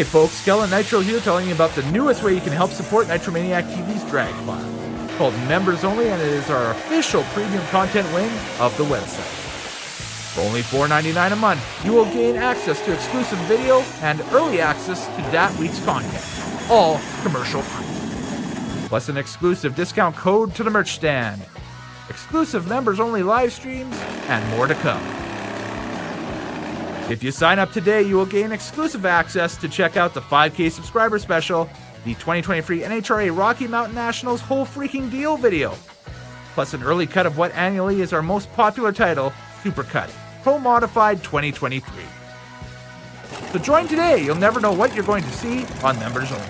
Hey folks, Kellen Nitro here telling you about the newest way you can help support Nitromaniac TV's drag file. It's called Members Only, and it is our official premium content wing of the website. For only $4.99 a month, you will gain access to exclusive video and early access to that week's content, all commercial free. Plus an exclusive discount code to the merch stand, exclusive members only live streams, and more to come. If you sign up today, you will gain exclusive access to check out the 5K subscriber special, the 2023 NHRA Rocky Mountain Nationals Whole Freaking Deal video, plus an early cut of what annually is our most popular title, Supercut, Pro Modified 2023. So join today, you'll never know what you're going to see on Members Only.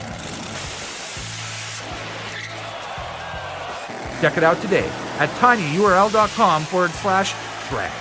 Check it out today at tinyurl.com/drag.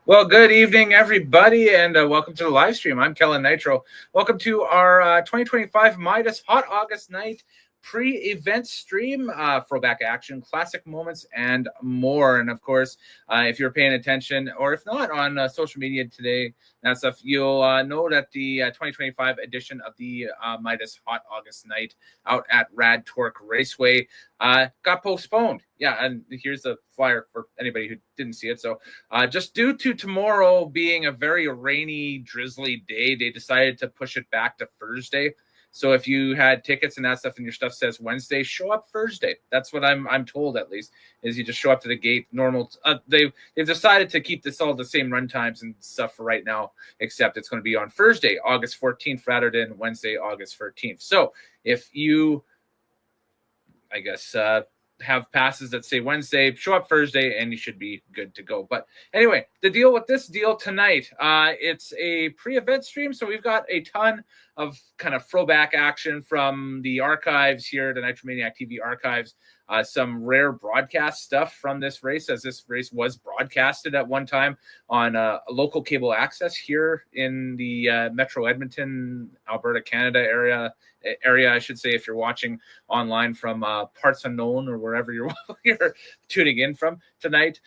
Well, good evening, everybody, and welcome to the live stream. I'm Kellen Nitro. Welcome to our 2025 Midas Hot August Night pre-event stream, throwback action, classic moments, and more. And of course, if you're paying attention, or if not on social media today, that stuff, you'll know that the 2025 edition of the Midas Hot August Night out at RAD Torque Raceway got postponed. Yeah, and here's the flyer for anybody who didn't see it. So just due to tomorrow being a very rainy, drizzly day, they decided to push it back to Thursday. So if you had tickets and that stuff and your stuff says Wednesday, show up Thursday. That's what I'm told, at least, is you just show up to the gate normal. They've decided to keep this all the same run times and stuff for right now, except it's going to be on Thursday, August 14th, rather than Wednesday, August 13th. So if you, I guess, have passes that say Wednesday, show up Thursday, and you should be good to go. But anyway, the deal with this deal tonight, it's a pre-event stream, so we've got a ton of kind of throwback action from the archives here, the Nitromaniac TV archives, some rare broadcast stuff from this race, as this race was broadcasted at one time on a local cable access here in the Metro Edmonton, Alberta, Canada area, I should say, if you're watching online from parts unknown or wherever you're tuning in from tonight.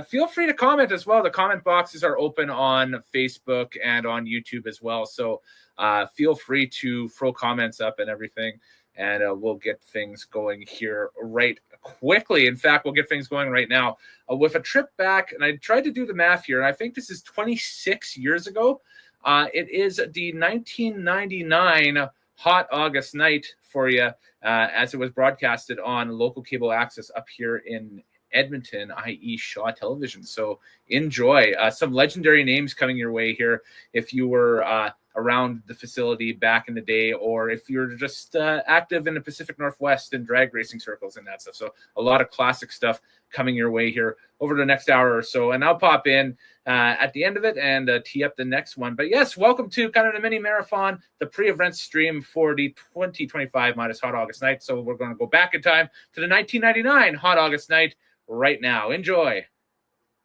Feel free to comment as well. The comment boxes are open on Facebook and on YouTube as well. So feel free to throw comments up and everything, and we'll get things going here right quickly. In fact, we'll get things going right now with a trip back. And I tried to do the math here, and I think this is 26 years ago. It is the 1999 Hot August Night for you, as it was broadcasted on local cable access up here in Edmonton, i.e. Shaw Television. So enjoy. Some legendary names coming your way here if you were around the facility back in the day, or if you're just active in the Pacific Northwest in drag racing circles and that stuff. So a lot of classic stuff coming your way here over the next hour or so. And I'll pop in at the end of it and tee up the next one. But yes, welcome to kind of the mini marathon, the pre-event stream for the 2025 Midas Hot August Night. So we're going to go back in time to the 1999 Hot August Night right now. Enjoy.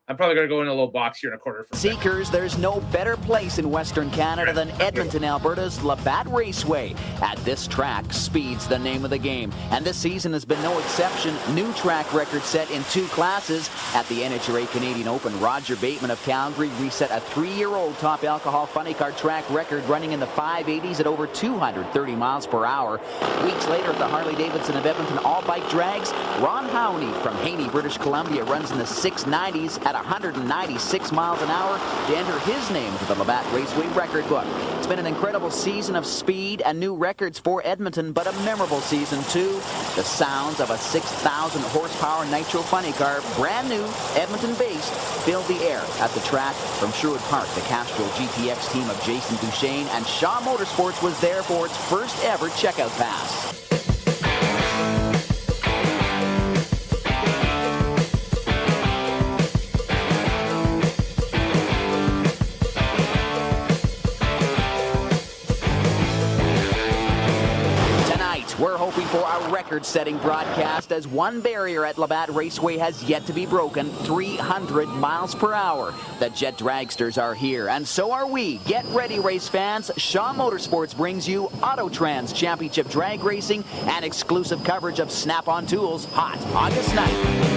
I'm probably going to go in a little box here in a quarter. Seekers, there's no better place in Western Canada than Edmonton, Alberta's RAD Raceway. At this track, speed's the name of the game. And this season has been no exception. New track record set in 2 classes. At the NHRA Canadian Open, Roger Bateman of Calgary reset a 3-year-old top alcohol funny car track record running in the 580s at over 230 miles per hour. Weeks later at the Harley-Davidson of Edmonton all-bike drags, Ron Howney from Haney, British Columbia runs in the 690s at 196 miles an hour to enter his name to the RAD Raceway record book. It's been an incredible season of speed and new records for Edmonton, but a memorable season too. The sounds of a 6,000 horsepower Nitro funny car, brand new, Edmonton-based, filled the air at the track. From Sherwood Park, the Castrol GTX team of Jason Duchesne and Shaw Motorsports was there for its first ever checkout pass. We're hoping for a record-setting broadcast, as one barrier at RAD Raceway has yet to be broken, 300 miles per hour. The Jet Dragsters are here, and so are we. Get ready, race fans. Shaw Motorsports brings you Autotrans Championship Drag Racing and exclusive coverage of Snap-on Tools Hot August Night.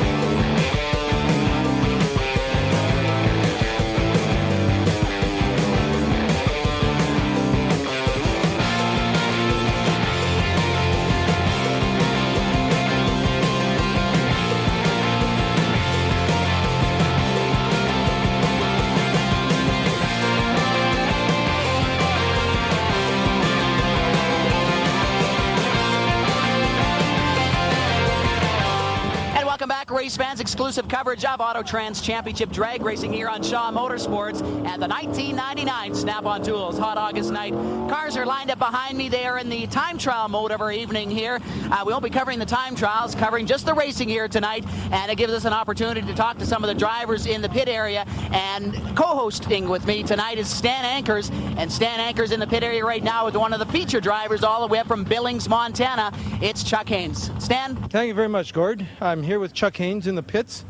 race fans, exclusive coverage of Auto Trans Championship drag racing here on Shaw Motorsports and the 1999 Snap-on Tools Hot August Night. Cars are lined up behind me. They are in the time trial mode of our evening here. We won't be covering the time trials, covering just the racing here tonight, and it gives us an opportunity to talk to some of the drivers in the pit area. And co-hosting with me tonight is Stan Ankers, and Stan Ankers in the pit area right now with one of the feature drivers all the way up from Billings, Montana. It's Chuck Haynes. Stan? Thank you very much, Gord. I'm here with Chuck Haynes in the pits.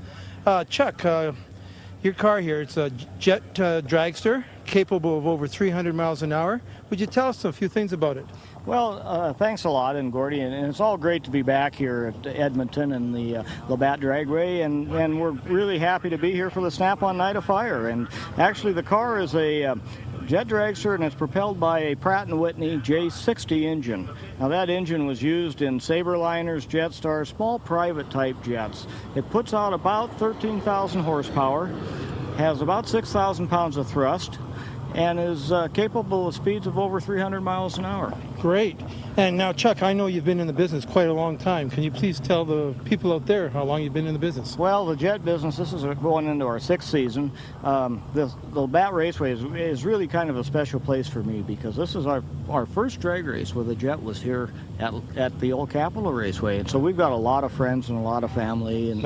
Chuck, your car here, it's a jet dragster, capable of over 300 miles an hour. Would you tell us a few things about it? Well, thanks a lot, and Gordy, and it's all great to be back here at Edmonton and the RAD Dragway, and we're really happy to be here for the Snap-on Night of Fire. And actually, the car is a jet dragster, and it's propelled by a Pratt & Whitney J60 engine. Now, that engine was used in Saberliners, Jetstar, small private type jets. It puts out about 13,000 horsepower, has about 6,000 pounds of thrust, and is capable of speeds of over 300 miles an hour. Great. And now, Chuck, I know you've been in the business quite a long time. Can you please tell the people out there how long you've been in the business? Well, the jet business, this is going into our 6th season. The RAD Raceway is really kind of a special place for me because this is our first drag race where the jet was here at the old Capitol Raceway. And so we've got a lot of friends and a lot of family, and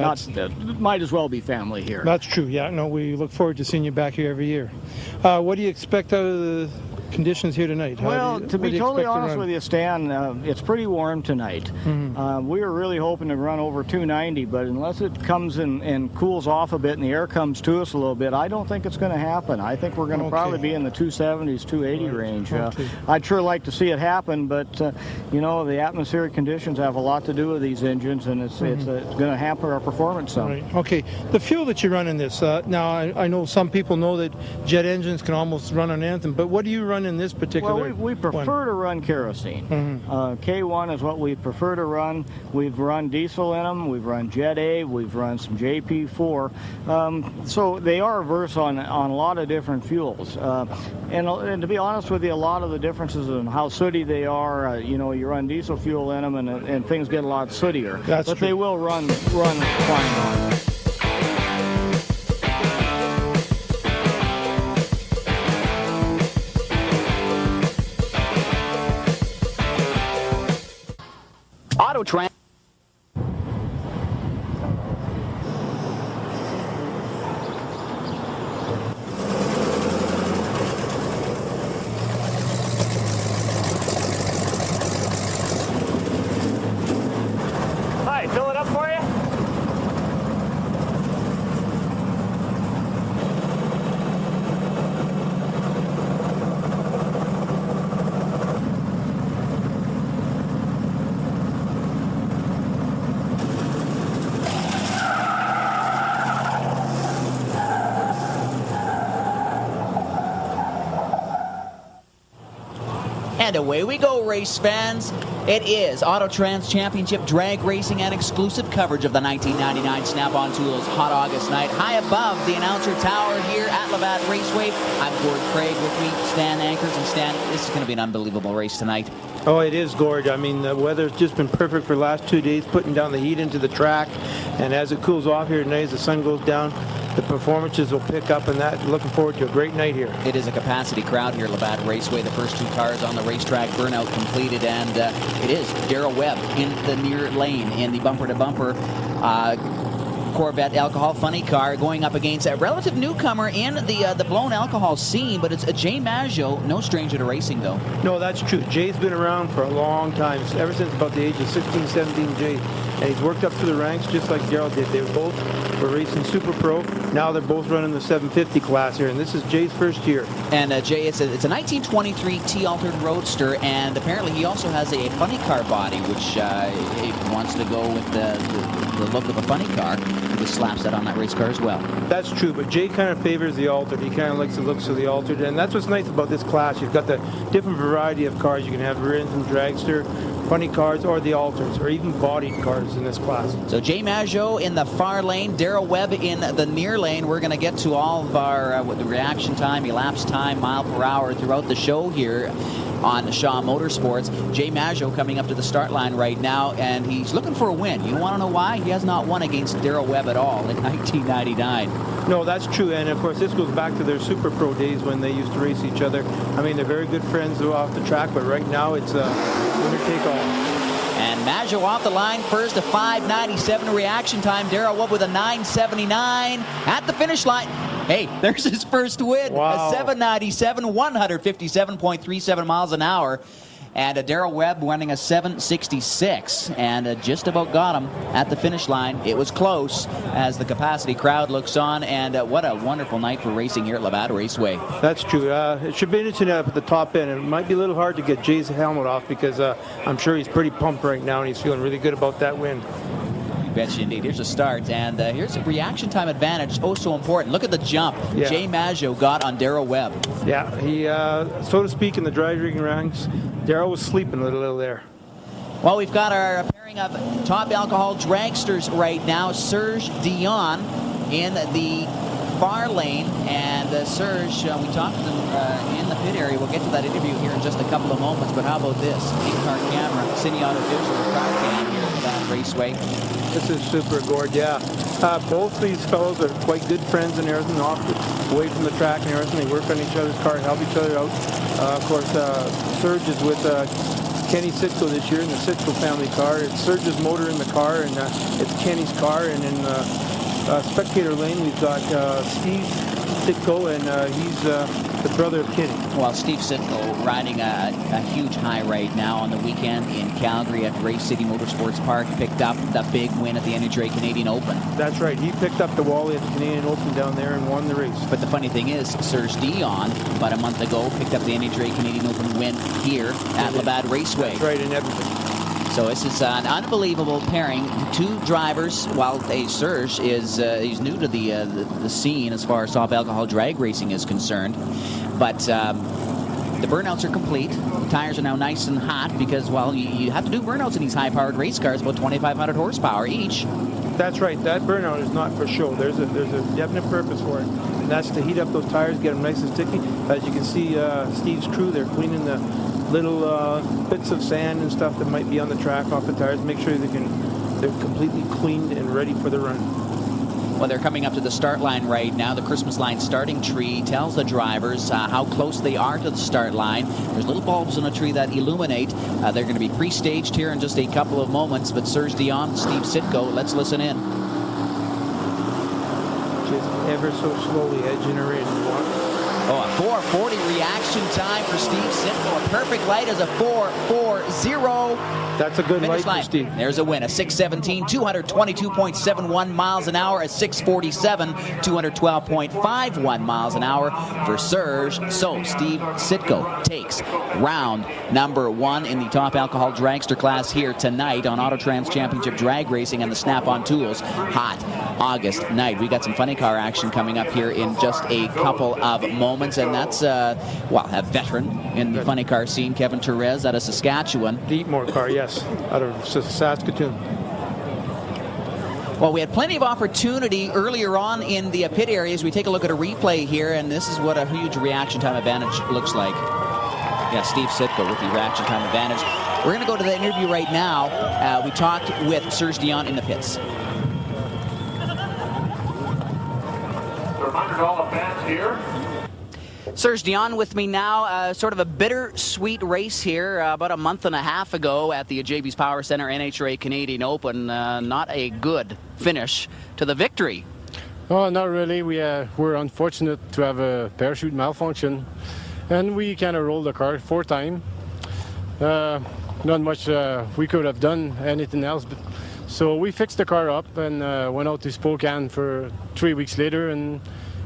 might as well be family here. That's true, yeah. No, we look forward to seeing you back here every year. What do you expect out of the conditions here tonight? Well, to be totally honest with you, Stan, it's pretty warm tonight. Mm-hmm. We were really hoping to run over 290, but unless it comes and cools off a bit and the air comes to us a little bit, I don't think it's going to happen. I think we're going to probably be in the 270s, 280 range. I'd sure like to see it happen, but you know, the atmospheric conditions have a lot to do with these engines, and it's going to hamper our performance some. Right. Okay, the fuel that you run in this, now I know some people know that jet engines can almost run on anything, but what do you run in this particular Well, we prefer to run kerosene. K1 is what we prefer to run. We've run diesel in them, we've run Jet A, we've run some JP4. So they are averse on a lot of different fuels. And to be honest with you, a lot of the differences in how sooty they are, you know, you run diesel fuel in them and things get a lot sootier. That's but true. They will run fine on. Auto Trans. Hi, fill it up for you? And away we go, race fans. It is Auto Trans Championship drag racing and exclusive coverage of the 1999 Snap-on Tools Hot August Night, high above the announcer tower here at RAD Raceway. I'm Gord Craig, with me, Stan Ankers. And Stan, this is going to be an unbelievable race tonight. Oh, it is, Gord. I mean, the weather's just been perfect for the last 2 days, putting down the heat into the track. And as it cools off here tonight, as the sun goes down, the performances will pick up, and that. Looking forward to a great night here. It is a capacity crowd here at RAD Raceway. The first 2 cars on the racetrack, burnout completed, and it is Darrell Webb in the near lane in the bumper-to-bumper Corvette alcohol funny car, going up against a relative newcomer in the blown alcohol scene, but it's a Jay Maggio, no stranger to racing though. No, that's true. Jay's been around for a long time, ever since about the age of 16, 17, Jay. And he's worked up through the ranks just like Darrell did. They were racing Super Pro. Now they're both running the 750 class here, and this is Jay's first year. And Jay, it's a 1923 T-altered Roadster, and apparently he also has a funny car body, which he wants to go with the look of a funny car. He just slaps that on that race car as well. That's true, but Jay kind of favors the altered. He kind of likes the looks of the altered, and that's what's nice about this class. You've got the different variety of cars. You can have rear engine dragster, funny cars, or the alters, or even bodied cars in this class. So Jay Maggio in the far lane, Darrell Webb in the near lane. We're going to get to all of our the reaction time, elapsed time, mile per hour throughout the show here. on Shaw Motorsports. Jay Maggio coming up to the start line right now, and he's looking for a win. You want to know why? He has not won against Darrell Webb at all in 1999. No, that's true, and of course this goes back to their Super Pro days when they used to race each other. I mean, they're very good friends off the track, but right now it's winner take all. And Maggio off the line first, a 5:97 reaction time. Darrell Webb with a 9:79 at the finish line. Hey, there's his first win. Wow. A 7:97, 157.37 miles an hour. And Darrell Webb running a 7:66, and just about got him at the finish line. It was close as the capacity crowd looks on, and what a wonderful night for racing here at Labatt Raceway. That's true. It should be interesting up at the top end. It might be a little hard to get Jay's helmet off because I'm sure he's pretty pumped right now, and he's feeling really good about that win. Bet you indeed. Here's a start, and here's a reaction time advantage. Oh, so important. Look at the jump Jay Maggio got on Darrell Webb. Yeah, he, so to speak, in the driving ranks, Darrell was sleeping a little there. Well, we've got our pairing of top alcohol dragsters right now. Serge Dion in the far lane, and Serge, we talked to them in the pit area. We'll get to that interview here in just a couple of moments, but how about this? In-car camera, Cine Auto Digital car cam here at Labatt Raceway. This is super, Gord, yeah. Both these fellows are quite good friends and everything, away from the track and everything. They work on each other's car, help each other out. Of course, Serge is with Kenny Sitko this year in the Sitko family car. It's Serge's motor in the car, and it's Kenny's car. And in spectator lane, we've got Steve Sitko, and he's the brother of Kenny. Well, Steve Sitko riding a huge high right now on the weekend in Calgary at Race City Motorsports Park. Picked up the big win at the NHRA Canadian Open. That's right. He picked up the Wally at the Canadian Open down there and won the race. But the funny thing is, Serge Dion, about a month ago, picked up the NHRA Canadian Open win here at Labatt Raceway. That's right, in Edmonton. So this is an unbelievable pairing. Two drivers. While Serge is he's new to the scene as far as top alcohol drag racing is concerned, but the burnouts are complete. The tires are now nice and hot because, well, you have to do burnouts in these high-powered race cars, about 2,500 horsepower each. That's right. That burnout is not for show. There's a definite purpose for it, and that's to heat up those tires, get them nice and sticky. As you can see, Steve's crew, they're cleaning the little bits of sand and stuff that might be on the track off the tires. Make sure they're completely cleaned and ready for the run. Well, they're coming up to the start line right now. The Christmas line starting tree tells the drivers how close they are to the start line. There's little bulbs in a tree that illuminate. They're going to be pre-staged here in just a couple of moments. But Serge Dion, Steve Sitko, let's listen in. Just ever so slowly edging her in. Oh, a 4:40 reaction time for Steve Sitko. A perfect light is a 4:40. That's a good light for Steve. There's a win. A 6:17, 222.71 miles an hour. A 6:47, 212.51 miles an hour for Serge. So Steve Sitko takes round number 1 in the top alcohol dragster class here tonight on Autotrans Championship Drag Racing and the Snap-on Tools Hot August Night. We got some funny car action coming up here in just a couple of moments, and that's well, a veteran in the funny car scene, Kevin Therese out of Saskatchewan. The Eatmore car, yes, out of Saskatoon. Well, we had plenty of opportunity earlier on in the pit areas. We take a look at a replay here, and this is what a huge reaction time advantage looks like. Yeah, Steve Sitko with the reaction time advantage. We're going to go to the interview right now. We talked with Serge Dion in the pits. $100 fans here. Serge Dion with me now. Sort of a bittersweet race here about a month and a half ago at the JB's Power Center NHRA Canadian Open. Not a good finish to the victory. Oh, not really. We're unfortunate to have a parachute malfunction, and we kind of rolled the car 4 times. Not much we could have done anything else. So we fixed the car up and went out to Spokane for 3 weeks later and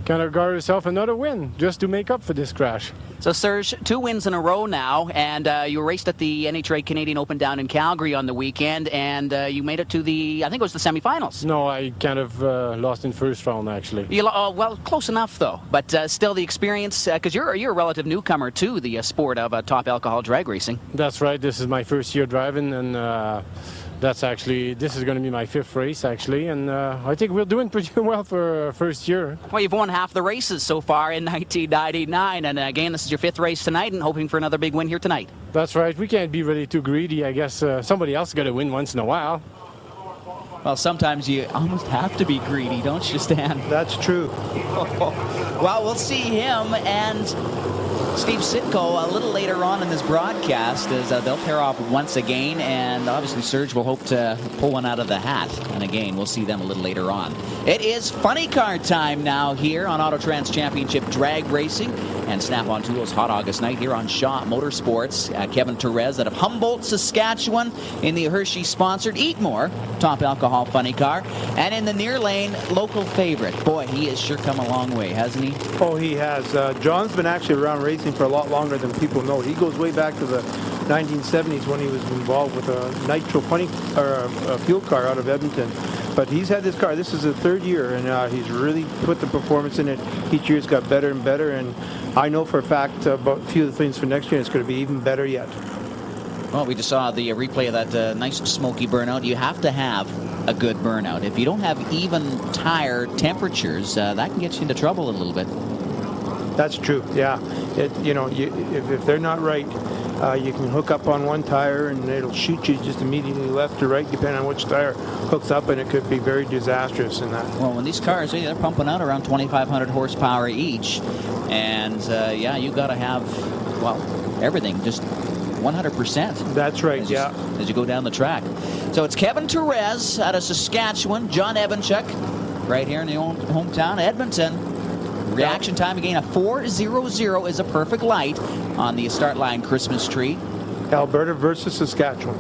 kind of got ourselves another win just to make up for this crash. So Serge, 2 wins in a row now, and you raced at the NHRA Canadian Open down in Calgary on the weekend, and you made it to the, I think it was the semifinals. No, I kind of lost in first round actually. Well, close enough though, but still the experience, because you're a relative newcomer to the sport of top alcohol drag racing. That's right. This is my first year driving, and This is going to be my 5th race actually, and I think we're doing pretty well for our first year. Well, you've won half the races so far in 1999, and again, this is your 5th race tonight, and hoping for another big win here tonight. That's right. We can't be really too greedy. I guess somebody else got to win once in a while. Well, sometimes you almost have to be greedy, don't you, Stan? That's true. Well, we'll see him and Steve Sitko a little later on in this broadcast as they'll pair off once again, and obviously Serge will hope to pull one out of the hat. And again, we'll see them a little later on. It is funny car time now here on Autotrans Championship Drag Racing and Snap-on Tools Hot August Night here on Shaw Motorsports. Kevin Therese out of Humboldt, Saskatchewan in the Hershey-sponsored Eat More Top Alcohol Funny Car. And in the near lane, local favorite. Boy, he has sure come a long way, hasn't he? Oh, he has. John's been actually around racing for a lot longer than people know. He goes way back to the 1970s when he was involved with a Nitro a fuel car out of Edmonton. But he's had this car. This is the 3rd year, and he's really put the performance in it. Each year's got better and better, and I know for a fact about a few of the things for next year, it's going to be even better yet. Well, we just saw the replay of that nice smoky burnout. You have to have a good burnout. If you don't have even tire temperatures, that can get you into trouble a little bit. That's true, yeah. If they're not right, you can hook up on one tire and it'll shoot you just immediately left or right, depending on which tire hooks up, and it could be very disastrous in that. Well, when these cars, they're pumping out around 2,500 horsepower each, and yeah, you got to have, well, everything, just 100%. That's right, yeah. As you go down the track. So it's Kevin Therese out of Saskatchewan, John Evanchuk right here in the old hometown, Edmonton. Reaction time again, a 4:00 is a perfect light on the start line Christmas tree. Alberta versus Saskatchewan.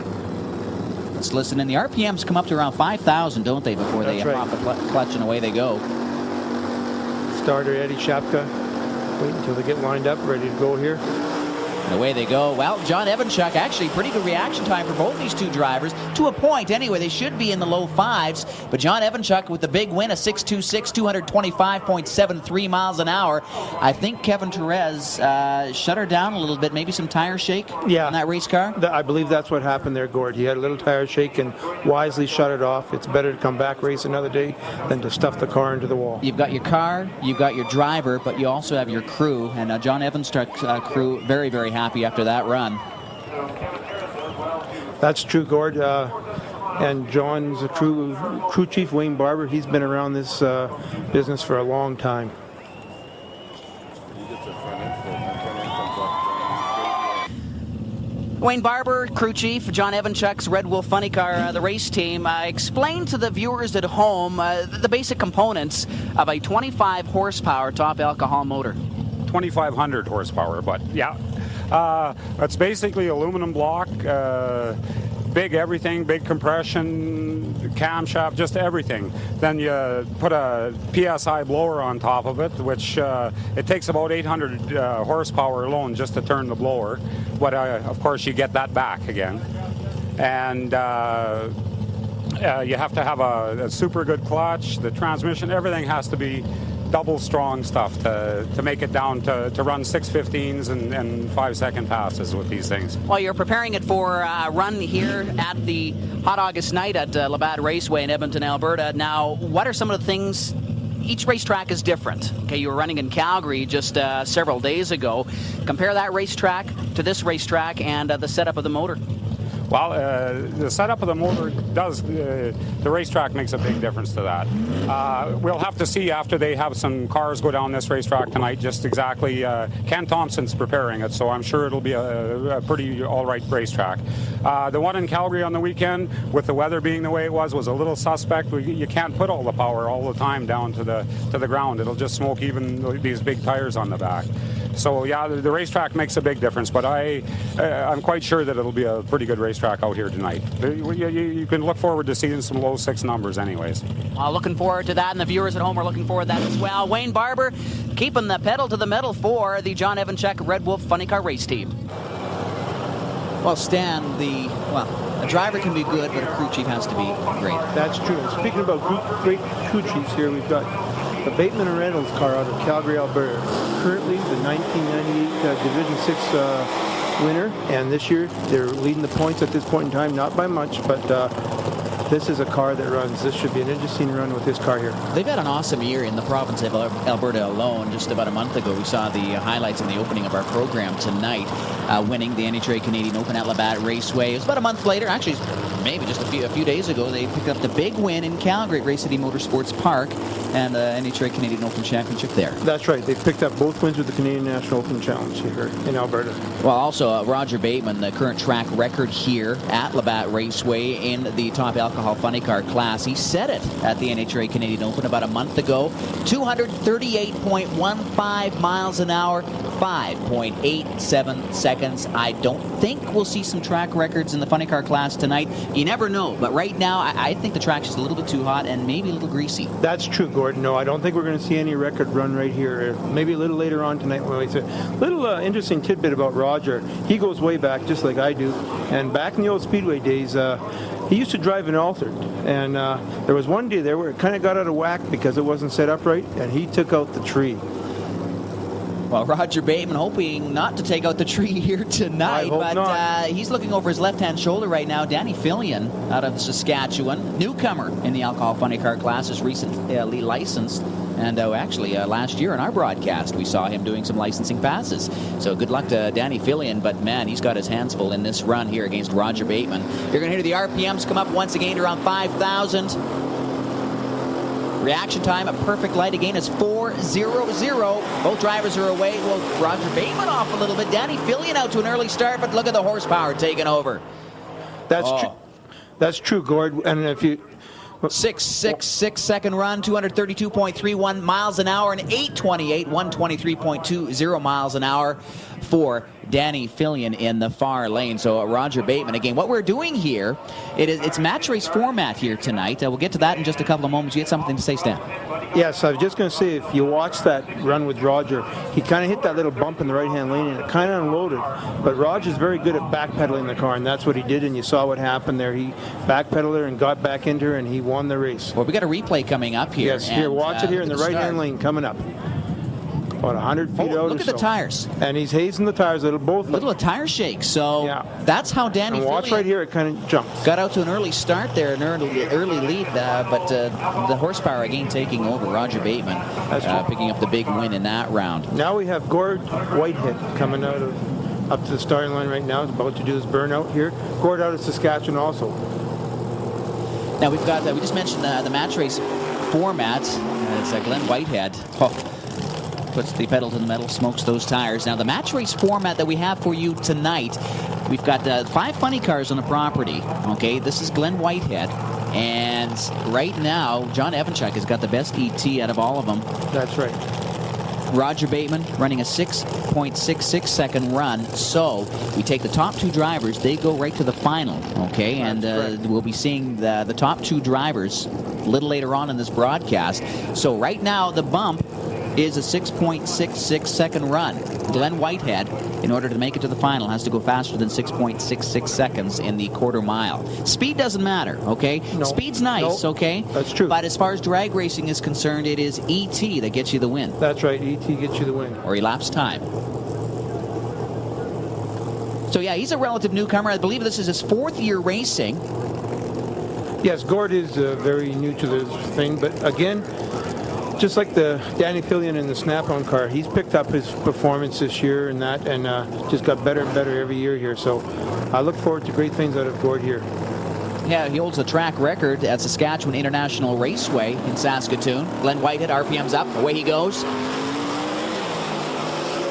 Let's listen in. The RPMs come up to around 5,000, don't they, before they pop the clutch and away they go. Starter Eddie Shapka. Wait until they get lined up, ready to go here. And away they go. Well, John Evanchuk, actually pretty good reaction time for both these two drivers. To a point, anyway. They should be in the low 5s. But John Evanchuk with the big win, a 6.26, 225.73 miles an hour. I think Kevin Therese shut her down a little bit. Maybe some tire shake on that race car? I believe that's what happened there, Gord. He had a little tire shake and wisely shut it off. It's better to come back, race another day, than to stuff the car into the wall. You've got your car, you've got your driver, but you also have your crew. And John Evanchuk's crew very, very happy after that run. That's true, Gord. And John's crew chief, Wayne Barber, he's been around this business for a long time. Wayne Barber, crew chief, John Evanchuk's Red Wolf Funny Car, the race team. Explain to the viewers at home the basic components of a 25 horsepower top alcohol motor. 2,500 horsepower, but yeah. It's basically aluminum block, big everything, big compression, camshaft, just everything. Then you put a PSI blower on top of it, which it takes about 800 horsepower alone just to turn the blower. But of course you get that back again. And you have to have a super good clutch, the transmission, everything has to be double strong stuff to make it down to run 6.15s and 5-second passes with these things. Well, you're preparing it for a run here at the Hot August Night at RAD Raceway in Edmonton, Alberta. Now, what are some of the things? Each racetrack is different. Okay, you were running in Calgary just several days ago. Compare that racetrack to this racetrack and the setup of the motor. Well, the setup of the motor does, the racetrack makes a big difference to that. We'll have to see after they have some cars go down this racetrack tonight, just exactly, Ken Thompson's preparing it, so I'm sure it'll be a pretty all right racetrack. The one in Calgary on the weekend, with the weather being the way it was a little suspect. You can't put all the power all the time down to the ground. It'll just smoke even these big tires on the back. So yeah, the racetrack makes a big difference, but I'm quite sure that it'll be a pretty good racetrack out here tonight. You can look forward to seeing some low 6 numbers anyways. Looking forward to that, and the viewers at home are looking forward to that as well. Wayne Barber keeping the pedal to the metal for the John Evanchuk Red Wolf Funny Car race team. Well, Stan, a driver can be good, but a crew chief has to be great. That's true. And speaking about great crew chiefs here, we've got the Bateman and Reynolds car out of Calgary, Alberta. Currently the 1998 Division 6 winner, and this year they're leading the points at this point in time, not by much, but this is a car that runs. This should be an interesting run with this car here. They've had an awesome year in the province of Alberta alone. Just about a month ago, we saw the highlights in the opening of our program tonight, winning the NHRA Canadian Open at Labatt Raceway. It was about a month later, actually maybe just a few days ago, they picked up the big win in Calgary at Race City Motorsports Park and the NHRA Canadian Open Championship there. That's right. They picked up both wins with the Canadian National Open Challenge here in Alberta. Well, also Roger Bateman, the current track record here at Labatt Raceway in the top alcohol funny car class. He set it at the NHRA Canadian Open about a month ago. 238.15 miles an hour, 5.87 seconds. I don't think we'll see some track records in the funny car class tonight. You never know, but right now I think the track's just a little bit too hot and maybe a little greasy. That's true, Gordon. No, I don't think we're going to see any record run right here. Maybe a little later on tonight when we say. Little interesting tidbit about Roger. He goes way back, just like I do. And back in the old Speedway days, he used to drive an Altered. And there was one day there where it kind of got out of whack because it wasn't set up right, and he took out the tree. Well, Roger Bateman hoping not to take out the tree here tonight, but he's looking over his left-hand shoulder right now. Danny Fillion out of Saskatchewan, newcomer in the alcohol funny car class, is recently licensed. And actually, last year in our broadcast, we saw him doing some licensing passes. So good luck to Danny Fillion, but man, he's got his hands full in this run here against Roger Bateman. You're going to hear the RPMs come up once again to around 5,000. Reaction time, a perfect light again is 4:00. Both drivers are away. Well, Roger Bateman off a little bit. Danny Fillion out to an early start, but look at the horsepower taking over. That's true. That's true, Gord. And if you 6.66-second run, 232.31 miles an hour, and 8.28, 123.20 miles an hour for Danny Fillion in the far lane. So Roger Bateman again. What we're doing here, it's match race format here tonight. We'll get to that in just a couple of moments. You had something to say, Stan? Yes, I was just going to say, if you watch that run with Roger, he kind of hit that little bump in the right-hand lane, and it kind of unloaded. But Roger's very good at backpedaling the car, and that's what he did, and you saw what happened there. He backpedaled her and got back into her, and he won the race. Well, we got a replay coming up here. Yes, here, watch it here in the right-hand lane coming up. About 100 feet out. Look at the tires. And he's hazing the tires. Little tire shake. So that's how Danny Fillion. Watch right here. It kind of jumps. Got out to an early start there, an early lead, but the horsepower again taking over. Roger Bateman picking up the big win in that round. Now we have Gord Whitehead coming up to the starting line right now. He's about to do his burnout here. Gord out of Saskatchewan also. Now we've got, we just mentioned the match race format. It's Glenn Whitehead. Puts the pedal to the metal, smokes those tires. Now, the match race format that we have for you tonight, we've got 5 funny cars on the property. Okay, this is Glenn Whitehead. And right now, John Evanchuk has got the best ET out of all of them. That's right. Roger Bateman running a 6.66 second run. So we take the top 2 drivers, they go right to the final. Okay, and we'll be seeing the top 2 drivers a little later on in this broadcast. So right now, the bump is a 6.66 second run. Glenn Whitehead, in order to make it to the final, has to go faster than 6.66 seconds in the quarter mile. Speed doesn't matter, okay? No. Speed's nice, okay? That's true. But as far as drag racing is concerned, it is ET that gets you the win. That's right, ET gets you the win. Or elapsed time. So yeah, he's a relative newcomer. I believe this is his 4th year racing. Yes, Gord is very new to this thing, but again, just like the Danny Fillion in the Snap-on car, he's picked up his performance this year and just got better and better every year here. So I look forward to great things out of Gord here. Yeah, he holds the track record at Saskatchewan International Raceway in Saskatoon. Glenn Whitehead, RPM's up, away he goes.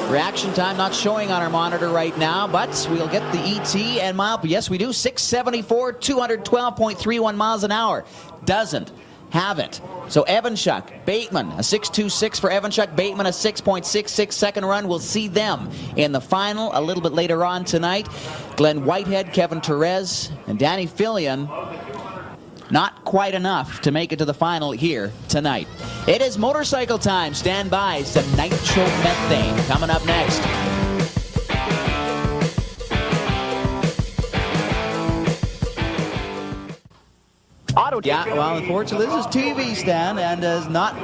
Reaction time not showing on our monitor right now, but we'll get the ET and mile. Yes, we do. 674, 212.31 miles an hour. Doesn't have it. So Evanchuk, Bateman, a 6.26 for Evanchuk, Bateman a 6.66 second run. We'll see them in the final a little bit later on tonight. Glenn Whitehead, Kevin Therese, and Danny Fillion, not quite enough to make it to the final here tonight. It is motorcycle time. Stand by. Some nitromethane coming up next. Auto out. Yeah, well, unfortunately, this is TV, Stan, and is not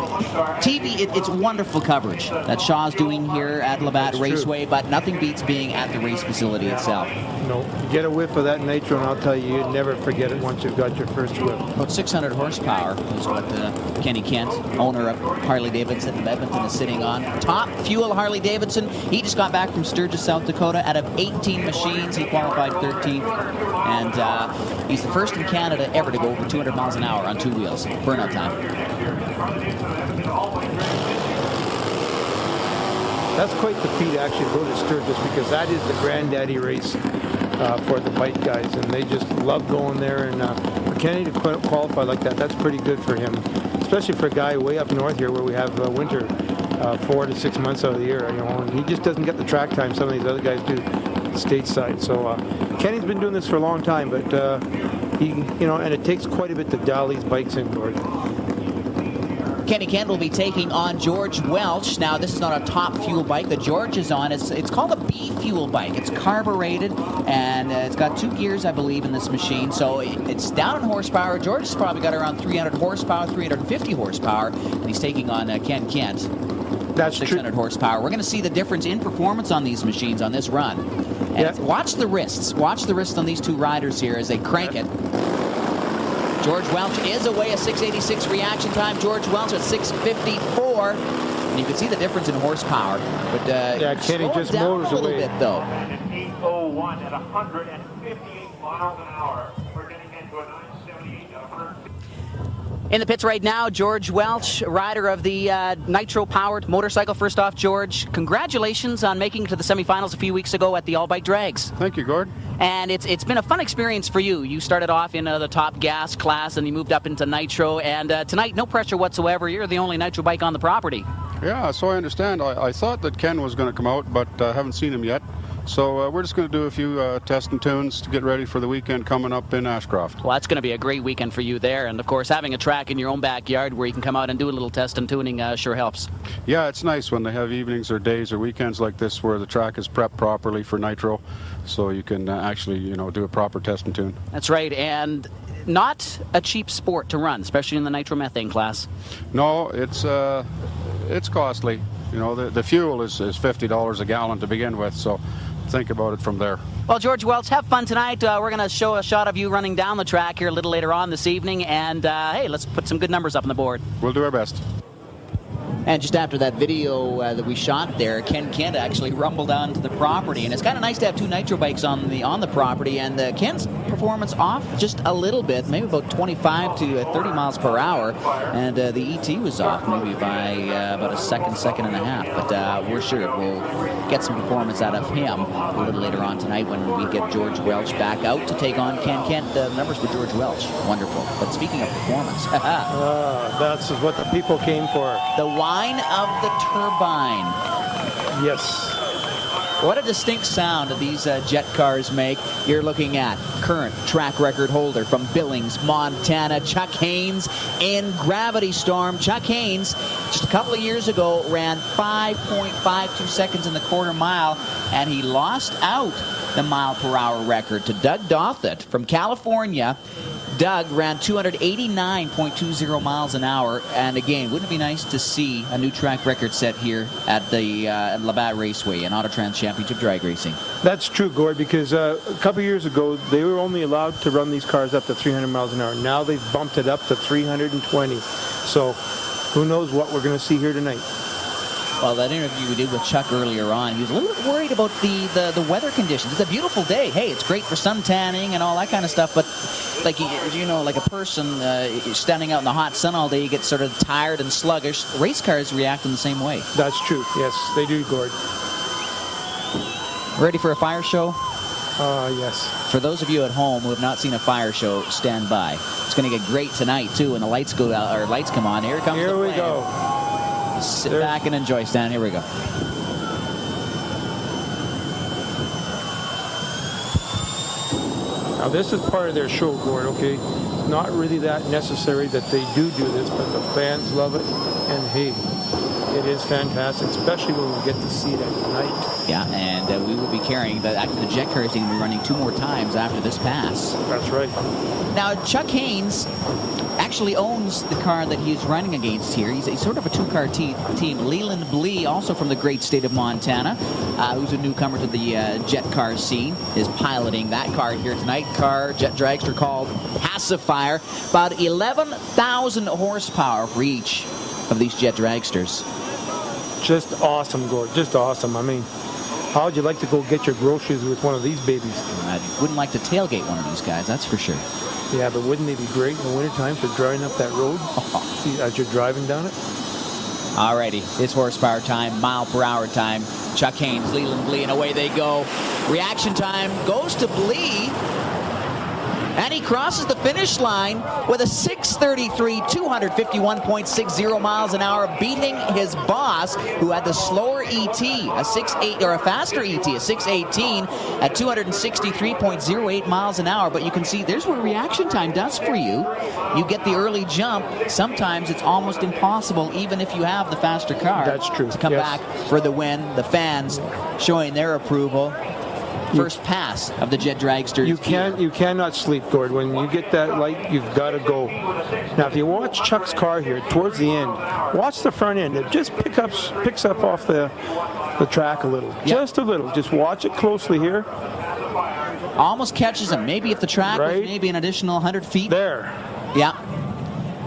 TV. It's wonderful coverage that Shaw's doing here at Labatt Raceway, but nothing beats being at the race facility itself. No, you get a whiff of that nitro, and I'll tell you, you'd never forget it once you've got your first whiff. About 600 horsepower is what Kenny Kent, owner of Harley-Davidson of Edmonton, is sitting on. Top fuel Harley-Davidson. He just got back from Sturgis, South Dakota. Out of 18 machines, he qualified 13th. And he's the first in Canada ever to go over 200 miles an hour on two wheels. Burnout time. That's quite the feat, actually, to go to Sturgis, because that is the granddaddy race for the bike guys, and they just love going there. And for Kenny to qualify like that, that's pretty good for him, especially for a guy way up north here where we have winter 4 to 6 months out of the year. You know, and he just doesn't get the track time some of these other guys do stateside. So Kenny's been doing this for a long time, but he, you know, and it takes quite a bit to dial these bikes in, Gordon. Kenny Kent will be taking on George Welch. Now, this is not a top fuel bike that George is on. It's called a B fuel bike. It's carbureted, and it's got 2 gears, I believe, in this machine. So it's down in horsepower. George has probably got around 300 horsepower, 350 horsepower, and he's taking on Ken Kent. That's 600 horsepower. We're going to see the difference in performance on these machines on this run. And watch the wrists. Watch the wrists on these two riders here as they crank it. George Welch is away, a 686 reaction time. George Welch at 654. And you can see the difference in horsepower. But yeah, Kenny just motors a little away. bit, though. 801 at 158 miles an hour. We're getting into a 978 at 100. In the pits right now, George Welch, rider of the Nitro-powered motorcycle. First off, George, congratulations on making it to the semifinals a few weeks ago at the all-bike drags. Thank you, Gord. And it's been a fun experience for you. You started off in the top gas class, and you moved up into Nitro. And tonight, no pressure whatsoever. You're the only Nitro bike on the property. Yeah, so I understand. I thought that Ken was going to come out, but haven't seen him yet. So we're just going to do a few test and tunes to get ready for the weekend coming up in Ashcroft. Well, that's going to be a great weekend for you there. And, of course, having a track in your own backyard where you can come out and do a little test and tuning sure helps. Yeah, it's nice when they have evenings or days or weekends like this where the track is prepped properly for Nitro, so you can actually, you know, do a proper test and tune. That's right. And not a cheap sport to run, especially in the nitromethane class. No, it's costly. You know, the fuel is $50 a gallon to begin with, so think about it from there. Well, George Welch, have fun tonight. We're going to show a shot of you running down the track here a little later on this evening, and hey, let's put some good numbers up on the board. We'll do our best. And just after that video that we shot there, Ken Kent actually rumbled onto the property, and it's kind of nice to have two Nitro bikes on the property. And Ken's performance off just a little bit, maybe about 25 to 30 miles per hour, and the ET was off maybe by about a second and a half. But we're sure we'll get some performance out of him a little later on tonight when we get George Welch back out to take on Ken Kent. The numbers for George Welch, wonderful. But speaking of performance, that's what the people came for. the whine of the turbine. Yes. What a distinct sound these jet cars make. You're looking at current track record holder from Billings, Montana, Chuck Haynes in Gravity Storm. Chuck Haynes, just a couple of years ago, ran 5.52 seconds in the quarter mile, and he lost out the mile per hour record to Doug Dothett from California. Doug ran 289.20 miles an hour, and again, wouldn't it be nice to see a new track record set here at the Labatt Raceway in Autotrans Championship Drag Racing? That's true, Gord, because a couple years ago, they were only allowed to run these cars up to 300 miles an hour. Now they've bumped it up to 320. So who knows what we're going to see here tonight. Well, that interview we did with Chuck earlier on, he was a little bit worried about the weather conditions. It's a beautiful day. Hey, it's great for sun tanning and all that kind of stuff, but like you know, like a person standing out in the hot sun all day, you get sort of tired and sluggish. Race cars react in the same way. That's true. Yes, they do, Gord. Ready for a fire show? Yes. For those of you at home who have not seen a fire show, stand by. It's going to get great tonight too, when the lights go out, or lights come on. Here comes. Here the we plan. go. Sit back and enjoy, Stan. Here we go. Now this is part of their show, Gord, okay? Not really that necessary that they do this, but the fans love it. And hey, It is fantastic, especially when we get to see it at night. Yeah, and we will be carrying the jet car is going to be running 2 more times after this pass. That's right. Now, Chuck Haynes actually owns the car that he's running against here. He's sort of a 2-car team. Leland Blee, also from the great state of Montana, who's a newcomer to the jet car scene, is piloting that car here tonight. Jet dragster called Pacifier. About 11,000 horsepower for each of these jet dragsters. Just awesome, Gord. Just awesome. I mean, how would you like to go get your groceries with one of these babies? I wouldn't like to tailgate one of these guys, that's for sure. Yeah, but wouldn't they be great in the wintertime for driving up that road as you're driving down it? Alrighty, it's horsepower time, mile-per-hour time. Chuck Haynes, Leland Blee, and away they go. Reaction time goes to Blee. And he crosses the finish line with a 6:33, 251.60 miles an hour, beating his boss, who had the slower ET, a 6.8 or a faster ET, a 6:18 at 263.08 miles an hour. But you can see there's what reaction time does for you. You get the early jump. Sometimes it's almost impossible, even if you have the faster car. That's true. To come back for the win. The fans showing their approval. First pass of the jet dragsters. You cannot sleep, Gord. When you get that light, you've got to go. Now, if you watch Chuck's car here towards the end, watch the front end. It just picks up off the track a little, just a little. Just watch it closely here. Almost catches him. Maybe if the track was maybe an additional 100 feet. There. Yeah.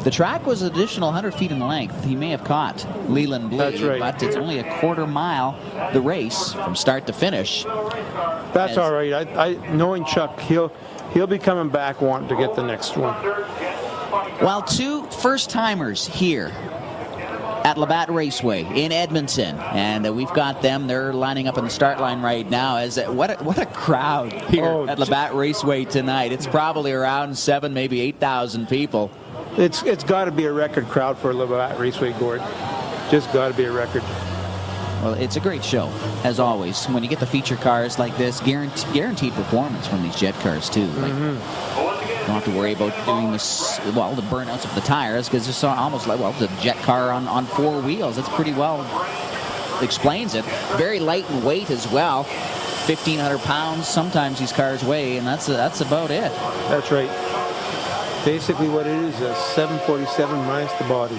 The track was an additional 100 feet in length. He may have caught Leland Blee, That's right. but it's only a quarter mile, the race, from start to finish. That's all right. I knowing Chuck, he'll be coming back wanting to get the next one. Well, 2 first-timers here at Labatt Raceway in Edmonton, and we've got them. They're lining up on the start line right now. What a crowd here at Labatt Raceway tonight. It's probably around 7,000, maybe 8,000 people. It's got to be a record crowd for Labatt Raceway, Gord. Just got to be a record. Well, it's a great show, as always. When you get the feature cars like this, guaranteed performance from these jet cars, too. Like, don't have to worry about doing this, the burnouts of the tires, because it's almost like, it's a jet car on 4 wheels. That's pretty well explains it. Very light in weight as well. 1,500 pounds sometimes these cars weigh, and that's about it. That's right. Basically what it is, a 747 minus the body.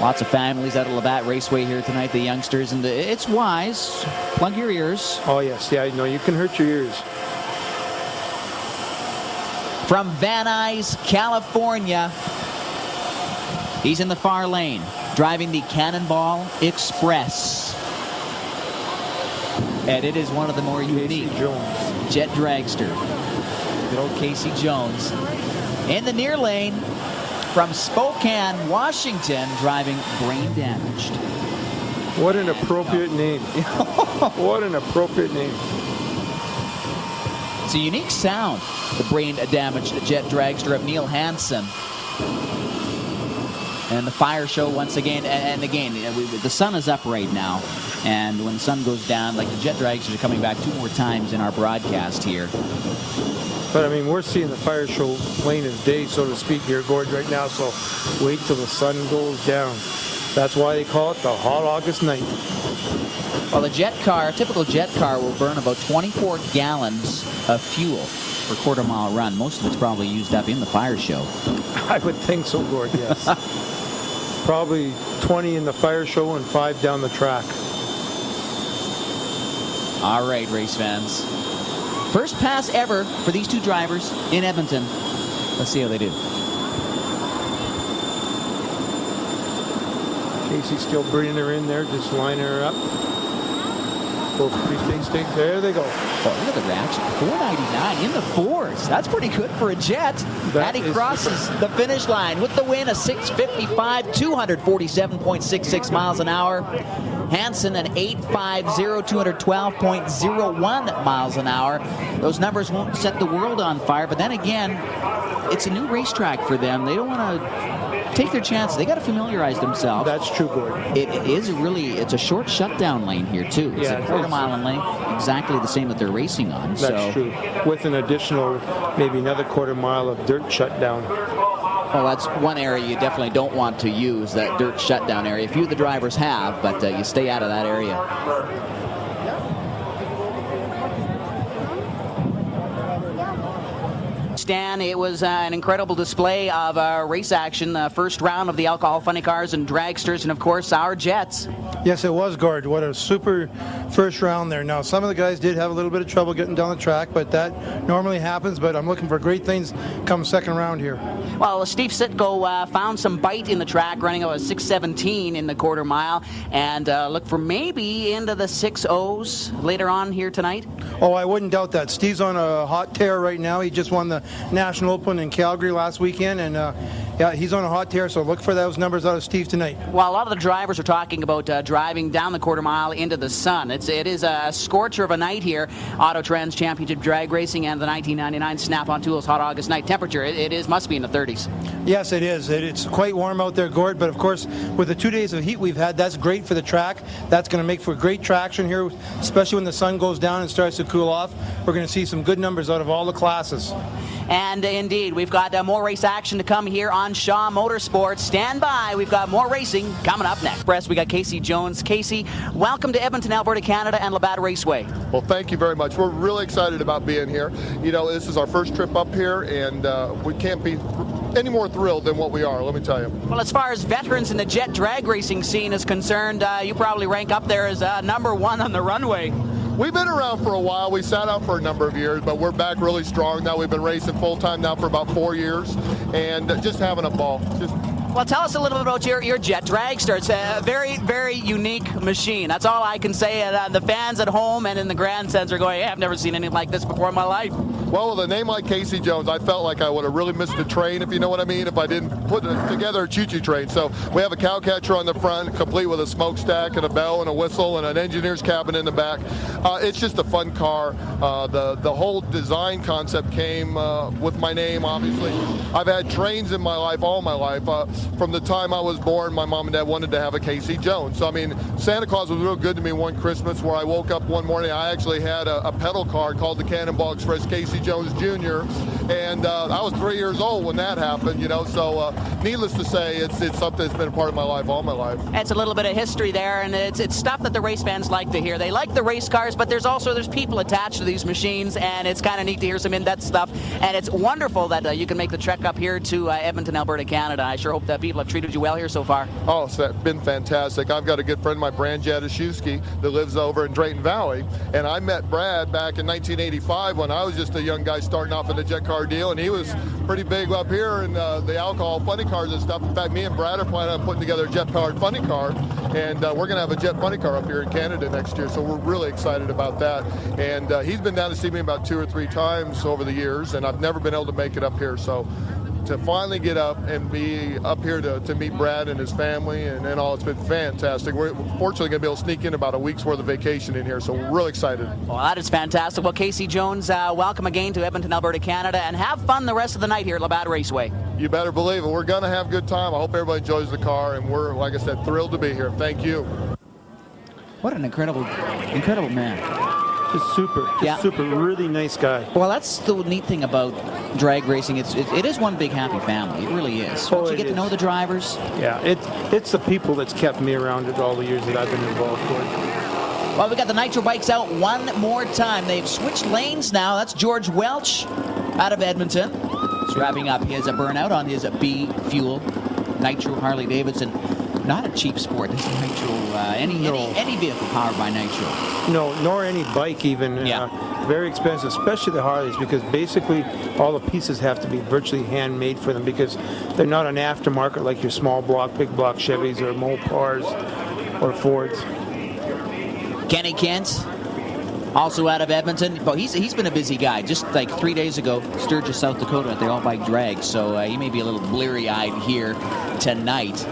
Lots of families out of Labatt Raceway here tonight, the youngsters, and it's wise. Plug your ears. Oh, yes. Yeah, no, you can hurt your ears. From Van Nuys, California, he's in the far lane, driving the Cannonball Express. And it is one of the more unique jet dragster. Good old Casey Jones. In the near lane, from Spokane, Washington, driving Brain Damaged. What an appropriate name. What an appropriate name. It's a unique sound, the Brain Damaged jet dragster of Neil Hansen. And the fire show once again, and again, the sun is up right now. And when the sun goes down, like the jet dragsters are coming back 2 more times in our broadcast here. But, I mean, we're seeing the fire show plain as day, so to speak, here, Gord, right now. So wait till the sun goes down. That's why they call it the Hot August Night. Well, the jet car, a typical jet car, will burn about 24 gallons of fuel per quarter-mile run. Most of it's probably used up in the fire show. I would think so, Gord, yes. Probably 20 in the fire show and 5 down the track. All right, race fans. First pass ever for these 2 drivers in Edmonton. Let's see how they do. Casey's still bringing her in there, just lining her up. Both pre-stage. There they go. Oh, look at the reaction. 499 in the 4s. That's pretty good for a jet. And he crosses the finish line with the win, a 6:55, 247.66 miles an hour. Hansen an 850, 212.01 miles an hour. Those numbers won't set the world on fire, but then again, it's a new racetrack for them. They don't want to take their chances. They got to familiarize themselves. That's true, Gordon. It's a short shutdown lane here too. It's a quarter mile in length, exactly the same that they're racing on. That's true. With an additional, maybe another quarter mile of dirt shutdown. Well, that's one area you definitely don't want to use, that dirt shutdown area. A few of the drivers have, but you stay out of that area. Stan, it was an incredible display of race action, the first round of the alcohol funny cars and dragsters, and of course our jets. Yes, it was, Gord. What a super first round there. Now, some of the guys did have a little bit of trouble getting down the track, but that normally happens. But I'm looking for great things come second round here. Well, Steve Sitko found some bite in the track, running a 6:17 in the quarter mile, and look for maybe into the 6:0s later on here tonight. Oh, I wouldn't doubt that. Steve's on a hot tear right now. He just won the National Open in Calgary last weekend, and yeah, he's on a hot tear, so look for those numbers out of Steve tonight. Well, a lot of the drivers are talking about driving down the quarter mile into the sun. It is a scorcher of a night here. Auto Trends Championship Drag Racing and the 1999 Snap-on Tools Hot August Night. Temperature, it must be in the 30s. Yes, it is. It's quite warm out there, Gord, but of course, with the 2 days of heat we've had, that's great for the track. That's going to make for great traction here, especially when the sun goes down and starts to cool off. We're going to see some good numbers out of all the classes. And indeed, we've got more race action to come here on Shaw Motorsports. Stand by. We've got more racing coming up next. Press, we got Casey Jones. Casey, welcome to Edmonton, Alberta, Canada, and Labatt Raceway. Well, thank you very much. We're really excited about being here. You know, this is our first trip up here, and we can't be any more thrilled than what we are, let me tell you. Well, as far as veterans in the jet drag racing scene is concerned, you probably rank up there as number one on the runway. We've been around for a while. We sat out for a number of years, but we're back really strong now. We've been racing full-time now for about 4 years, and just having a ball. Well, tell us a little bit about your jet dragster. It's a very, very unique machine. That's all I can say. The fans at home and in the grandstands are going, hey, I've never seen anything like this before in my life. Well, with a name like Casey Jones, I felt like I would have really missed a train, if you know what I mean, if I didn't put together a choo-choo train. So we have a cow catcher on the front, complete with a smokestack and a bell and a whistle and an engineer's cabin in the back. It's just a fun car. The whole design concept came with my name, obviously. I've had trains in my life, all my life. From the time I was born, my mom and dad wanted to have a Casey Jones. So, I mean, Santa Claus was real good to me one Christmas where I woke up one morning. I actually had a pedal car called the Cannonball Express Casey Jones Jr. And I was 3 years old when that happened, you know. So, needless to say, it's something that's been a part of my life all my life. It's a little bit of history there, and it's stuff that the race fans like to hear. They like the race cars, but there's people attached to these machines, and it's kind of neat to hear some in-depth stuff. And it's wonderful that you can make the trek up here to Edmonton, Alberta, Canada. I sure hope that people have treated you well here so far. Oh, it's been fantastic. I've got a good friend of mine, Brad Jadaszewski, that lives over in Drayton Valley, and I met Brad back in 1985 when I was just a young guy starting off in the jet car deal, and he was pretty big up here in the alcohol funny cars and stuff. In fact, me and Brad are planning on putting together a jet powered funny car, and we're going to have a jet funny car up here in Canada next year, so we're really excited about that. And he's been down to see me about 2 or 3 times over the years, and I've never been able to make it up here. So to finally get up and be up here to meet Brad and his family and all, it's been fantastic. We're fortunately going to be able to sneak in about a week's worth of vacation in here, so we're really excited. Well, that is fantastic. Well, Casey Jones, welcome again to Edmonton, Alberta, Canada, and have fun the rest of the night here at Labatt Raceway. You better believe it. We're going to have a good time. I hope everybody enjoys the car, and we're, like I said, thrilled to be here. Thank you. What an incredible man. Just super, really nice guy. Well, that's the neat thing about drag racing. It is one big happy family. It really is. Once you get to know the drivers. Yeah, it's the people that's kept me around it all the years that I've been involved with. Well, we got the Nitro bikes out one more time. They've switched lanes now. That's George Welch out of Edmonton. He's wrapping up his burnout on his B Fuel Nitro Harley Davidson. Not a cheap sport. This is Nitro. Any vehicle powered by Nitro. No, nor any bike even. Yeah. Very expensive, especially the Harleys, because basically all the pieces have to be virtually handmade for them because they're not an aftermarket like your small block, big block Chevys or Mopars or Fords. Kenny Kent, also out of Edmonton. But he's been a busy guy. Just like 3 days ago, Sturgis, South Dakota at the all-bike drag. So he may be a little bleary-eyed here tonight.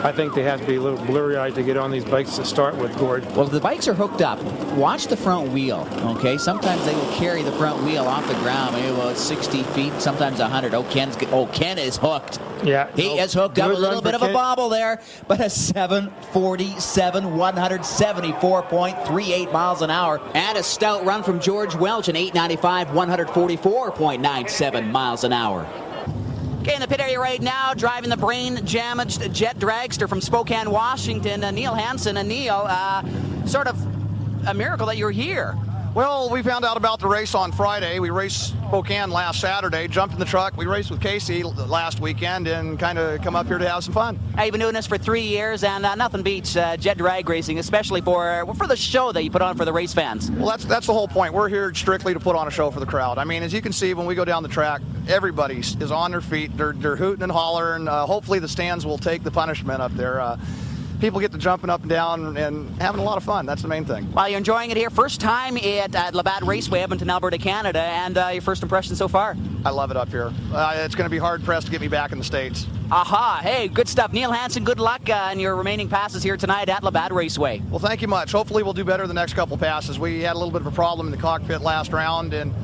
I think they have to be a little blurry-eyed to get on these bikes to start with, Gord. Well, the bikes are hooked up. Watch the front wheel, okay? Sometimes they will carry the front wheel off the ground, maybe about 60 feet, sometimes 100. Ken is hooked. Yeah. He is hooked up. A little bit of a bobble there, but a 747, 174.38 miles an hour. And a stout run from George Welch, an 895, 144.97 miles an hour. Okay, in the pit area right now, driving the brain-damaged jet dragster from Spokane, Washington, Neil Hansen. And Neil, sort of a miracle that you're here. Well, we found out about the race on Friday. We raced Spokane last Saturday, jumped in the truck. We raced with Casey last weekend and kind of come up here to have some fun. You've been doing this for 3 years, and nothing beats jet drag racing, especially for the show that you put on for the race fans. Well, that's the whole point. We're here strictly to put on a show for the crowd. I mean, as you can see, when we go down the track, everybody is on their feet. They're hooting and hollering. Hopefully the stands will take the punishment up there. People get to jumping up and down and having a lot of fun. That's the main thing. Well, you're enjoying it here. First time at RAD Raceway, Edmonton, Alberta, Canada, and your first impression so far? I love it up here. It's going to be hard-pressed to get me back in the States. Aha! Hey, good stuff. Neil Hansen, good luck in your remaining passes here tonight at RAD Raceway. Well, thank you much. Hopefully we'll do better the next couple passes. We had a little bit of a problem in the cockpit last round, and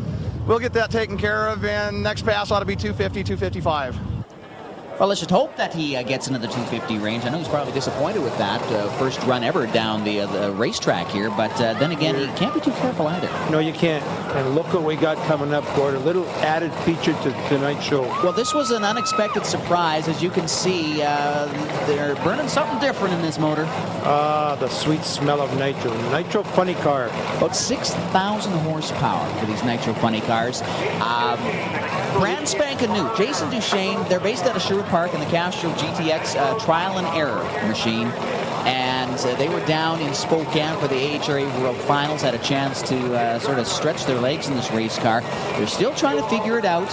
we'll get that taken care of, and next pass ought to be 250, 255. Well, let's just hope that he gets into the 250 range. I know he's probably disappointed with that first run ever down the racetrack here, but then again, he can't be too careful either. No, you can't. And look what we got coming up, Gord. A little added feature to tonight's show. Well, this was an unexpected surprise. As you can see, they're burning something different in this motor. The sweet smell of Nitro. Nitro funny car. About 6,000 horsepower for these Nitro funny cars. Brand spanking new. Jason Duchesne, they're based out of Sherwood Park in the Castro GTX trial and error machine. And they were down in Spokane for the AHRA World Finals, had a chance to sort of stretch their legs in this race car. They're still trying to figure it out.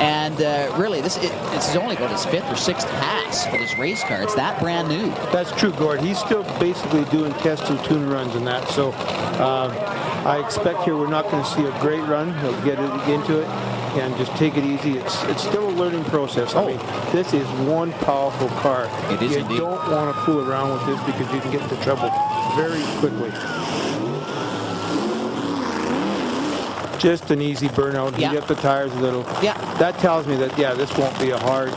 And really, this is only about his 5th or 6th pass for this race car. It's that brand new. That's true, Gord. He's still basically doing test and tune runs and that. So I expect here we're not going to see a great run. He'll get into it and just take it easy. It's still a learning process. I mean, this is one powerful car. It is indeed. You don't want to fool around with this because you can get into trouble very quickly. Just an easy burnout. Yeah. Heat up the tires a little. Yeah. That tells me that, yeah, this won't be a hard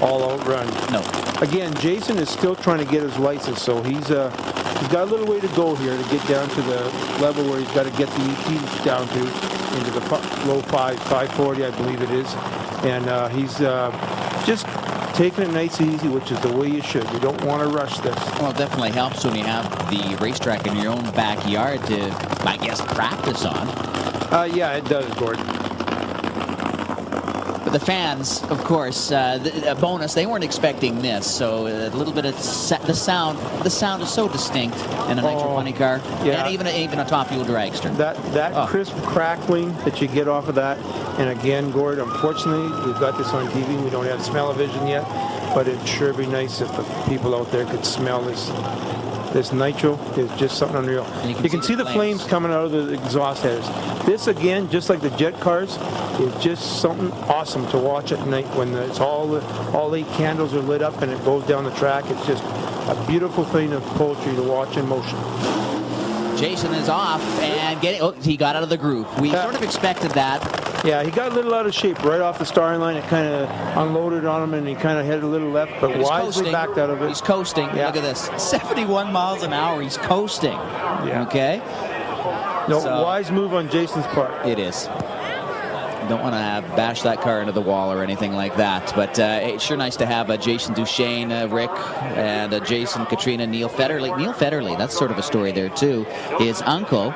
all-out run. No. Again, Jason is still trying to get his license, so he's got a little way to go here to get down to the level where he's got to get the EPs down to into the low 540, I believe it is. And he's just taking it nice and easy, which is the way you should. You don't want to rush this. Well, it definitely helps when you have the racetrack in your own backyard to, I guess, practice on. Yeah, it does, Gordon. But the fans, of course, a bonus, they weren't expecting this, so a little bit of the sound is so distinct in a Nitro funny car, yeah. and even a top fuel dragster. That crisp crackling that you get off of that, and again, Gord, unfortunately, we've got this on TV, we don't have smell-o-vision yet, but it'd sure be nice if the people out there could smell this. This Nitro is just something unreal. You can see the flames coming out of the exhaust headers. This, again, just like the jet cars, is just something awesome to watch at night when it's all 8 candles are lit up and it goes down the track. It's just a beautiful thing of poetry to watch in motion. Jason is off and he got out of the groove. We sort of expected that. Yeah, he got a little out of shape right off the starting line. It kind of unloaded on him, and he kind of headed a little left, but wisely backed out of it. He's coasting. Yeah. Look at this. 71 miles an hour. He's coasting. Yeah. Okay? No, wise move on Jason's part. It is. Don't want to bash that car into the wall or anything like that, but it's sure nice to have Jason Duchesne, Rick, and Jason, Katrina, Neil Federley. Neil Federley, that's sort of a story there, too. His uncle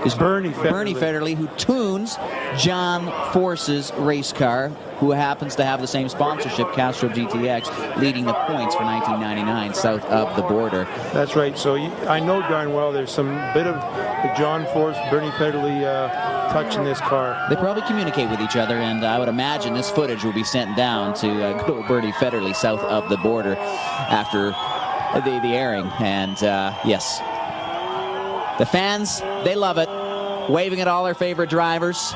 is Bernie Federley, who tunes John Force's race car, who happens to have the same sponsorship, Castro GTX, leading the points for 1999 south of the border. That's right. So I know darn well there's some bit of the John Force, Bernie Federley touch in this car. They probably communicate with each other, and I would imagine this footage will be sent down to good old Bernie Federley south of the border after the airing. And yes, the fans, they love it, waving at all their favorite drivers.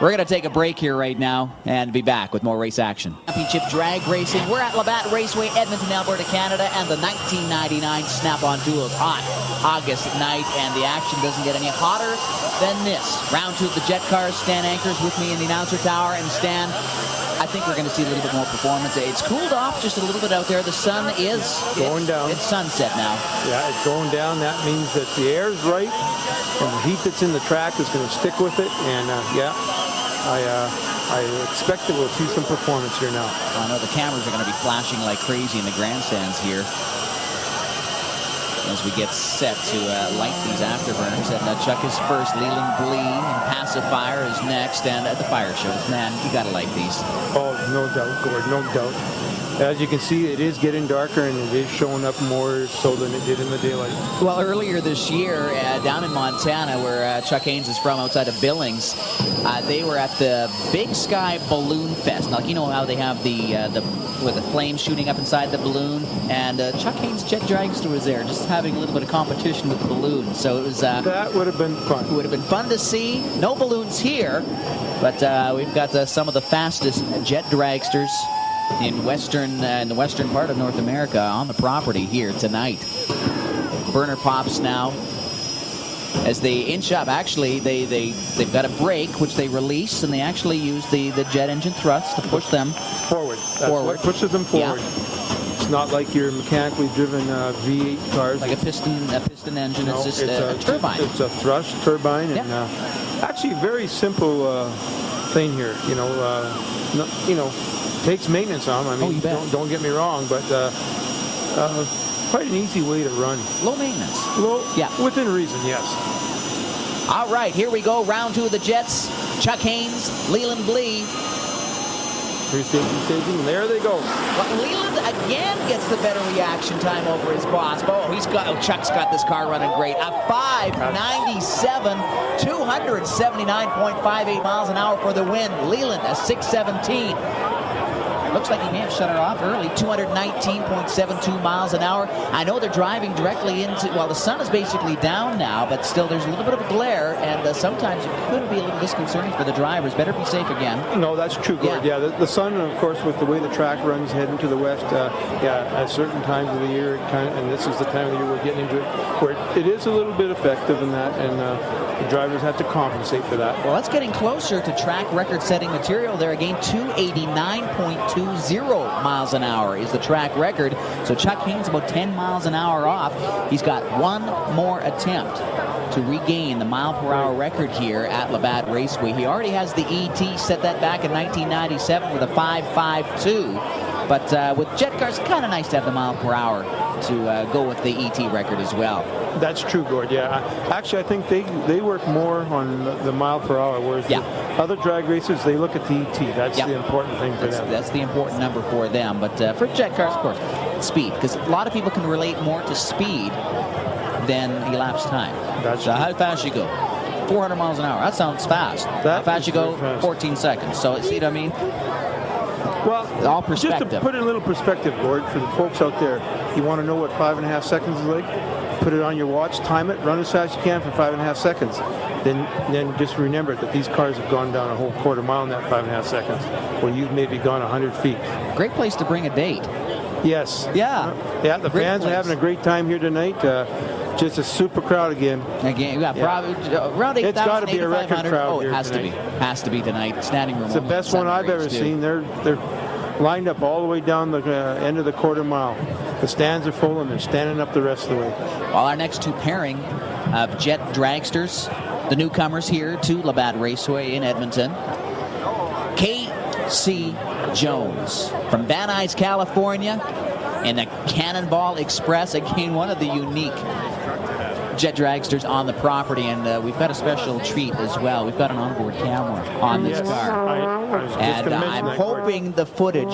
We're going to take a break here right now and be back with more race action. Championship drag racing. We're at Labatt Raceway, Edmonton, Alberta, Canada, and the 1999 Snap-on Duels Hot August Night, and the action doesn't get any hotter than this. Round 2 of the jet cars. Stan Anchors with me in the announcer tower, and Stan, I think we're going to see a little bit more performance. It's cooled off just a little bit out there. The sun is going down. It's sunset now. Yeah, it's going down. That means that the air's right, and the heat that's in the track is going to stick with it. And yeah, I expect that we'll see some performance here now. I know the cameras are going to be flashing like crazy in the grandstands here as we get set to light these afterburners. And Chuck is first, Leland Blee, and Pacifier is next, and at the fire shows. Man, you got to like these. Oh, no doubt, Gord, no doubt. As you can see, it is getting darker, and it is showing up more so than it did in the daylight. Well, earlier this year, down in Montana, where Chuck Haynes is from, outside of Billings, they were at the Big Sky Balloon Fest. Now, you know how they have the flames shooting up inside the balloon, and Chuck Haynes' jet dragster was there, just having a little bit of competition with the balloon. So it was that would have been fun. It would have been fun to see. No balloons here, but we've got some of the fastest jet dragsters in the western part of North America on the property here tonight. Burner pops now as they inch up. Actually, they've got a brake which they release, and they actually use the jet engine thrust to push them forward. That's what pushes them forward. Yeah. It's not like your mechanically driven V8 cars. Like a piston engine. No, it's just a turbine. It's a thrust turbine, and actually a very simple thing here. Takes maintenance on them. I mean, don't get me wrong, but quite an easy way to run. Low maintenance. Low, yeah. Within reason, yes. All right, here we go. Round 2 of the Jets. Chuck Haynes, Leland Blee. Staging, and there they go. But Leland again gets the better reaction time over his boss. Chuck's got this car running great. A 597, 279.58 miles an hour for the win. Leland a 617. Looks like he may have shut her off early. 219.72 miles an hour. I know they're driving directly into, well, the sun is basically down now, but still there's a little bit of a glare, and sometimes it could be a little disconcerting for the drivers. Better be safe again. No, that's true, Gord. Yeah, the sun, of course, with the way the track runs heading to the west, at certain times of the year, and this is the time of the year we're getting into it, where it is a little bit effective in that, and the drivers have to compensate for that. Well, that's getting closer to track record-setting material there. Again, 289.20 miles an hour is the track record. So Chuck Haynes about 10 miles an hour off. He's got one more attempt to regain the mile-per-hour record here at Labatt Raceway. He already has the ET, set that back in 1997 with a 5.52. But with jet cars, it's kind of nice to have the mile per hour to go with the ET record as well. That's true, Gord. Yeah, actually, I think they work more on the mile per hour, whereas the other drag racers, they look at the ET. That's the important thing for them. That's the important number for them. But for jet cars, of course, speed, because a lot of people can relate more to speed than elapsed time. That's so how fast you go? 400 miles an hour. That sounds fast. How fast you go? 14 seconds. So see what I mean? Well, all perspective. Just to put it in a little perspective, Gord, for the folks out there, you want to know what 5.5 seconds is like? Put it on your watch, time it, run as fast as you can for 5.5 seconds. Then just remember that these cars have gone down a whole quarter mile in that 5.5 seconds, where you've maybe gone 100 feet. Great place to bring a date. Yes. Yeah. Yeah, the fans are having a great time here tonight. Just a super crowd again. Probably around 8,000, it's got to be a record crowd. Oh, it has to be. Has to be tonight. Standing room. It's the best one I've ever seen. They're lined up all the way down the end of the quarter mile. The stands are full, and they're standing up the rest of the way. Well, our next two pairing of jet dragsters, the newcomers here to Labatt Raceway in Edmonton. K.C. Jones from Van Nuys, California, and the Cannonball Express. Again, one of the unique jet dragsters on the property, and we've got a special treat as well. We've got an onboard camera on this car, and I'm hoping the footage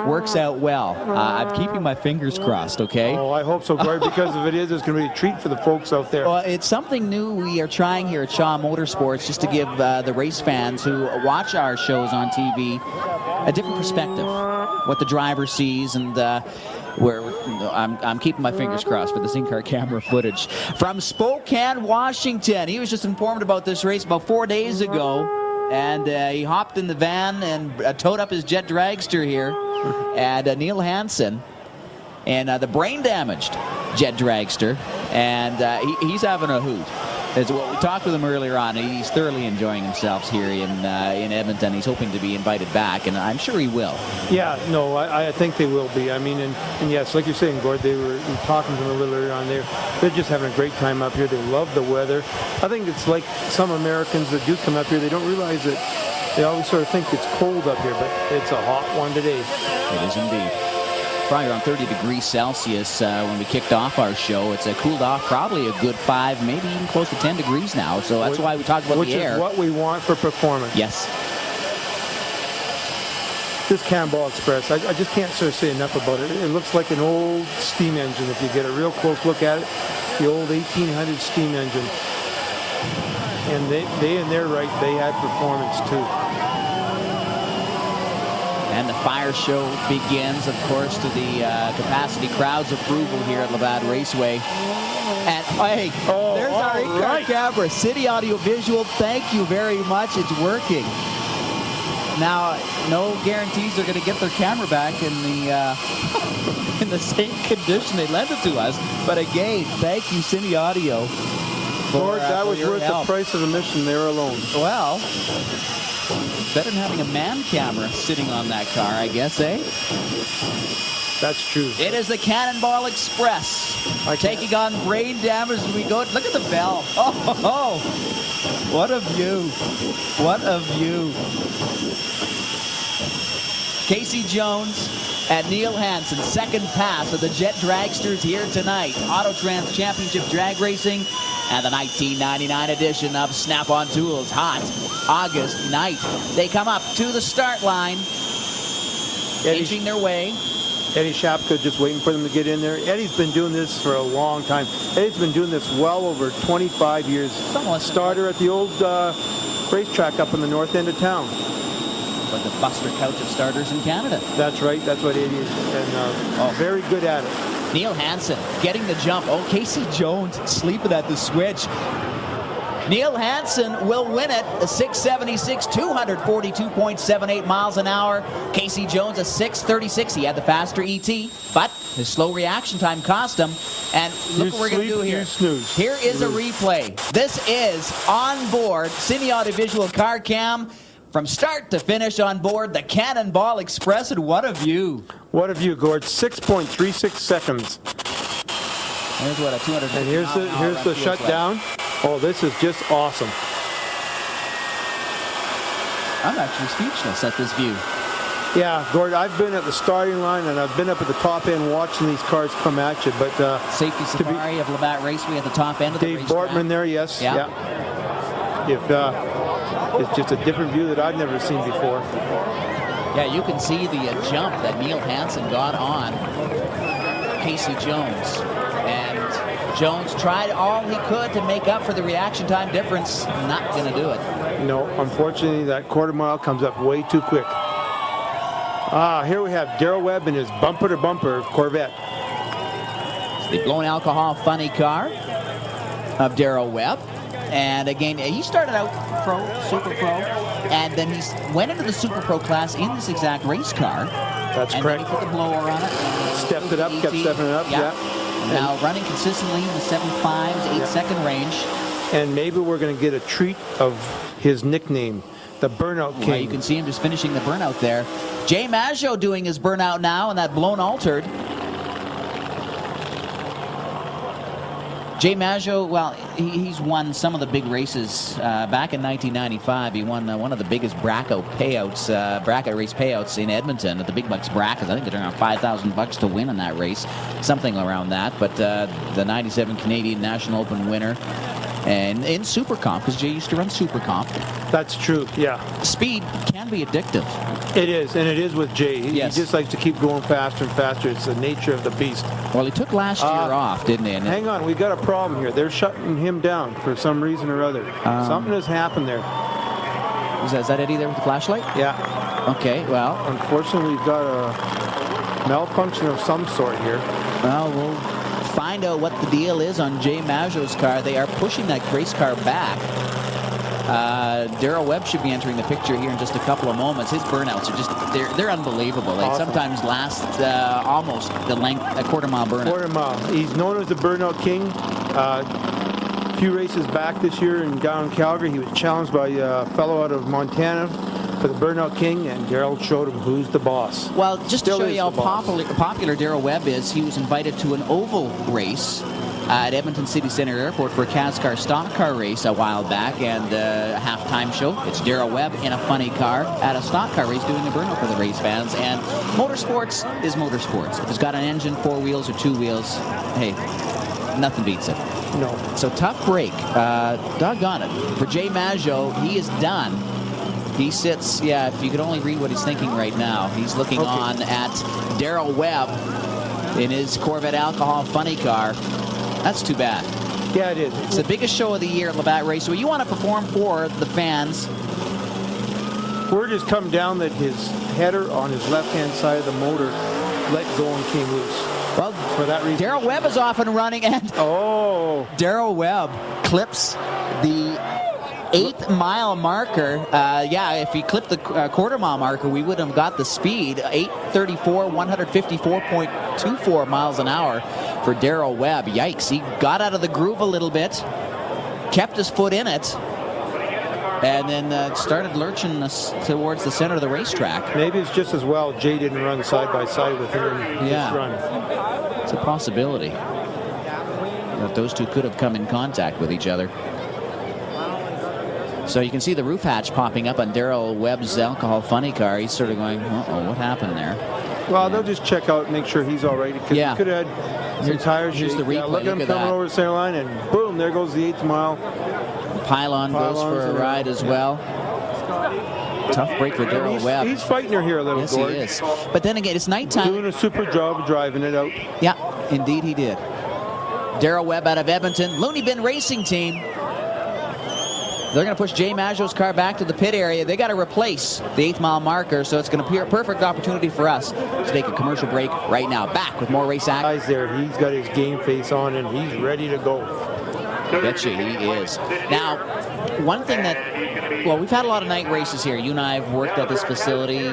works out well. I'm keeping my fingers crossed, okay? Oh, I hope so, Gord, because if it is, it's going to be a treat for the folks out there. Well, it's something new we are trying here at Shaw Motorsports, just to give the race fans who watch our shows on TV a different perspective, what the driver sees, and where I'm keeping my fingers crossed for this in-car camera footage. From Spokane, Washington, he was just informed about this race about 4 days ago. And he hopped in the van and towed up his jet dragster here. And Neil Hansen and the brain-damaged jet dragster. And he's having a hoot. As what we talked with him earlier on, he's thoroughly enjoying himself here in Edmonton. He's hoping to be invited back, and I'm sure he will. Yeah, no, I think they will be. I mean, and yes, like you're saying, Gord, we were talking to them a little earlier on there. They're just having a great time up here. They love the weather. I think it's like some Americans that do come up here, they don't realize that they always sort of think it's cold up here, but it's a hot one today. It is indeed. Probably around 30 degrees Celsius when we kicked off our show. It's cooled off probably a good 5, maybe even close to 10 degrees now. So that's why we talk about the air. Which is what we want for performance. Yes. This Cannonball Express, I just can't sort of say enough about it. It looks like an old steam engine if you get a real close look at it. The old 1800 steam engine. And they in their right, they had performance too. And the fire show begins, of course, to the capacity crowd's approval here at RAD Raceway. And hey, there's our in-car camera, City Audio Visual. Thank you very much. It's working. Now, no guarantees they're going to get their camera back in the in the same condition they lent it to us. But again, thank you, City Audio. Lord, that was worth the price of admission there alone. Well, better than having a man camera sitting on that car, I guess, eh? That's true. It is the Cannonball Express. Taking on brain damage as we go. Look at the bell. Oh, what a view. What a view. Casey Jones and Neil Hansen, second pass of the Jet Dragsters here tonight. Autotrans Championship Drag Racing and the 1999 edition of Snap-on Tools Hot August Night. They come up to the start line, inching their way. Eddie Shapka just waiting for them to get in there. Eddie's been doing this for a long time. Eddie's been doing this well over 25 years. Starter at the old racetrack up in the north end of town. But the Buster Couch of starters in Canada. That's right. That's what Eddie is. And very good at it. Neil Hansen getting the jump. Oh, Casey Jones sleeping at the switch. Neil Hansen will win it, a 676, 242.78 miles an hour. Casey Jones, a 636. He had the faster ET, but his slow reaction time cost him. And look what we're going to do here. Here is a replay. This is on board Cine Audiovisual Car Cam. From start to finish on board the Cannonball Express, and what a view. What a view, Gord. 6.36 seconds. Here's what a 250 And here's the shutdown. Like. Oh, this is just awesome. I'm actually speechless at this view. Yeah, Gord, I've been at the starting line and I've been up at the top end watching these cars come at you. But Safety Safari of RAD Raceway at the top end of the racetrack. Dave Bortman there, yes. Yeah. It's just a different view that I've never seen before. Yeah, you can see the jump that Neil Hansen got on Casey Jones. And Jones tried all he could to make up for the reaction time difference. Not going to do it. No, unfortunately, that quarter mile comes up way too quick. Here we have Darrell Webb in his bumper-to-bumper Corvette. It's the blown alcohol funny car of Darrell Webb. And again, he started out pro, super pro, and then he went into the super pro class in this exact race car. That's and correct. And then he put the blower on it. Stepped it up, kept stepping it up, yeah. Now running consistently in the 7.5 to 8-second range. And maybe we're going to get a treat of his nickname, the Burnout King. Well, you can see him just finishing the burnout there. Jay Maggio doing his burnout now, and that blown altered. Jay Maggio, well, he's won some of the big races. Back in 1995, he won one of the biggest bracket race payouts in Edmonton at the Big Bucks brackets. I think they're around $5,000 to win in that race, something around that. But the 97 Canadian National Open winner, and in Super Comp, because Jay used to run Super Comp. That's true, yeah. Speed can be addictive. It is, and it is with Jay. Yes. He just likes to keep going faster and faster. It's the nature of the beast. Well, he took last year off, didn't he? Hang on, we got a problem here. They're shutting him down for some reason or other. Something has happened there. Is that Eddie there with the flashlight? Yeah. Okay, well. Unfortunately, we've got a malfunction of some sort here. Well, we'll find out what the deal is on Jay Maggio's car. They are pushing that race car back. Darrell Webb should be entering the picture here in just a couple of moments. His burnouts are just, they're unbelievable. They Awesome. sometimes last almost the length, a quarter-mile burnout. Quarter-mile. He's known as the Burnout King. A few races back this year down in Calgary, he was challenged by a fellow out of Montana for the Burnout King, and Darrell showed him who's the boss. Well, just to Still show is you how the boss. popular Darrell Webb is, he was invited to an oval race at Edmonton City Center Airport for a CASCAR stock car race a while back, and a halftime show. It's Darrell Webb in a funny car at a stock car race doing a burnout for the race fans. And motorsports is motorsports. If it's got an engine, 4 wheels or 2 wheels, hey, nothing beats it. No. So tough break. Doggone it. For Jay Maggio, he is done. He sits, if you could only read what he's thinking right now. He's looking on at Darrell Webb in his Corvette Alcohol funny car. That's too bad. Yeah, it is. It's the biggest show of the year at Labatt Raceway. You want to perform for the fans. Word has come down that his header on his left-hand side of the motor let go and came loose. Well, for that reason. Darrell Webb is off and running, and Darrell Webb clips the 8-mile marker. If he clipped the quarter-mile marker, we would have got the speed. 8:34, 154.24 miles an hour for Darrell Webb. Yikes, he got out of the groove a little bit, kept his foot in it, and then started lurching us towards the center of the racetrack. Maybe it's just as well Jay didn't run side-by-side with him in his run. It's a possibility that those two could have come in contact with each other. So you can see the roof hatch popping up on Darrell Webb's alcohol funny car. He's sort of going, uh-oh, what happened there? Well, they'll just check out, make sure he's all right. Because he could have had some tires. Here's the replay. Look at him coming over the center line, and boom, there goes the 8th mile. Pylon goes for a ride as well. Tough break for Darrell Webb. He's fighting her here a little, Yes, Gord. he is. But then again, it's nighttime. Doing a super job of driving it out. Yeah, indeed he did. Darrell Webb out of Edmonton. Looney Bin Racing Team. They're going to push Jay Maggio's car back to the pit area. They got to replace the 8th mile marker, so it's going to be a perfect opportunity for us to take a commercial break right now. Back with more race action. Guys there, he's got his game face on, and he's ready to go. I bet you he is. Now, one thing that, well, we've had a lot of night races here. You and I have worked at this facility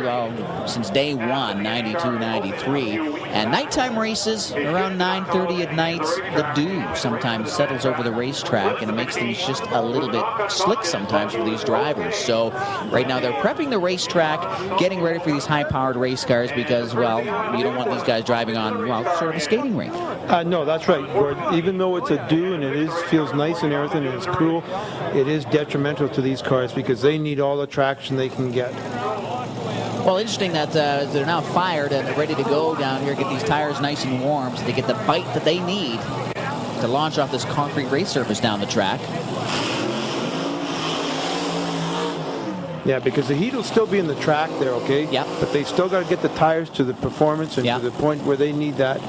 since day one, 92, 93. And nighttime races around 9:30 at night, the dew sometimes settles over the racetrack, and it makes things just a little bit slick sometimes for these drivers. So right now they're prepping the racetrack, getting ready for these high-powered race cars because, well, you don't want these guys driving on, well, sort of a skating rink. No, that's right, Gord. Even though it's a dew and it feels nice and everything and it's cool, it is detrimental to these cars because they need all the traction they can get. Well, interesting that they're now fired and they're ready to go down here, get these tires nice and warm so they get the bite that they need to launch off this concrete race surface down the track. Yeah, because the heat will still be in the track there, okay? Yep. But they still got to get the tires to the performance and to the point where they need that,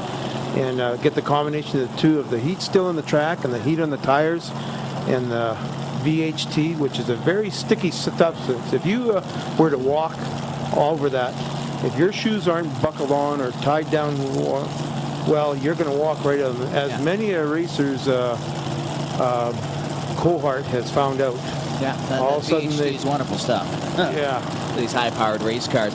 and get the combination of the two, of the heat still in the track and the heat on the tires and the VHT, which is a very sticky substance. If you were to walk over that, if your shoes aren't buckled on or tied down well, you're going to walk right on them. As many a racer's cohort has found out. Yeah, all of a sudden is wonderful stuff. Yeah. These high-powered race cars.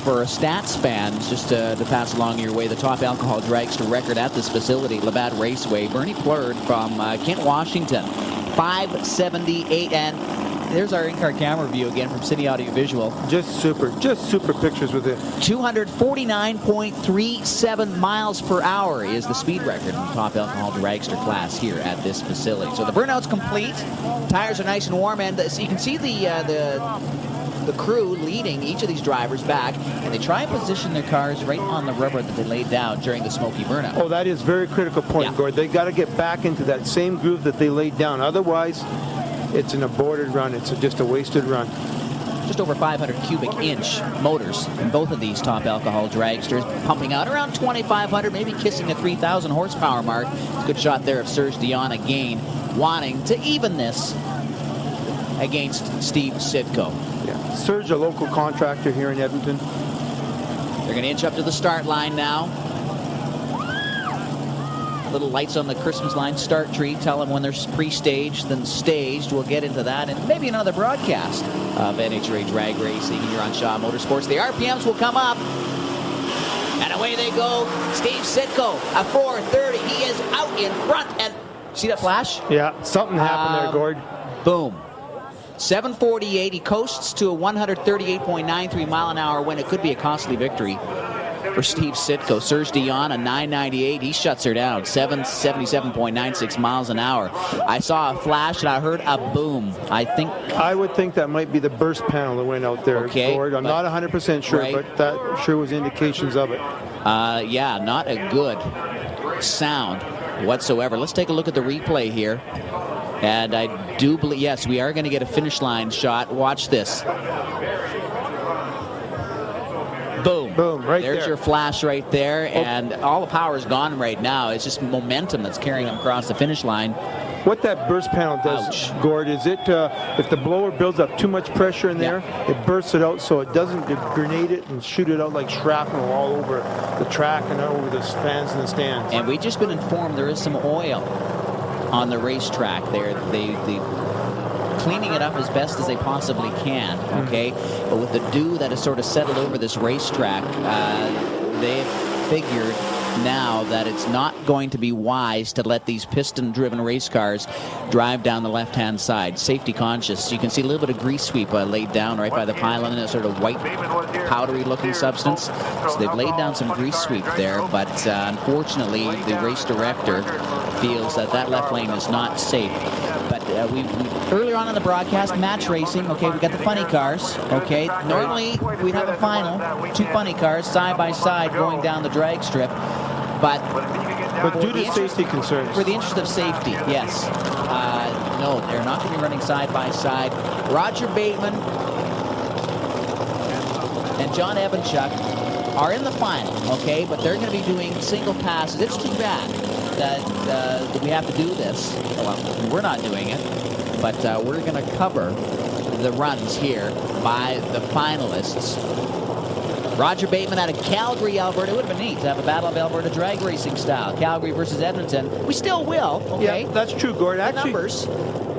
For stats fans, just to pass along your way, the top alcohol dragster record at this facility, Labatt Raceway, Bernie Plurd from Kent, Washington, 578, and there's our in-car camera view again from City Audio Visual. Just super pictures with it. 249.37 miles per hour is the speed record in the top alcohol dragster class here at this facility. So the burnout's complete. Tires are nice and warm, and so you can see the crew leading each of these drivers back, and they try and position their cars right on the rubber that they laid down during the smoky burnout. Oh, that is a very critical point, Gord. They got to get back into that same groove that they laid down. Otherwise, it's an aborted run. It's just a wasted run. Just over 500 cubic inch motors in both of these top alcohol dragsters, pumping out around 2,500, maybe kissing a 3,000 horsepower mark. Good shot there of Serge Dion again, wanting to even this against Steve Sitko. Yeah. Serge, a local contractor here in Edmonton. They're going to inch up to the start line now. Little lights on the Christmas line start tree tell them when they're pre-staged, then staged. We'll get into that and maybe another broadcast of NHRA drag racing here on Shaw Motorsports. The RPMs will come up. And away they go. Steve Sitko, a 4:30. He is out in front. And see that flash? Yeah, something happened there, Gord. Boom. 7:48. He coasts to a 138.93 mile an hour win. It could be a costly victory for Steve Sitko. Serge Dion, a 998. He shuts her down. 777.96 miles an hour. I saw a flash and I heard a boom. I would think that might be the burst panel that went out there, okay, Gord. I'm not 100% sure, right. but that sure was indications of it. Yeah, not a good sound whatsoever. Let's take a look at the replay here. And I do believe, yes, we are going to get a finish line shot. Watch this. Boom. Boom, right there. There's your flash right there, and all the power is gone right now. It's just momentum that's carrying them across the finish line. What that burst panel does, Gord, is it if the blower builds up too much pressure in there, it bursts it out so it doesn't grenade it and shoot it out like shrapnel all over the track and over the fans in the stands. And we've just been informed there is some oil on the racetrack there. They cleaning it up as best as they possibly can, okay? But with the dew that has sort of settled over this racetrack, they've figured now that it's not going to be wise to let these piston-driven race cars drive down the left-hand side. Safety conscious. You can see a little bit of grease sweep laid down right by the pylon, a sort of white, powdery-looking substance. So they've laid down some grease sweep there, but unfortunately, the race director feels that that left lane is not safe. But we earlier on in the broadcast, match racing, okay, we got the funny cars, okay. Normally, we'd have a final, 2 funny cars side by side going down the drag strip. But due to safety concerns. For the interest of safety, yes. No, they're not going to be running side by side. Roger Bateman and John Evanchuk are in the final, okay, but they're going to be doing single passes. It's too bad that we have to do this. Well, we're not doing it, but we're going to cover the runs here by the finalists. Roger Bateman out of Calgary, Alberta. It would have been neat to have a Battle of Alberta drag racing style. Calgary versus Edmonton. We still will, okay? Yeah, that's true, Gord. Actually, numbers.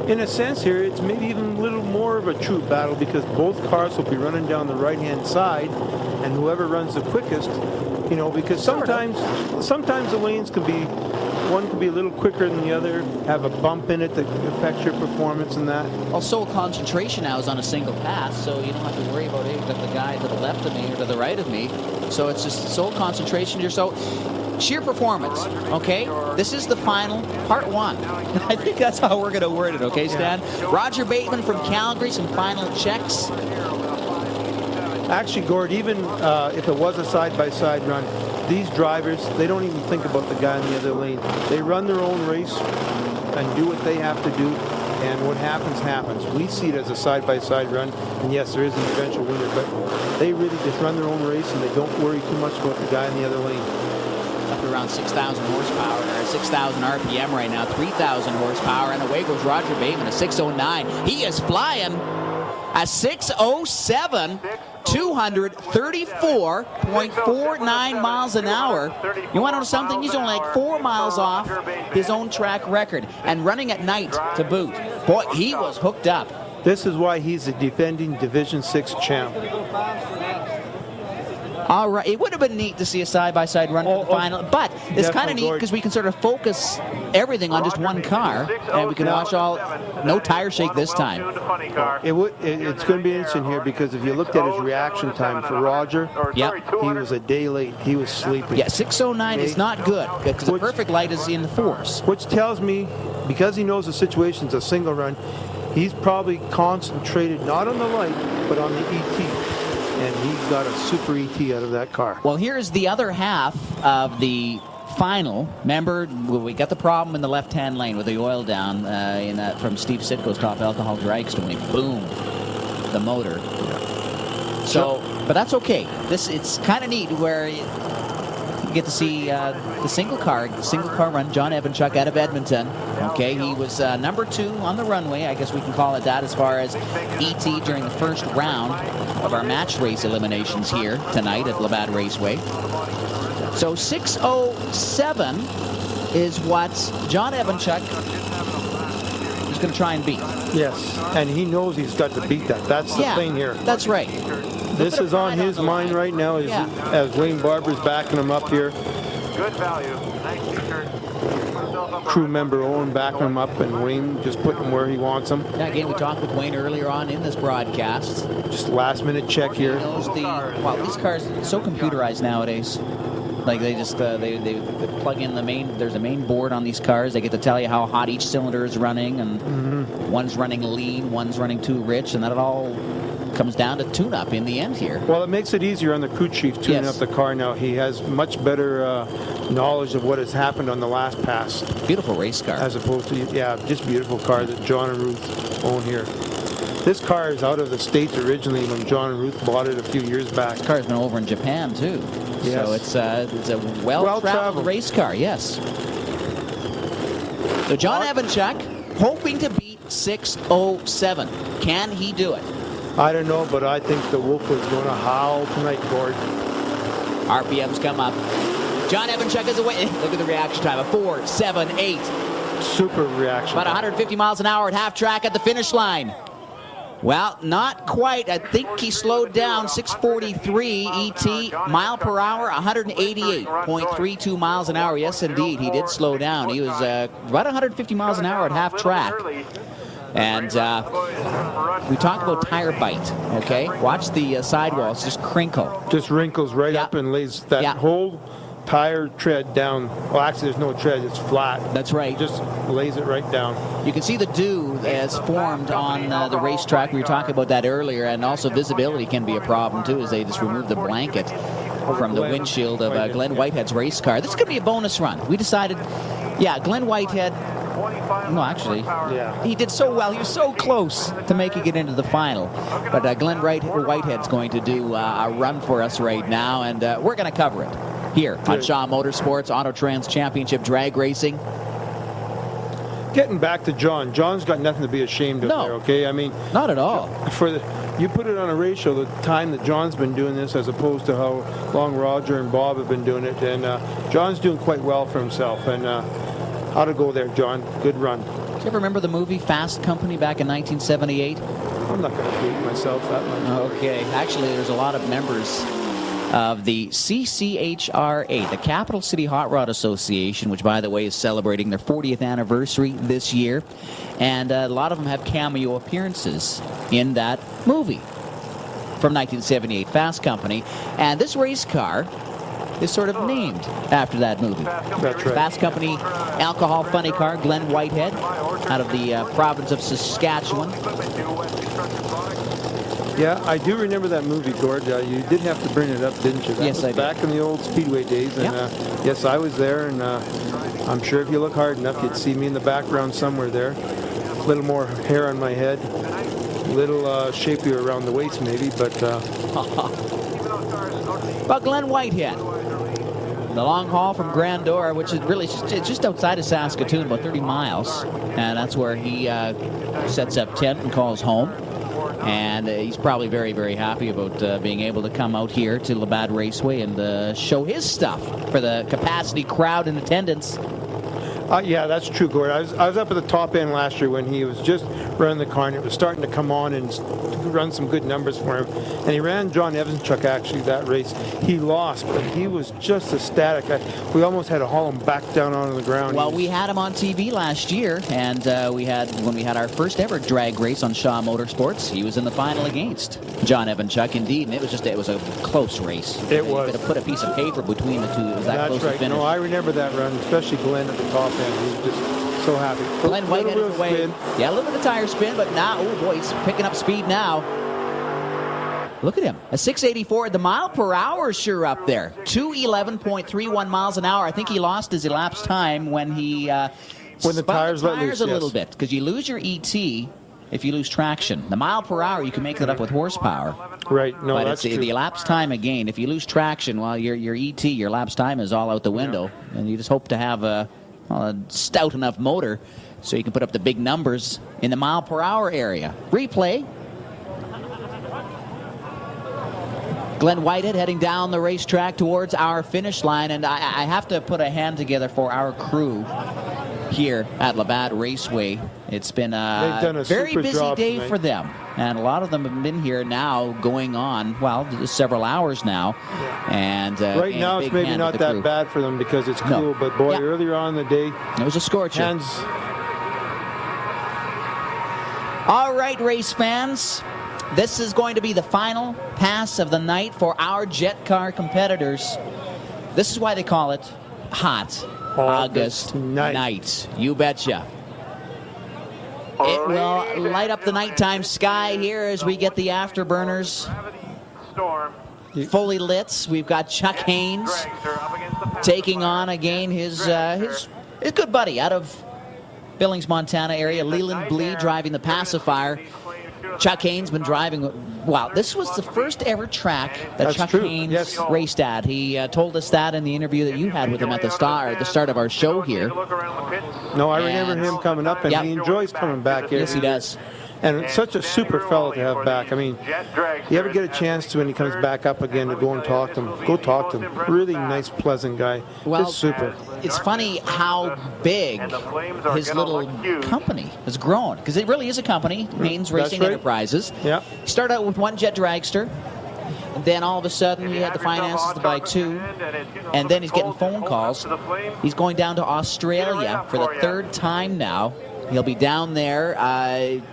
In a sense here, it's maybe even a little more of a true battle because both cars will be running down the right-hand side, and whoever runs the quickest, you know, because sometimes the lanes can be, one can be a little quicker than the other, have a bump in it that affects your performance and that. Also, concentration now is on a single pass, so you don't have to worry about the guy to the left of me or to the right of me. So it's just sole concentration here. So sheer performance, okay? This is the final, part 1. I think that's how we're going to word it, okay, Stan? Yeah. Roger Bateman from Calgary, some final checks. Actually, Gord, even if it was a side-by-side run, these drivers, they don't even think about the guy in the other lane. They run their own race and do what they have to do, and what happens, happens. We see it as a side-by-side run, and yes, there is an eventual winner, but they really just run their own race, and they don't worry too much about the guy in the other lane. Up to around 6,000 horsepower there, 6,000 RPM right now, 3,000 horsepower, and away goes Roger Bateman, a 609. He is flying a 607. 234.49 miles an hour. You want to know something? He's only like 4 miles off his own track record, and running at night to boot. Boy, he was hooked up. This is why he's a defending Division 6 champ. All right, it would have been neat to see a side-by-side run for the final, but it's kind of neat because we can sort of focus everything on just one car, and we can watch all, no tire shake this time. It's going to be interesting here because if you looked at his reaction time for Roger, he was a day late. He was sleeping. Yeah, 609 is not good because the perfect light is in the force. Which tells me, because he knows the situation's a single run, he's probably concentrated not on the light, but on the ET. And he got a super ET out of that car. Well, here's the other half of the final. Remember, we got the problem in the left-hand lane with the oil down from Steve Sitko's top alcohol dragster when he boomed the motor. So, but that's okay. It's kind of neat where you get to see the single car run. John Evanchuk out of Edmonton. Okay, he was number 2 on the runway. I guess we can call it that as far as ET during the first round of our match race eliminations here tonight at RAD Raceway. So 607 is what John Evanchuk is going to try and beat. Yes, and he knows he's got to beat that. That's the thing here. That's right. This is on his mind right now as Wayne Barber's backing him up here. Good value. Nice t-shirt. Crew member Owen backing him up, and Wayne just putting him where he wants him. Yeah, again, we talked with Wayne earlier on in this broadcast. Just last minute check here. Wow, these cars are so computerized nowadays. Like they just they plug in the main. There's a main board on these cars. They get to tell you how hot each cylinder is running, and one's running lean, one's running too rich, and that it all comes down to tune-up in the end here. Well, it makes it easier on the crew chief tuning up the car now. He has much better knowledge of what has happened on the last pass. Beautiful race car. As opposed to, just beautiful car that John and Ruth own here. This car is out of the States originally when John and Ruth bought it a few years back. This car's been over in Japan, too. Yes. So it's a well-traveled race car, yes. So John Evanchuk hoping to beat 6:07. Can he do it? I don't know, but I think the Wolf is going to howl tonight, Gord. RPMs come up. John Evanchuk is away. Look at the reaction time of 4.78. Super reaction. About 150 miles an hour at half track at the finish line. Well, not quite. I think he slowed down. 643 ET, mile per hour, 188.32 miles an hour. Yes, indeed, he did slow down. He was about 150 miles an hour at half track. And we talked about tire bite, okay? Watch the sidewalls just crinkle. Just wrinkles right up and lays that whole tire tread down. Well, actually, there's no tread. It's flat. That's right. Just lays it right down. You can see the dew as formed on the racetrack. We were talking about that earlier. And also visibility can be a problem, too, as they just remove the blanket from the windshield of Glenn Whitehead's race car. This could be a bonus run. We decided, Glenn Whitehead... No, actually, he did so well. He was so close to making it into the final. But Glenn Whitehead's going to do a run for us right now, and we're going to cover it here on Shaw Motorsports Auto Trans Championship Drag Racing. Getting back to John. John's got nothing to be ashamed of there, okay? I mean... Not at all. You put it on a ratio, the time that John's been doing this as opposed to how long Roger and Bob have been doing it, and John's doing quite well for himself, and... how to go there, John. Good run. Do you ever remember the movie Fast Company back in 1978? I'm not going to date myself that much. Okay. Actually, there's a lot of members of the CCHRA, the Capital City Hot Rod Association, which, by the way, is celebrating their 40th anniversary this year. And a lot of them have cameo appearances in that movie from 1978, Fast Company. And this race car is sort of named after that movie. That's right. Fast Company alcohol funny car, Glenn Whitehead, out of the province of Saskatchewan. Yeah, I do remember that movie, Gord. You did have to bring it up, didn't you? Yes, I did. Back in the old Speedway days. And yes, I was there, and I'm sure if you look hard enough, you'd see me in the background somewhere there. A little more hair on my head. A little shapier around the waist, maybe, but... Well, Glenn Whitehead. The long haul from Grandeur, which is really just outside of Saskatoon, about 30 miles. And that's where he sets up tent and calls home. And he's probably very, very happy about being able to come out here to RAD Raceway and show his stuff for the capacity crowd in attendance. Yeah, that's true, Gord. I was up at the top end last year when he was just running the car, and it was starting to come on and run some good numbers for him. And he ran John Evanchuk, actually, that race. He lost, but he was just ecstatic. We almost had to haul him back down onto the ground. Well, we had him on TV last year, and when we had our first ever drag race on Shaw Motorsports, he was in the final against John Evanchuk, indeed, and it was a close race. It was. You could have put a piece of paper between the two. It was that close to finish. No, I remember that run, especially Glenn at the top end. He was just so happy. Glenn Whitehead is away. Spin. Yeah, a little bit of tire spin, but now, oh boy, he's picking up speed now. Look at him. A 684. The mile per hour is sure up there. 211.31 miles an hour. I think he lost his elapsed time when he when the tires let loose a little bit, because you lose your ET if you lose traction. The mile per hour, you can make that up with horsepower. Right. No, but that's true. The elapsed time again. If you lose traction, well, your ET, your elapsed time is all out the window, and you just hope to have a stout enough motor so you can put up the big numbers in the mile per hour area. Replay. Glenn Whitehead heading down the racetrack towards our finish line, and I have to put a hand together for our crew here at Labatt Raceway. It's been a very busy day for them, and a lot of them have been here now going on, well, several hours now. And right now it's maybe not that bad for them because it's cool, but boy, earlier on in the day, it was a scorcher. All right, race fans, this is going to be the final pass of the night for our jet car competitors. This is why they call it Hot August Night. You betcha. It will light up the nighttime sky here as we get the afterburners fully lit. We've got Chuck Haynes taking on again his good buddy out of Billings, Montana area, Leland Blee, driving the pacifier. Chuck Haynes been driving. Wow, this was the first ever track that Chuck Haynes raced at. He told us that in the interview that you had with him at the start of our show here. No, I remember him coming up, and he enjoys coming back here. Yes, he does. And it's such a super fellow to have back. I mean, you ever get a chance to, when he comes back up again, to go and talk to him, go talk to him. Really nice, pleasant guy. Well, just super. It's funny how big his little company has grown, because it really is a company, Haynes Racing Enterprises. Yeah. He started out with one jet dragster, and then all of a sudden he had the finances to buy two, and then he's getting phone calls. He's going down to Australia for the third time now. He'll be down there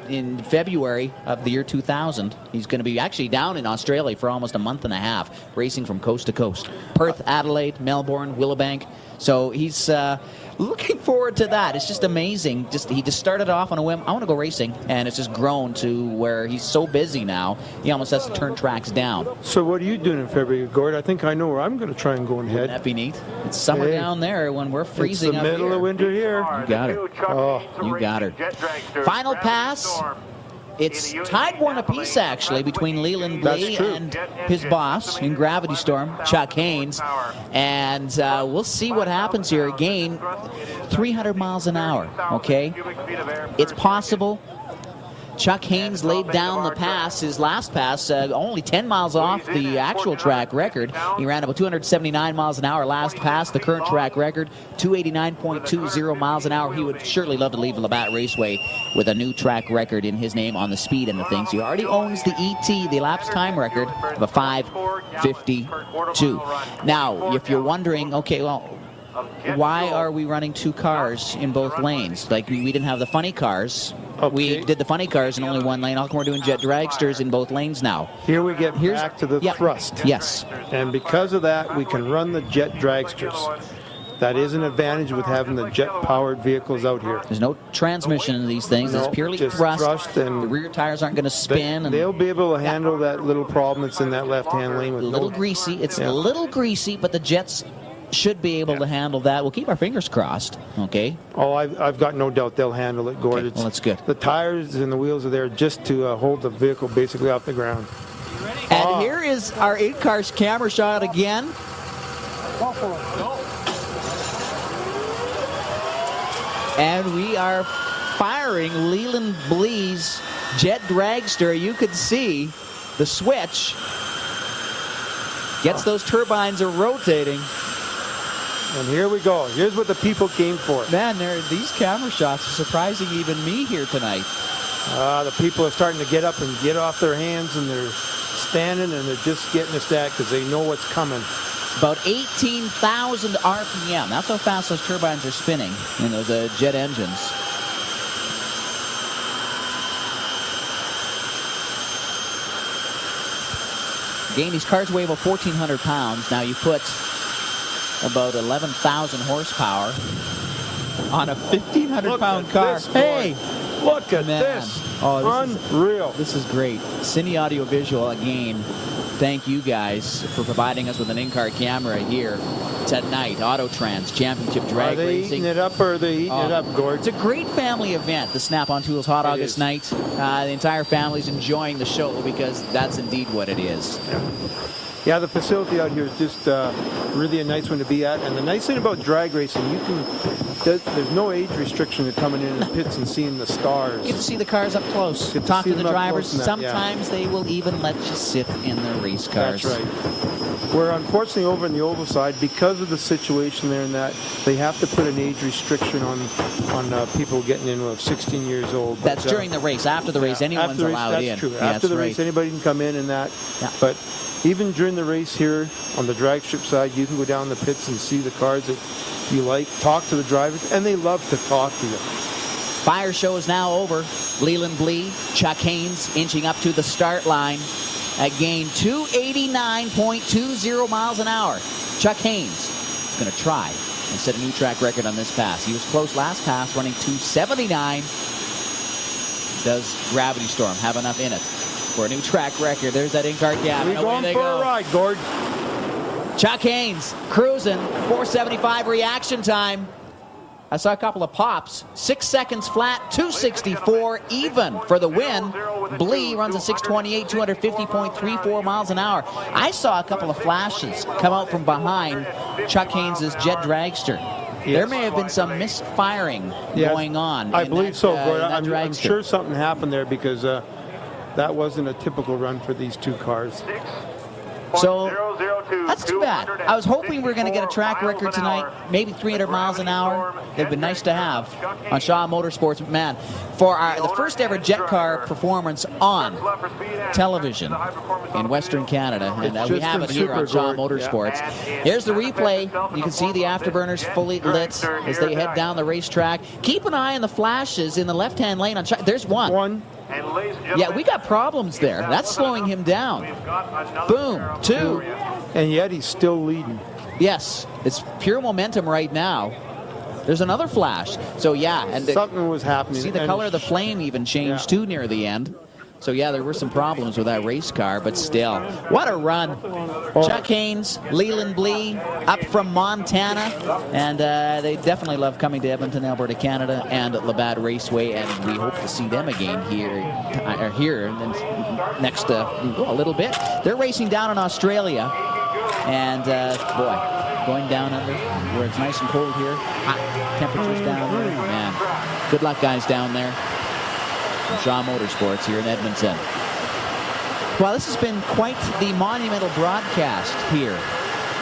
in February of the year 2000. He's going to be actually down in Australia for almost a month and a half, racing from coast to coast. Perth, Adelaide, Melbourne, Willowbank. So he's looking forward to that. It's just amazing. He just started off on a whim. I want to go racing, and it's just grown to where he's so busy now, he almost has to turn tracks down. So what are you doing in February, Gord? I think I know where I'm going to try and go and head. Wouldn't that be neat? It's summer down there when we're freezing up here. It's the middle of winter here. You got it. Oh, you got her. Final pass. It's tied one apiece, actually, between Leland Blee and his boss in Gravity Storm, Chuck Haynes. And we'll see what happens here. Again, 300 miles an hour, okay? It's possible. Chuck Haynes laid down the pass, his last pass, only 10 miles off the actual track record. He ran about 279 miles an hour last pass. The current track record, 289.20 miles an hour. He would surely love to leave Labatt Raceway with a new track record in his name on the speed end of things. He already owns the ET, the elapsed time record, of a 5:52. Now, if you're wondering, okay, well, why are we running two cars in both lanes? Like, we didn't have the funny cars. Okay. We did the funny cars in only one lane. How come we're doing jet dragsters in both lanes now? Here we get back to the thrust. Yes. And because of that, we can run the jet dragsters. That is an advantage with having the jet-powered vehicles out here. There's no transmission in these things. It's purely thrust. And the rear tires aren't going to spin. They'll be able to handle that little problem that's in that left-hand lane. With a little greasy. It's a little greasy, but the jets should be able to handle that. We'll keep our fingers crossed, okay? Oh, I've got no doubt they'll handle it, Gord. Okay, well, that's good. The tires and the wheels are there just to hold the vehicle basically off the ground. And here is our 8-car camera shot again. Go for it. And we are firing Leland Blee's jet dragster. You can see the switch gets those turbines are rotating. And here we go. Here's what the people came for. Man, these camera shots are surprising even me here tonight. The people are starting to get up and get off their hands, and they're standing, and they're just getting a stack because they know what's coming. About 18,000 RPM. That's how fast those turbines are spinning in those jet engines. Again, these cars weigh about 1,400 pounds. Now you put about 11,000 horsepower on a 1,500-pound car. Hey, look at this. Oh, unreal. This is great. Cine Audio Visual, again, thank you guys for providing us with an in-car camera here tonight. Autotrans Championship Drag Racing. Are they eating it up, or are they eating it up, Gord? It's a great family event, the Snap-on Tools Hot August Night. The entire family's enjoying the show because that's indeed what it is. Yeah, the facility out here is just really a nice one to be at. And the nice thing about drag racing, you can there's no age restriction to coming in the pits and seeing the stars. Get to see the cars up close. Get to Talk see to the them up drivers. close and that, yeah. Sometimes they will even let you sit in their race cars. That's right. We're unfortunately over in the oval side because of the situation there, and that they have to put an age restriction on people getting in of 16 years old. That's during the race. After the race, anyone's after the race, allowed that's in. True. Yeah, after the race, anybody can come in and that. Yeah. But even during the race here on the drag strip side, you can go down the pits and see the cars that you like, talk to the drivers, and they love to talk to you. Fire show is now over. Leland Blee, Chuck Haynes inching up to the start line. At gain 289.20 miles an hour. Chuck Haynes is going to try and set a new track record on this pass. He was close last pass, running 279. Does Gravity Storm have enough in it for a new track record? There's that in-car gap. We're going for a ride, Gord. Chuck Haynes cruising, 475 reaction time. I saw a couple of pops. 6 seconds flat, 264 even for the win. Blee runs a 628, 250.34 miles an hour. I saw a couple of flashes come out from behind Chuck Haynes' jet dragster. Yes. There may have been some misfiring going on. I believe so, Gordon. I'm sure something happened there because that wasn't a typical run for these two cars. So that's too bad. I was hoping we were going to get a track record tonight, maybe 300 miles an hour. It'd been nice to have on Shaw Motorsports. Man, for the first ever jet car performance on television in Western Canada, and we have it here on Shaw Motorsports. Yeah. Here's the replay. You can see the afterburners fully lit as they head down the racetrack. Keep an eye on the flashes in the left-hand lane. There's one. Yeah, we got problems there. That's slowing him down. Boom, 2. And yet he's still leading. Yes, it's pure momentum right now. There's another flash. So, yeah. And something was happening. See, the color of the flame even changed, too, near the end. So, yeah, there were some problems with that race car, but still. What a run. Chuck Haynes, Leland Blee, up from Montana. And they definitely love coming to Edmonton, Alberta, Canada, and RAD Raceway. And we hope to see them again here in the next a little bit. They're racing down in Australia. And, boy, going down under where it's nice and cold here. Hot temperatures down there. Man, good luck, guys, down there. Shaw Motorsports here in Edmonton. Well, this has been quite the monumental broadcast here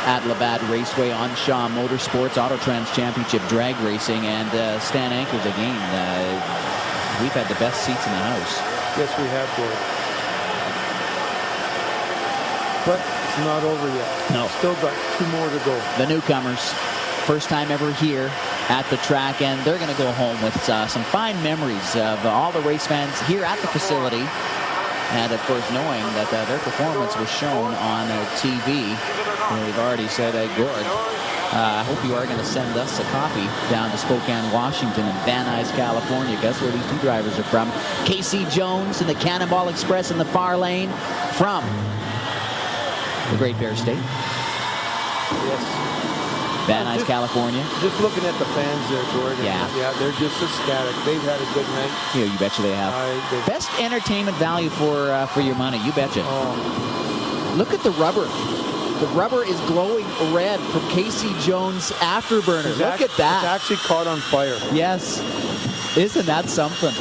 at RAD Raceway on Shaw Motorsports Autotrans Championship drag racing, and Stan Ankers again. We've had the best seats in the house. Yes, we have, Gord. But it's not over yet. No. Still got 2 more to go. The newcomers, first time ever here at the track, and they're going to go home with some fine memories of all the race fans here at the facility, and of course knowing that their performance was shown on TV. And we've already said, Gord, I hope you are going to send us a copy down to Spokane, Washington, and Van Nuys, California. Guess where these two drivers are from? Casey Jones in the Cannonball Express in the far lane from the Great Bear State. Yes. Van Nuys, California. Just looking at the fans there, Gordon. Yeah, they're just ecstatic. They've had a good night. Yeah, you betcha they have. Best entertainment value for your money. You betcha. Oh. Look at the rubber. The rubber is glowing red from Casey Jones' afterburner. Look at that. It's actually caught on fire. Yes. Isn't that something?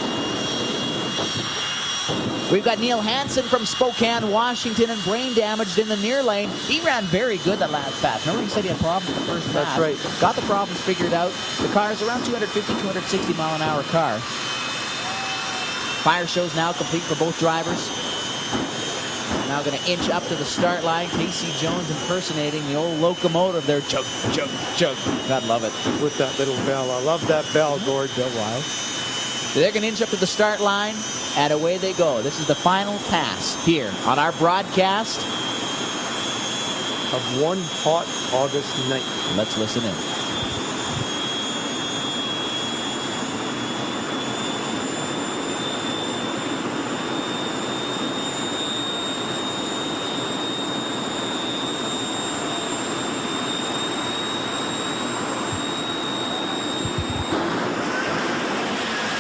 We've got Neil Hansen from Spokane, Washington, and brain damaged in the near lane. He ran very good that last pass. Remember he said he had problems with the first pass? That's right. Got the problems figured out. The car is around 250, 260 mile an hour car. Fire show's now complete for both drivers. Now going to inch up to the start line. Casey Jones impersonating the old locomotive there. Chug, chug, chug. God love it. With that little bell. I love that bell, Gord. Bill Wild. So they're going to inch up to the start line, and away they go. This is the final pass here on our broadcast of one hot August night. Let's listen in.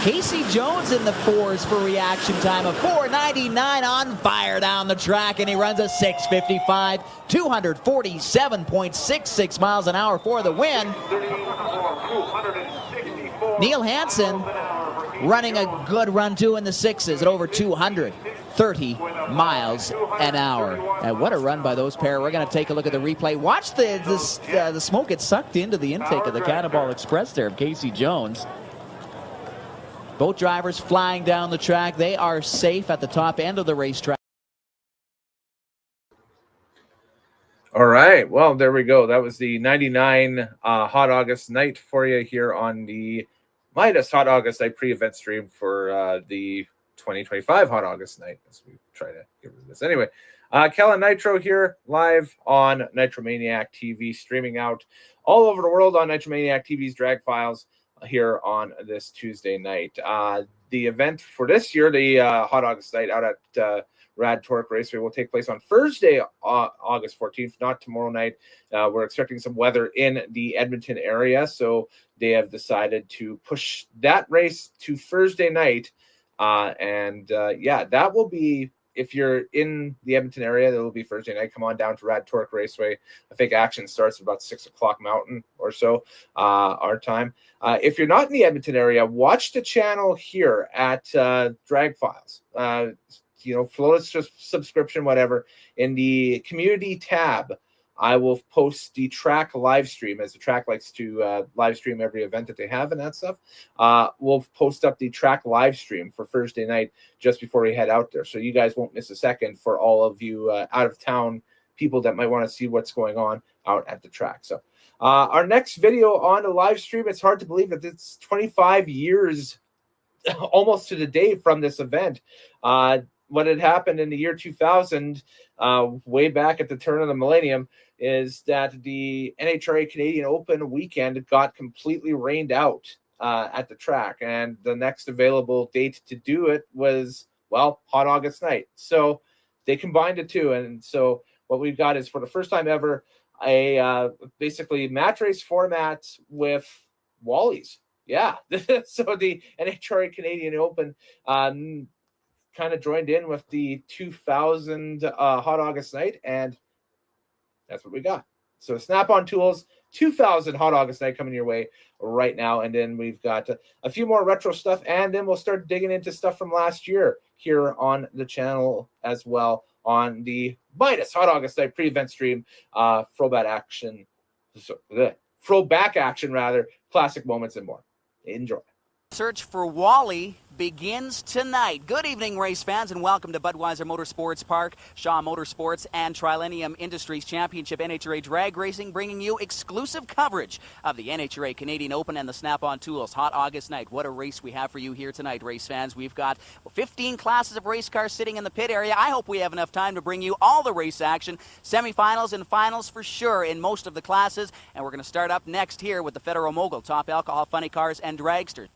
Casey Jones in the 4s for reaction time of 4:99, on fire down the track, and he runs a 6:55, 247.66 miles an hour for the win. Neil Hansen running a good run too in the 6s at over 230 miles an hour. And what a run by those pair. We're going to take a look at the replay. Watch the smoke get sucked into the intake of the Cannonball Express there of Casey Jones. Both drivers flying down the track. They are safe at the top end of the racetrack. All right. Well, there we go. That was the 99 Hot August Night for you here on the Midas Hot August Night pre-event stream for the 2025 Hot August Night, as we try to get rid of this. Anyway, Kellen Nitro here live on Nitromaniac TV, streaming out all over the world on Nitromaniac TV's Drag Files here on this Tuesday night. The event for this year, the Hot August Night out at RAD Torque Raceway, will take place on Thursday, August 14th, not tomorrow night. We're expecting some weather in the Edmonton area, so they have decided to push that race to Thursday night. Yeah, that will be, if you're in the Edmonton area, that will be Thursday night. Come on down to RAD Torque Raceway. I think action starts at about 6 o'clock Mountain or so, our time. If you're not in the Edmonton area, watch the channel here at Drag Files. Flow subscription, whatever. In the community tab, I will post the track live stream, as the track likes to live stream every event that they have and that stuff. We'll post up the track live stream for Thursday night just before we head out there. So you guys won't miss a second for all of you out of town people that might want to see what's going on out at the track. So our next video on the live stream, it's hard to believe that it's 25 years almost to the day from this event. What had happened in the year 2000, way back at the turn of the millennium, is that the NHRA Canadian Open weekend got completely rained out at the track. And the next available date to do it was, well, Hot August Night. So they combined the two. And so what we've got is, for the first time ever, a basically match race format with Wallies. Yeah. So the NHRA Canadian Open kind of joined in with the 2000 Hot August Night, and that's what we got. So Snap-on Tools 2000 Hot August Night coming your way right now, and then we've got a few more retro stuff, and then we'll start digging into stuff from last year here on the channel as well on the Midas Hot August Night pre-event stream. Throwback action, classic moments and more. Enjoy. Search for Wally begins tonight. Good evening, race fans, and welcome to Budweiser Motorsports Park, Shaw Motorsports, and Trilenium Industries Championship NHRA Drag Racing, bringing you exclusive coverage of the NHRA Canadian Open and the Snap-on Tools Hot August Night. What a race we have for you here tonight, race fans. We've got 15 classes of race cars sitting in the pit area. I hope we have enough time to bring you all the race action, semifinals and finals for sure in most of the classes. And we're going to start up next here with the Federal Mogul, Top Alcohol Funny Cars, and Dragsters.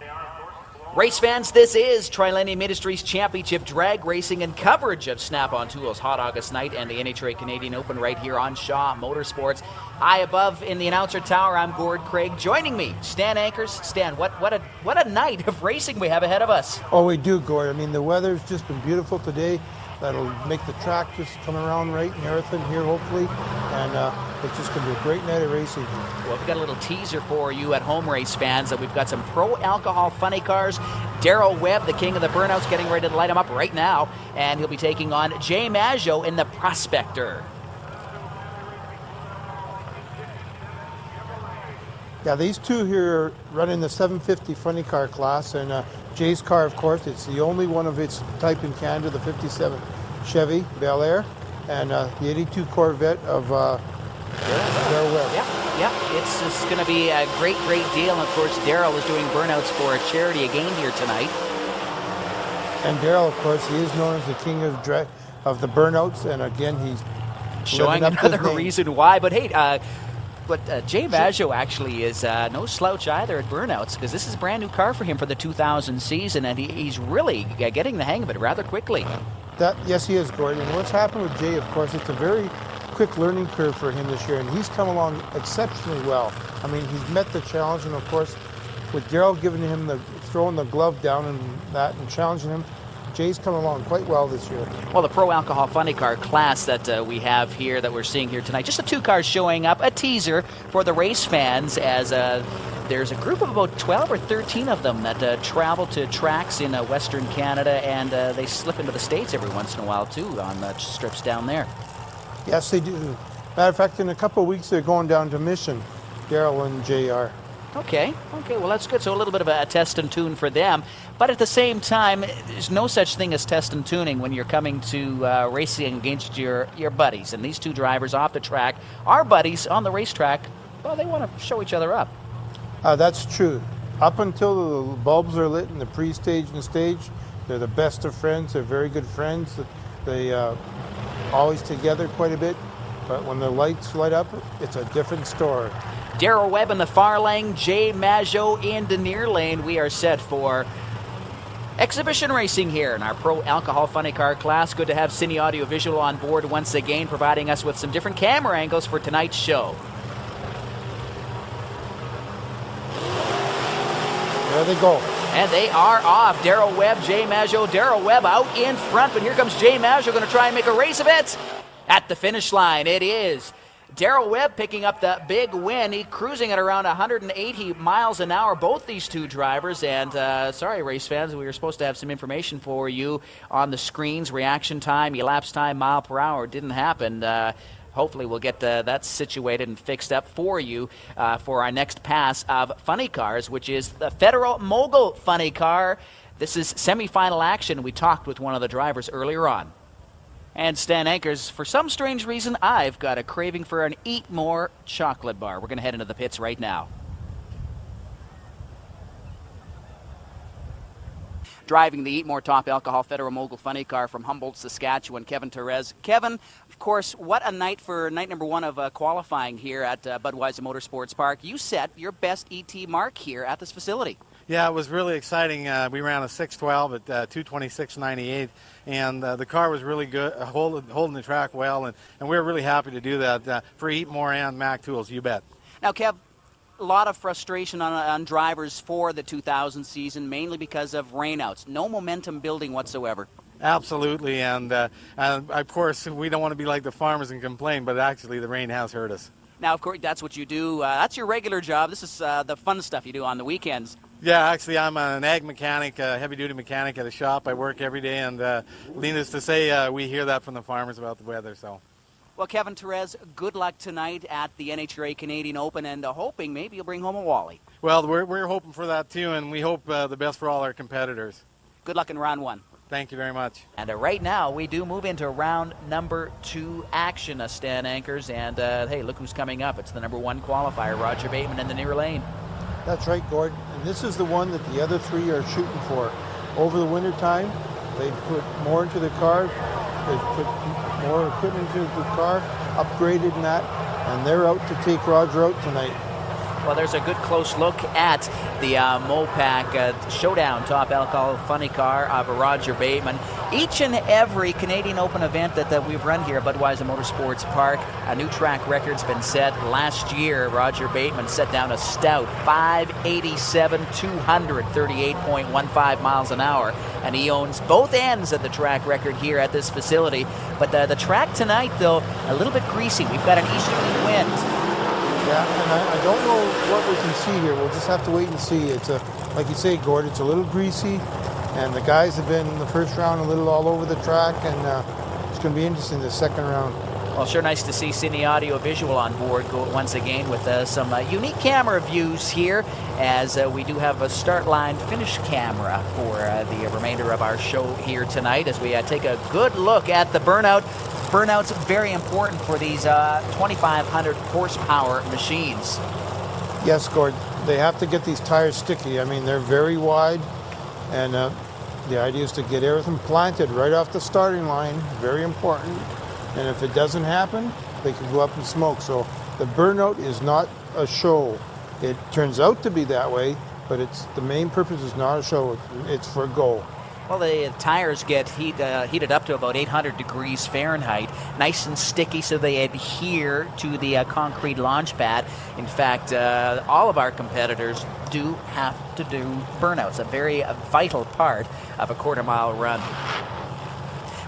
Race fans, this is Trilenium Industries Championship Drag Racing and coverage of Snap-on Tools Hot August Night and the NHRA Canadian Open right here on Shaw Motorsports. High above in the announcer tower, I'm Gord Craig. Joining me, Stan Anchors. Stan, what a night of racing we have ahead of us. Oh, we do, Gord. I mean, the weather's just been beautiful today. That'll make the track just come around right and everything here, hopefully. And it's just going to be a great night of racing. Well, we've got a little teaser for you at home, race fans, that we've got some pro alcohol funny cars. Darrell Webb, the king of the burnouts, getting ready to light him up right now. And he'll be taking on Jay Maggio in the Prospector. Yeah, these two here are running the 750 funny car class, and Jay's car, of course, it's the only one of its type in Canada, the 57 Chevy Bel Air, and the 82 Corvette of Darrell Webb. Yeah, it's just going to be a great deal. And of course, Darrell is doing burnouts for a charity again here tonight. And Darrell, of course, he is known as the king of the burnouts, and again, he's showing another reason why. But hey, But Jay Maggio actually is no slouch either at burnouts, because this is a brand new car for him for the 2000 season, and he's really getting the hang of it rather quickly. Yes, he is, Gordon. And what's happened with Jay, of course, it's a very quick learning curve for him this year, and he's come along exceptionally well. I mean, he's met the challenge, and of course, with Darrell giving him throwing the glove down and that and challenging him, Jay's come along quite well this year. Well, the Pro Alcohol Funny Car class that we have here, that we're seeing here tonight, just the two cars showing up, a teaser for the race fans as there's a group of about 12 or 13 of them that travel to tracks in Western Canada, and they slip into the States every once in a while, too, on strips down there. Yes, they do. Matter of fact, in a couple of weeks, they're going down to Mission, Daryl and JR. Okay, well, that's good. So a little bit of a test and tune for them. But at the same time, there's no such thing as test and tuning when you're coming to racing against your buddies. And these two drivers off the track, our buddies on the racetrack, well, they want to show each other up. That's true. Up until the bulbs are lit in the pre-stage and stage, they're the best of friends. They're very good friends. They always together quite a bit. But when the lights light up, it's a different story. Darrell Webb in the far lane, Jay Maggio in the near lane. We are set for exhibition racing here in our Pro Alcohol Funny Car class. Good to have Cine Audio Visual on board once again, providing us with some different camera angles for tonight's show. There they go. And they are off. Darrell Webb, Jay Maggio. Darrell Webb out in front, but here comes Jay Maggio, going to try and make a race of it. At the finish line, it is Darrell Webb picking up the big win. He cruising at around 180 miles an hour, both these two drivers. And sorry, race fans, we were supposed to have some information for you on the screens. Reaction time, elapsed time, mile per hour. Didn't happen. Hopefully we'll get that situated and fixed up for you for our next pass of funny cars, which is the Federal Mogul Funny Car. This is semifinal action. We talked with one of the drivers earlier on. And Stan Ankers, for some strange reason, I've got a craving for an Eat More chocolate bar. We're going to head into the pits right now. Driving the Eat More Top Alcohol Federal Mogul Funny Car from Humboldt, Saskatchewan, Kevin Therese. Kevin, of course, what a night for night number one of qualifying here at Budweiser Motorsports Park. You set your best ET mark here at this facility. Yeah, it was really exciting. We ran a 6:12 at 2:26.98, and the car was really good, holding the track well, and we were really happy to do that for Eat More and Mac Tools, you bet. Now, Kev, a lot of frustration on drivers for the 2000 season, mainly because of rainouts. No momentum building whatsoever. Absolutely, and of course, we don't want to be like the farmers and complain, but actually the rain has hurt us. Now, of course, that's what you do. That's your regular job. This is the fun stuff you do on the weekends. Yeah, actually, I'm an ag mechanic, heavy-duty mechanic at a shop. I work every day, and needless to say, we hear that from the farmers about the weather. So, well, Kevin Therese, good luck tonight at the NHRA Canadian Open, and hoping maybe you'll bring home a Wally. Well, we're hoping for that too, and we hope the best for all our competitors. Good luck in round one. Thank you very much. And right now, we do move into round number 2 action, Stan Ankers. And hey, look who's coming up. It's the number 1 qualifier, Roger Bateman in the near lane. That's right, Gord. And this is the one that the other 3 are shooting for. Over the winter time, they put more into the car. They put more equipment into the car, upgraded in that, and they're out to take Roger out tonight. Well, there's a good close look at the Mopac Showdown Top Alcohol Funny Car of Roger Bateman. Each and every Canadian Open event that we've run here at Budweiser Motorsports Park, a new track record's been set. Last year, Roger Bateman set down a stout 587, 238.15 miles an hour, and he owns both ends of the track record here at this facility. But the track tonight, though, a little bit greasy. We've got an easterly wind. Yeah, and I don't know what we can see here. We'll just have to wait and see. It's like you say, Gord, it's a little greasy, and the guys have been in the first round a little all over the track, and it's going to be interesting the second round. Well, sure nice to see Cine Audio Visual on board once again with some unique camera views here, as we do have a start line finish camera for the remainder of our show here tonight, as we take a good look at the burnout. Burnout's very important for these 2,500 horsepower machines. Yes, Gord, they have to get these tires sticky. I mean, they're very wide, and the idea is to get everything planted right off the starting line. Very important. And if it doesn't happen, they can go up in smoke. So the burnout is not a show. It turns out to be that way, but the main purpose is not a show. It's for go. Well, the tires get heated up to about 800 degrees Fahrenheit, nice and sticky, so they adhere to the concrete launch pad. In fact, all of our competitors do have to do burnouts, a very vital part of a quarter-mile run.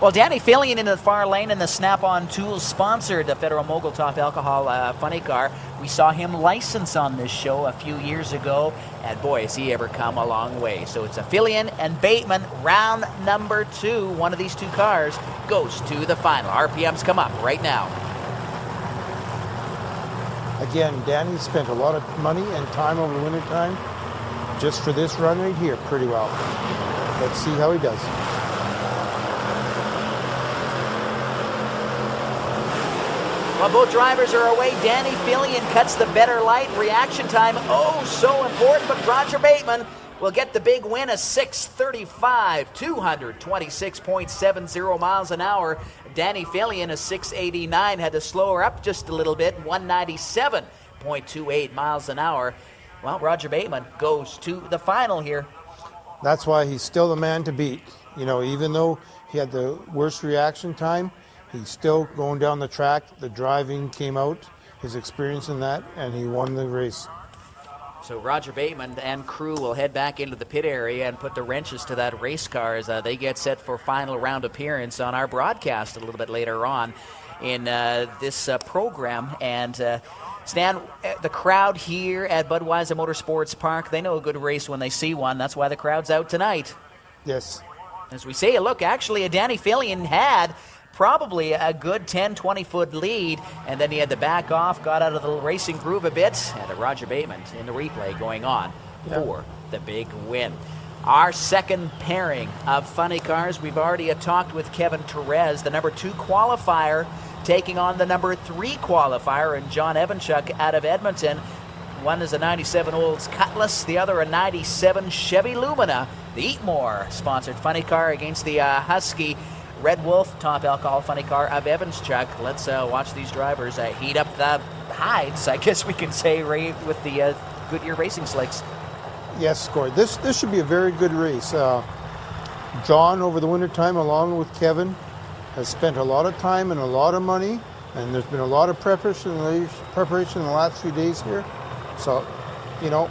Well, Danny Fillion in the far lane in the Snap-on Tools sponsored Federal Mogul Top Alcohol funny car. We saw him license on this show a few years ago, and boy, has he ever come a long way. So it's a Fillion and Bateman, round number 2. One of these two cars goes to the final. RPMs come up right now. Again, Danny spent a lot of money and time over the winter time just for this run right here pretty well. Let's see how he does. While both drivers are away, Danny Fillion cuts the better light. Reaction time, oh, so important, but Roger Bateman will get the big win, a 6:35, 226.70 miles an hour. Danny Fillion, a 6:89, had to slow her up just a little bit, 197.28 miles an hour. Well, Roger Bateman goes to the final here. That's why he's still the man to beat. You know, even though he had the worst reaction time, he's still going down the track. The driving came out, his experience in that, and he won the race. So Roger Bateman and crew will head back into the pit area and put the wrenches to that race car as they get set for final round appearance on our broadcast a little bit later on in this program. And Stan, the crowd here at Budweiser Motorsports Park, they know a good race when they see one. That's why the crowd's out tonight. Yes. As we say, look, actually, Danny Fillion had probably a good 10, 20-foot lead, and then he had to back off, got out of the racing groove a bit, and a Roger Bateman in the replay going on for the big win. Our second pairing of funny cars, we've already talked with Kevin Therese, the number 2 qualifier, taking on the number 3 qualifier, and John Evanchuk out of Edmonton. One is a 97 Olds Cutlass, the other a 97 Chevy Lumina. The Eatmore sponsored funny car against the Husky Red Wolf Top Alcohol funny car of Evanchuk. Let's watch these drivers heat up the hides, I guess we can say, Ray, with the Goodyear Racing Slicks. Yes, Gord. This should be a very good race. John, over the winter time, along with Kevin, has spent a lot of time and a lot of money, and there's been a lot of preparation in the last few days here. So, you know,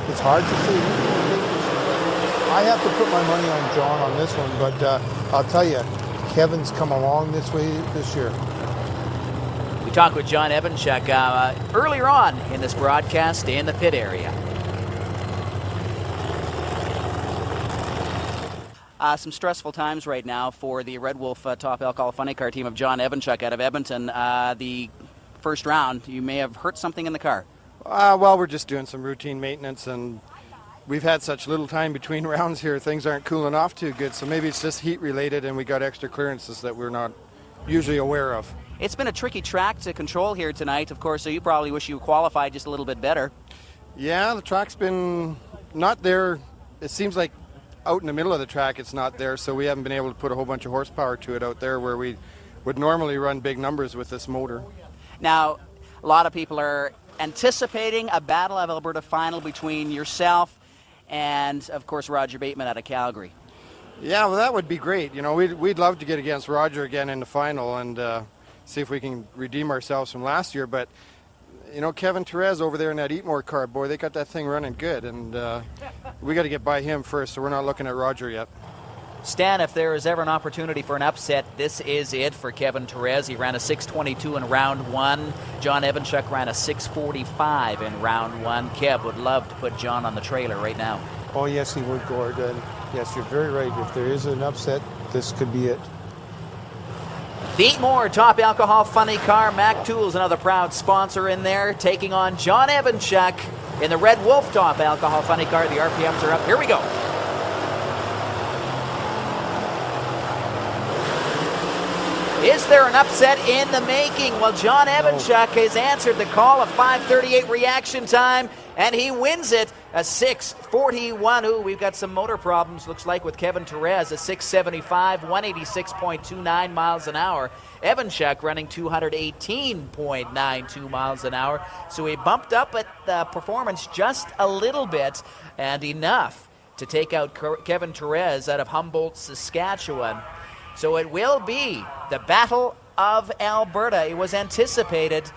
it's hard to say. I have to put my money on John on this one, but I'll tell you, Kevin's come along this way this year. We talked with John Evanchuk earlier on in this broadcast in the pit area. Some stressful times right now for the Red Wolf Top Alcohol funny car team of John Evanchuk out of Edmonton. The first round, you may have hurt something in the car. Well, we're just doing some routine maintenance, and we've had such little time between rounds here, things aren't cooling off too good, so maybe it's just heat related and we got extra clearances that we're not usually aware of. It's been a tricky track to control here tonight, of course, so you probably wish you qualified just a little bit better. Yeah, the track's been not there. It seems like out in the middle of the track it's not there, so we haven't been able to put a whole bunch of horsepower to it out there where we would normally run big numbers with this motor. Now, a lot of people are anticipating a Battle of Alberta final between yourself and, of course, Roger Bateman out of Calgary. Yeah, well, that would be great. You know, we'd love to get against Roger again in the final and see if we can redeem ourselves from last year. But, you know, Kevin Therese over there in that Eatmore car, boy, they got that thing running good. And we got to get by him first, so we're not looking at Roger yet. Stan, if there is ever an opportunity for an upset, this is it for Kevin Therese. He ran a 6:22 in round 1. John Evanchuk ran a 6:45 in round 1. Kev would love to put John on the trailer right now. Oh, yes, he would, Gord. And yes, you're very right. If there is an upset, this could be it. The Eatmore Top Alcohol funny car. Mac Tools, another proud sponsor in there, taking on John Evanchuk in the Red Wolf Top Alcohol funny car. The RPMs are up. Here we go. Is there an upset in the making? Well, John Evanchuk has answered the call, of 5:38 reaction time, and he wins it, a 6:41. Ooh, we've got some motor problems, looks like, with Kevin Therese, a 6:75, 186.29 miles an hour. Evanchuk running 218.92 miles an hour. So he bumped up at the performance just a little bit, and enough to take out Kevin Therese out of Humboldt, Saskatchewan. So it will be the Battle of Alberta. It was anticipated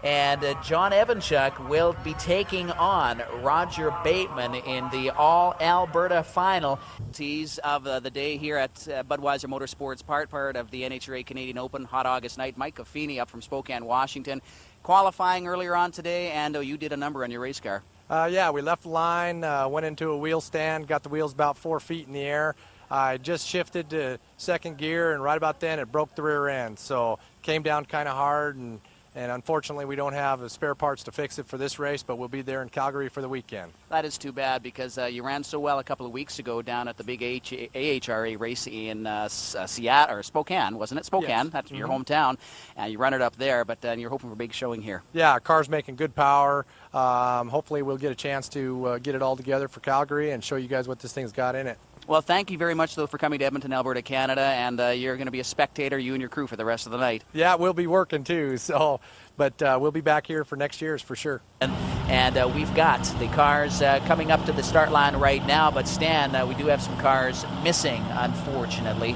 And John Evanchuk will be taking on Roger Bateman in the All-Alberta final. Tease of the day here at Budweiser Motorsports Park, part of the NHRA Canadian Open Hot August Night. Mike Coffini up from Spokane, Washington. Qualifying earlier on today, and you did a number on your race car. Yeah, we left the line, went into a wheel stand, got the wheels about 4 feet in the air. I just shifted to second gear, and right about then it broke the rear end. So came down kind of hard, and unfortunately we don't have the spare parts to fix it for this race, but we'll be there in Calgary for the weekend. That is too bad, because you ran so well a couple of weeks ago down at the big AHRA race in Seattle, or Spokane, wasn't it? Spokane, yes. That's your hometown, and you run it up there, but you're hoping for a big showing here. Yeah, our car's making good power. Hopefully we'll get a chance to get it all together for Calgary and show you guys what this thing's got in it. Well, thank you very much, though, for coming to Edmonton, Alberta, Canada, and you're going to be a spectator, you and your crew, for the rest of the night. Yeah, we'll be working, too, so, but we'll be back here for next year's for sure. And we've got the cars coming up to the start line right now, but Stan, we do have some cars missing, unfortunately.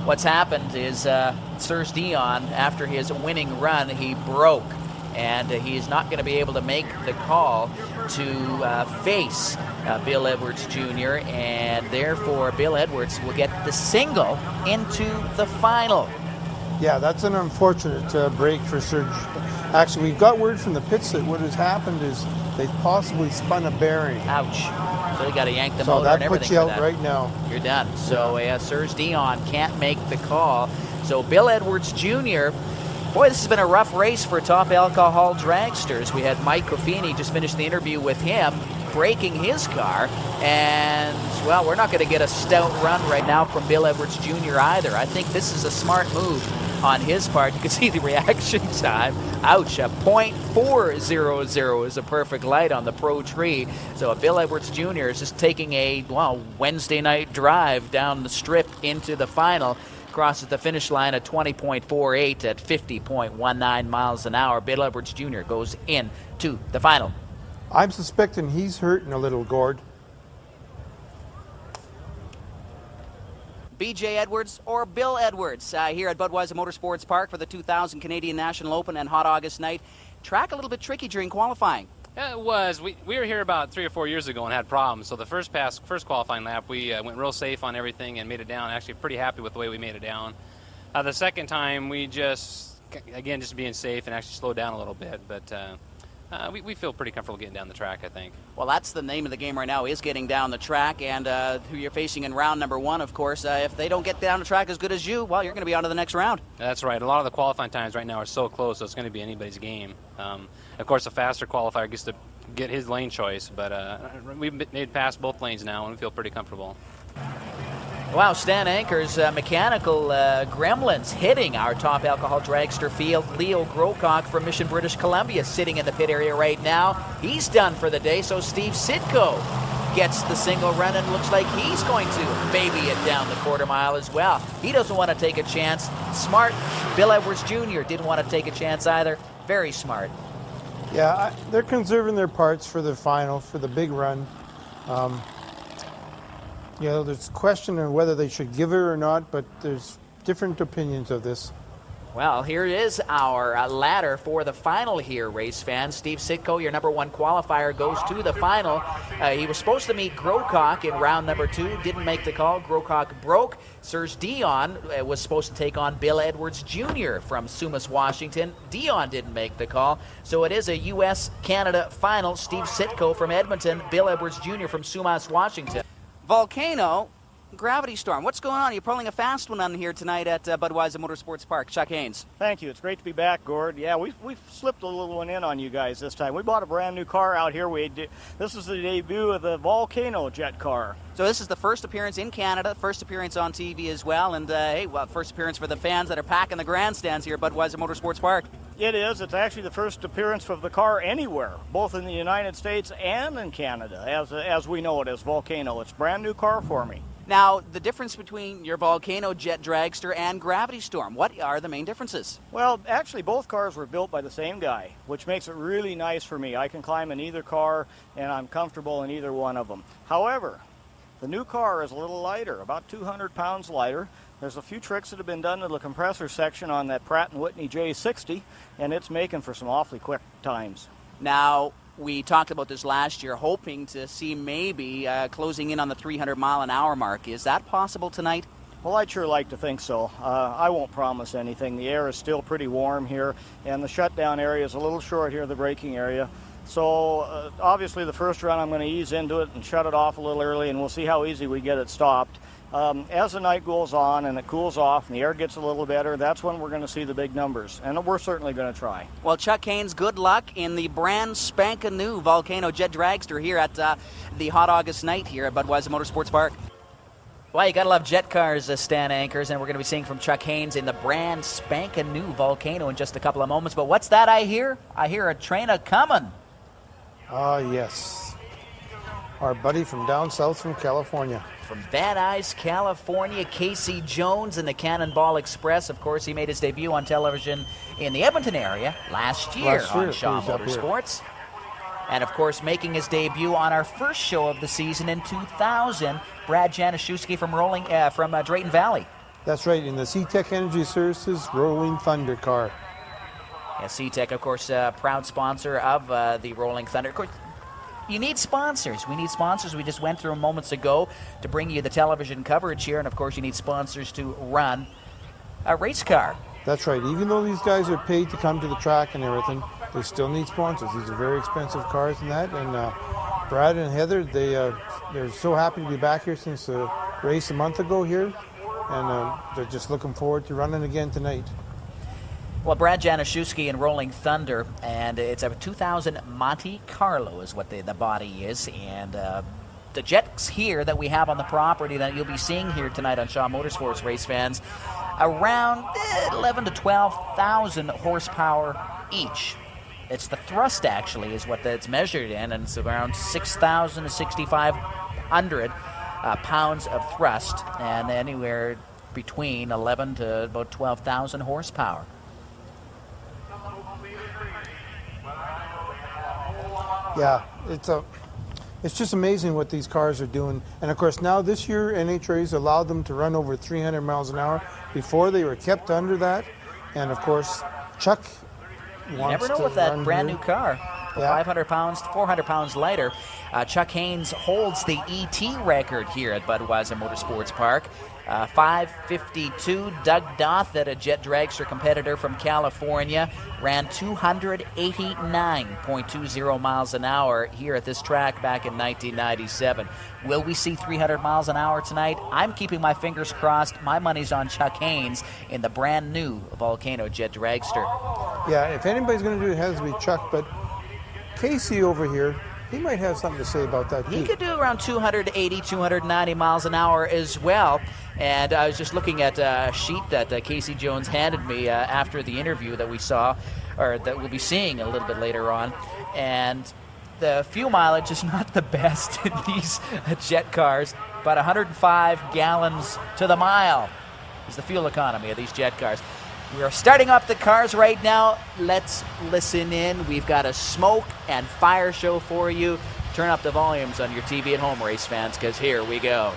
What's happened is Serge Dion, after his winning run, he broke. And he's not going to be able to make the call to face Bill Edwards Jr., and therefore Bill Edwards will get the single into the final. Yeah, that's an unfortunate break for Serge. Actually, we've got word from the pits that what has happened is they possibly spun a bearing. Ouch. So they got to yank the motor and everything. So that puts you out right now. You're done. So Serge Dion can't make the call. So Bill Edwards Jr., boy, this has been a rough race for top alcohol dragsters. We had Mike Coffini just finished the interview with him, breaking his car. And, well, we're not going to get a stout run right now from Bill Edwards Jr. either. I think this is a smart move on his part. You can see the reaction time. Ouch, a .400 is a perfect light on the Pro Tree. So Bill Edwards Jr. is just taking a, well, Wednesday night drive down the strip into the final. Crosses the finish line at 20.48 at 50.19 miles an hour. Bill Edwards Jr. goes into the final. I'm suspecting he's hurting a little, Gord. BJ Edwards or Bill Edwards here at Budweiser Motorsports Park for the 2000 Canadian National Open and Hot August Night. Track a little bit tricky during qualifying. Yeah, it was. We were here about 3 or 4 years ago and had problems. So the first qualifying lap, we went real safe on everything and made it down. Actually, pretty happy with the way we made it down. The second time, we just being safe and actually slowed down a little bit. But we feel pretty comfortable getting down the track, I think. Well, that's the name of the game right now, is getting down the track. And who you're facing in round number 1, of course, if they don't get down the track as good as you, well, you're going to be on to the next round. That's right. A lot of the qualifying times right now are so close, so it's going to be anybody's game. Of course, a faster qualifier gets to get his lane choice, but we've made past both lanes now, and we feel pretty comfortable. Wow, Stan Anker's mechanical gremlins hitting our top alcohol dragster field. Leo Grocock from Mission, British Columbia, sitting in the pit area right now. He's done for the day, so Steve Sitko gets the single run and looks like he's going to baby it down the quarter mile as well. He doesn't want to take a chance. Smart. Bill Edwards Jr. didn't want to take a chance either. Very smart. Yeah, they're conserving their parts for the final, for the big run. There's a question of whether they should give it or not, but there's different opinions of this. Well, here is our ladder for the final here, race fans. Steve Sitko, your number 1 qualifier, goes to the final. He was supposed to meet Grocock in round number 2, didn't make the call. Grocock broke. Serge Dion was supposed to take on Bill Edwards Jr. from Sumas, Washington. Dion didn't make the call, so it is a U.S.-Canada final. Steve Sitko from Edmonton, Bill Edwards Jr. from Sumas, Washington. Volcano, Gravity Storm. What's going on? You're pulling a fast one on here tonight at Budweiser Motorsports Park. Chuck Haynes. Thank you. It's great to be back, Gord. Yeah, we've slipped a little one in on you guys this time. We bought a brand new car out here. This is the debut of the Volcano jet car. So this is the first appearance in Canada, first appearance on TV as well, and first appearance for the fans that are packing the grandstands here at Budweiser Motorsports Park. It is. It's actually the first appearance of the car anywhere, both in the United States and in Canada, as we know it as Volcano. It's a brand new car for me. Now, the difference between your Volcano jet dragster and Gravity Storm, what are the main differences? Well, actually, both cars were built by the same guy, which makes it really nice for me. I can climb in either car, and I'm comfortable in either one of them. However, the new car is a little lighter, about 200 pounds lighter. There's a few tricks that have been done to the compressor section on that Pratt & Whitney J60, and it's making for some awfully quick times. Now, we talked about this last year, hoping to see maybe closing in on the 300-mile-an-hour mark. Is that possible tonight? Well, I'd sure like to think so. I won't promise anything. The air is still pretty warm here, and the shutdown area is a little short here, the braking area. So obviously the first run I'm going to ease into it and shut it off a little early, and we'll see how easy we get it stopped. As the night goes on and it cools off and the air gets a little better, that's when we're going to see the big numbers, and we're certainly going to try. Well, Chuck Haynes, good luck in the brand spanking new Volcano Jet Dragster here at the Hot August Night here at Budweiser Motorsports Park. Well, you got to love jet cars, Stan Anchors, and we're going to be seeing from Chuck Haynes in the brand spanking new Volcano in just a couple of moments. But what's that I hear? I hear a train a-coming. Yes. Our buddy from down south from California. From Van Nuys, California, Casey Jones in the Cannonball Express. Of course, he made his debut on television in the Edmonton area last year on Shaw Motorsports. And, of course, making his debut on our first show of the season in 2000, Brad Januszewski from Drayton Valley. That's right, in the C-Tech Energy Services Rolling Thunder car. Yeah, C-Tech, of course, proud sponsor of the Rolling Thunder. Of course, you need sponsors. We need sponsors. We just went through moments ago to bring you the television coverage here. And, of course, you need sponsors to run a race car. That's right. Even though these guys are paid to come to the track and everything, they still need sponsors. These are very expensive cars and that. And Brad and Heather, they're so happy to be back here since the race a month ago here. And they're just looking forward to running again tonight. Well, Brad Januszewski in Rolling Thunder, and it's a 2000 Monte Carlo is what the body is. And the jets here that we have on the property that you'll be seeing here tonight on Shaw Motorsports, race fans, around 11 to 12,000 horsepower each. It's the thrust, actually, is what it's measured in, and it's around 6,000 to 6,500 pounds of thrust, and anywhere between 11 to about 12,000 horsepower. Yeah, it's just amazing what these cars are doing. And of course now this year NHRA's allowed them to run over 300 miles an hour. Before they were kept under that. And of course Chuck wants to You never know with that brand new car. Yeah. 500 pounds, 400 pounds lighter. Chuck Haynes holds the ET record here at Budweiser Motorsports Park. 5:52. Doug Doth, at a jet dragster competitor from California, ran 289.20 miles an hour here at this track back in 1997. Will we see 300 miles an hour tonight? I'm keeping my fingers crossed. My money's on Chuck Haynes in the brand new Volcano jet dragster. Yeah, if anybody's going to do it, it has to be Chuck. But Casey over here, he might have something to say about that too. He could do around 280, 290 miles an hour as well. And I was just looking at a sheet that Casey Jones handed me after the interview that we saw, or that we'll be seeing a little bit later on. And the fuel mileage is not the best in these jet cars, but 105 gallons to the mile is the fuel economy of these jet cars. We are starting up the cars right now. Let's listen in. We've got a smoke and fire show for you. Turn up the volumes on your TV at home, race fans, because here we go.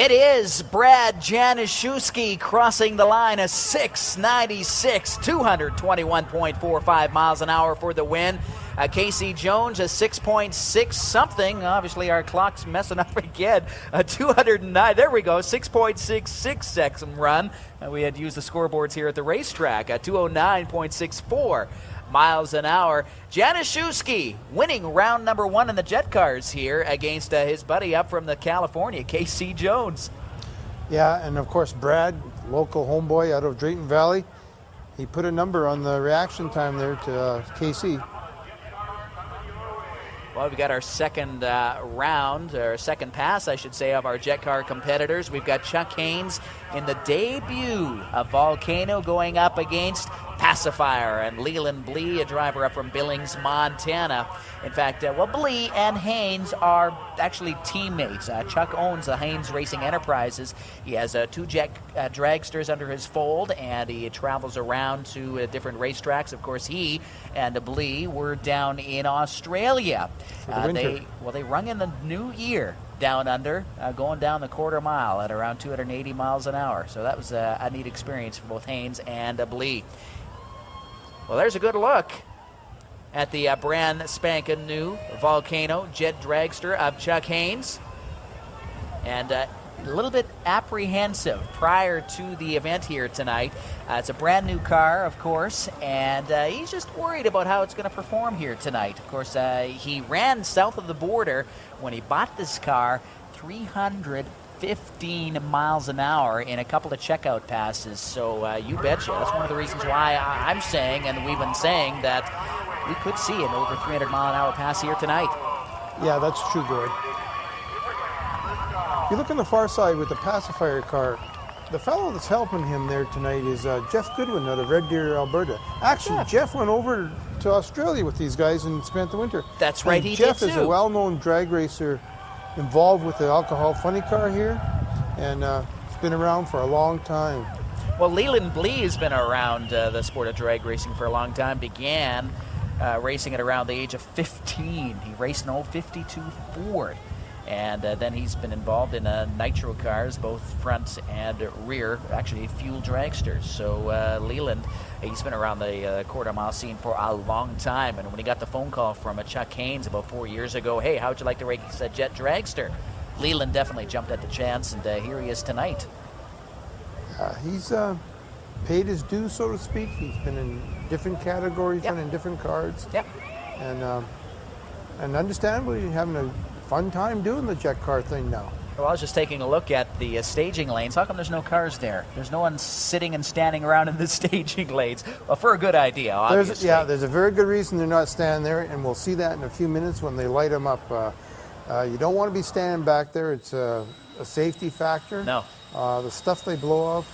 It is Brad Januszewski crossing the line, a 696, 221.45 miles an hour for the win. Casey Jones, a 6.6 something. Obviously, our clock's messing up again. 209, there we go, 6.66 second run. We had to use the scoreboards here at the racetrack. 209.64 miles an hour. Januszewski winning round number 1 in the jet cars here against his buddy up from the California, Casey Jones. Yeah, and of course Brad, local homeboy out of Drayton Valley, he put a number on the reaction time there to Casey. Well, we got our second round, or second pass, I should say, of our jet car competitors. We've got Chuck Haynes in the debut of Volcano going up against Pacifier and Leland Blee, a driver up from Billings, Montana. In fact, Blee and Haynes are actually teammates. Chuck owns the Haynes Racing Enterprises. He has 2 jet dragsters under his fold, and he travels around to different racetracks. Of course, he and Blee were down in Australia. They rung in the new year down under, going down the quarter mile at around 280 miles an hour. So that was a neat experience for both Haynes and Blee. Well, there's a good look at the brand spanking new Volcano jet dragster of Chuck Haynes. And a little bit apprehensive prior to the event here tonight. It's a brand new car, of course, and he's just worried about how it's going to perform here tonight. Of course, he ran south of the border when he bought this car, 315 miles an hour in a couple of checkout passes. So you betcha. That's one of the reasons why I'm saying, and we've been saying, that we could see an over 300 mile an hour pass here tonight. Yeah, that's true, Gord. If you look on the far side with the Pacifier car, the fellow that's helping him there tonight is Jeff Goodwin out of Red Deer, Alberta. Actually, Jeff went over to Australia with these guys and spent the winter. That's right, he Jeff did is too. a well-known drag racer involved with the alcohol funny car here, and it's been around for a long time. Well, Leland Blee has been around the sport of drag racing for a long time. Began racing at around the age of 15. He raced an old 52 Ford. And then he's been involved in Nitro cars, both front and rear, actually fuel dragsters. So Leland, he's been around the quarter mile scene for a long time. And when he got the phone call from Chuck Haynes about 4 years ago, hey, how'd you like to race a jet dragster? Leland definitely jumped at the chance, and here he is tonight. He's paid his dues, so to speak. He's been in different categories, running different cards. Yep. And understandably, having a fun time doing the jet car thing now. Well, I was just taking a look at the staging lanes. How come there's no cars there? There's no one sitting and standing around in the staging lanes. Well, for a good idea, obviously. There's a very good reason they're not standing there, and we'll see that in a few minutes when they light them up. You don't want to be standing back there. It's a safety factor. No. The stuff they blow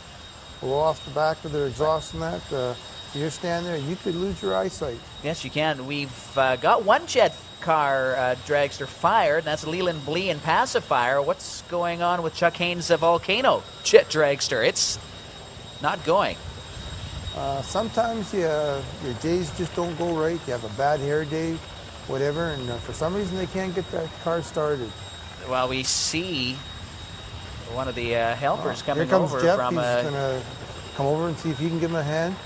off the back of their exhaust and that. If you're standing there, you could lose your eyesight. Yes, you can. We've got one jet car dragster fired, and that's Leland Blee and Pacifier. What's going on with Chuck Haynes' Volcano jet dragster? It's not going. Sometimes your days just don't go right. You have a bad hair day, whatever, and for some reason they can't get that car started. Well, we see one of the helpers coming here comes over Jeff. from. He's going to come over and see if he can give him a hand.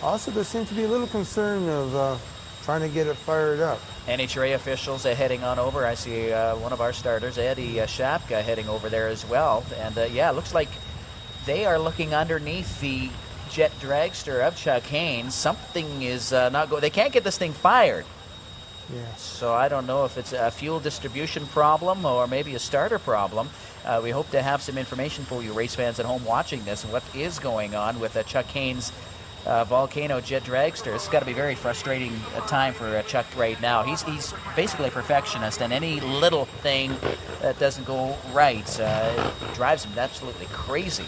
Also, there seems to be a little concern of trying to get it fired up. NHRA officials heading on over. I see one of our starters, Eddie Shapka, heading over there as well. And it looks like they are looking underneath the jet dragster of Chuck Haynes. Something is not going. They can't get this thing fired. Yeah. So I don't know if it's a fuel distribution problem or maybe a starter problem. We hope to have some information for you, race fans at home watching this, and what is going on with Chuck Haynes' Volcano jet dragster. It's got to be very frustrating time for Chuck right now. He's basically a perfectionist, and any little thing that doesn't go right drives him absolutely crazy.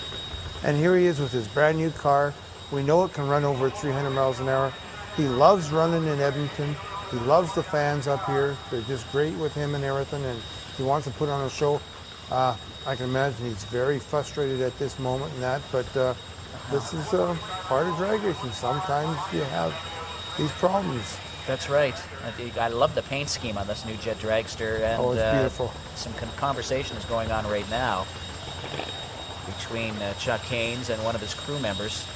And here he is with his brand new car. We know it can run over 300 miles an hour. He loves running in Edmonton. He loves the fans up here. They're just great with him and everything, and he wants to put on a show. I can imagine he's very frustrated at this moment and that, but this is part of drag racing. Sometimes you have these problems. That's right. I love the paint scheme on this new jet dragster, and it's beautiful. Some conversation is going on right now. between Chuck Haynes and one of his crew members.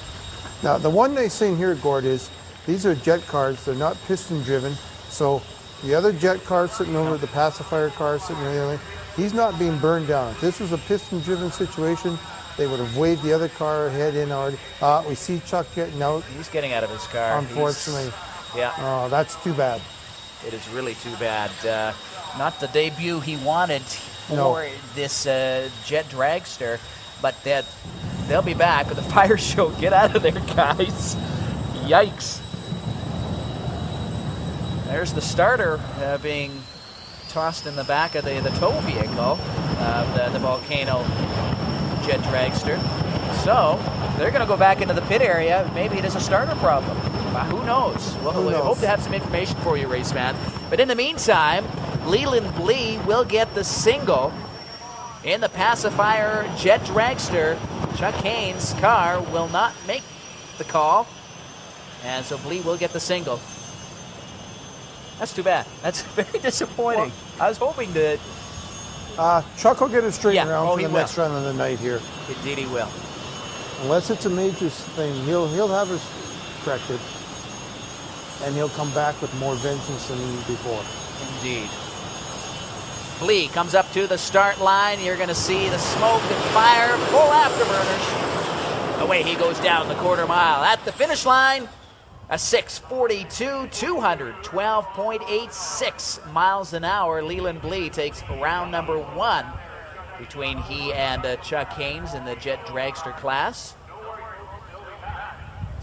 Now, the one nice thing here, Gord, is these are jet cars. They're not piston driven. So the other jet car sitting over, the pacifier car sitting over the other, he's not being burned down. If this was a piston driven situation, they would have waved the other car ahead in already. We see Chuck getting out. He's getting out of his car. Unfortunately. Yeah. Oh, that's too bad. It is really too bad. Not the debut he wanted for this jet dragster, but they'll be back with the fire show. Get out of there, guys. Yikes. There's the starter being tossed in the back of the tow vehicle of the Volcano jet dragster. So they're going to go back into the pit area. Maybe it is a starter problem. Who knows? Well, we hope to have some information for you, race fans. But in the meantime, Leland Blee will get the single in the pacifier jet dragster. Chuck Haynes' car will not make the call, and so Blee will get the single. That's too bad. That's very disappointing. I was hoping that Chuck will get it straightened around for the will. next run of the night here. Indeed he will. Unless it's a major thing, he'll have us corrected, and he'll come back with more vengeance than before. Indeed. Blee comes up to the start line. You're going to see the smoke and fire, full afterburners. Away he goes down the quarter mile. At the finish line, a 6:42, 212.86 miles an hour. Leland Blee takes round number 1 between he and Chuck Haynes in the jet dragster class.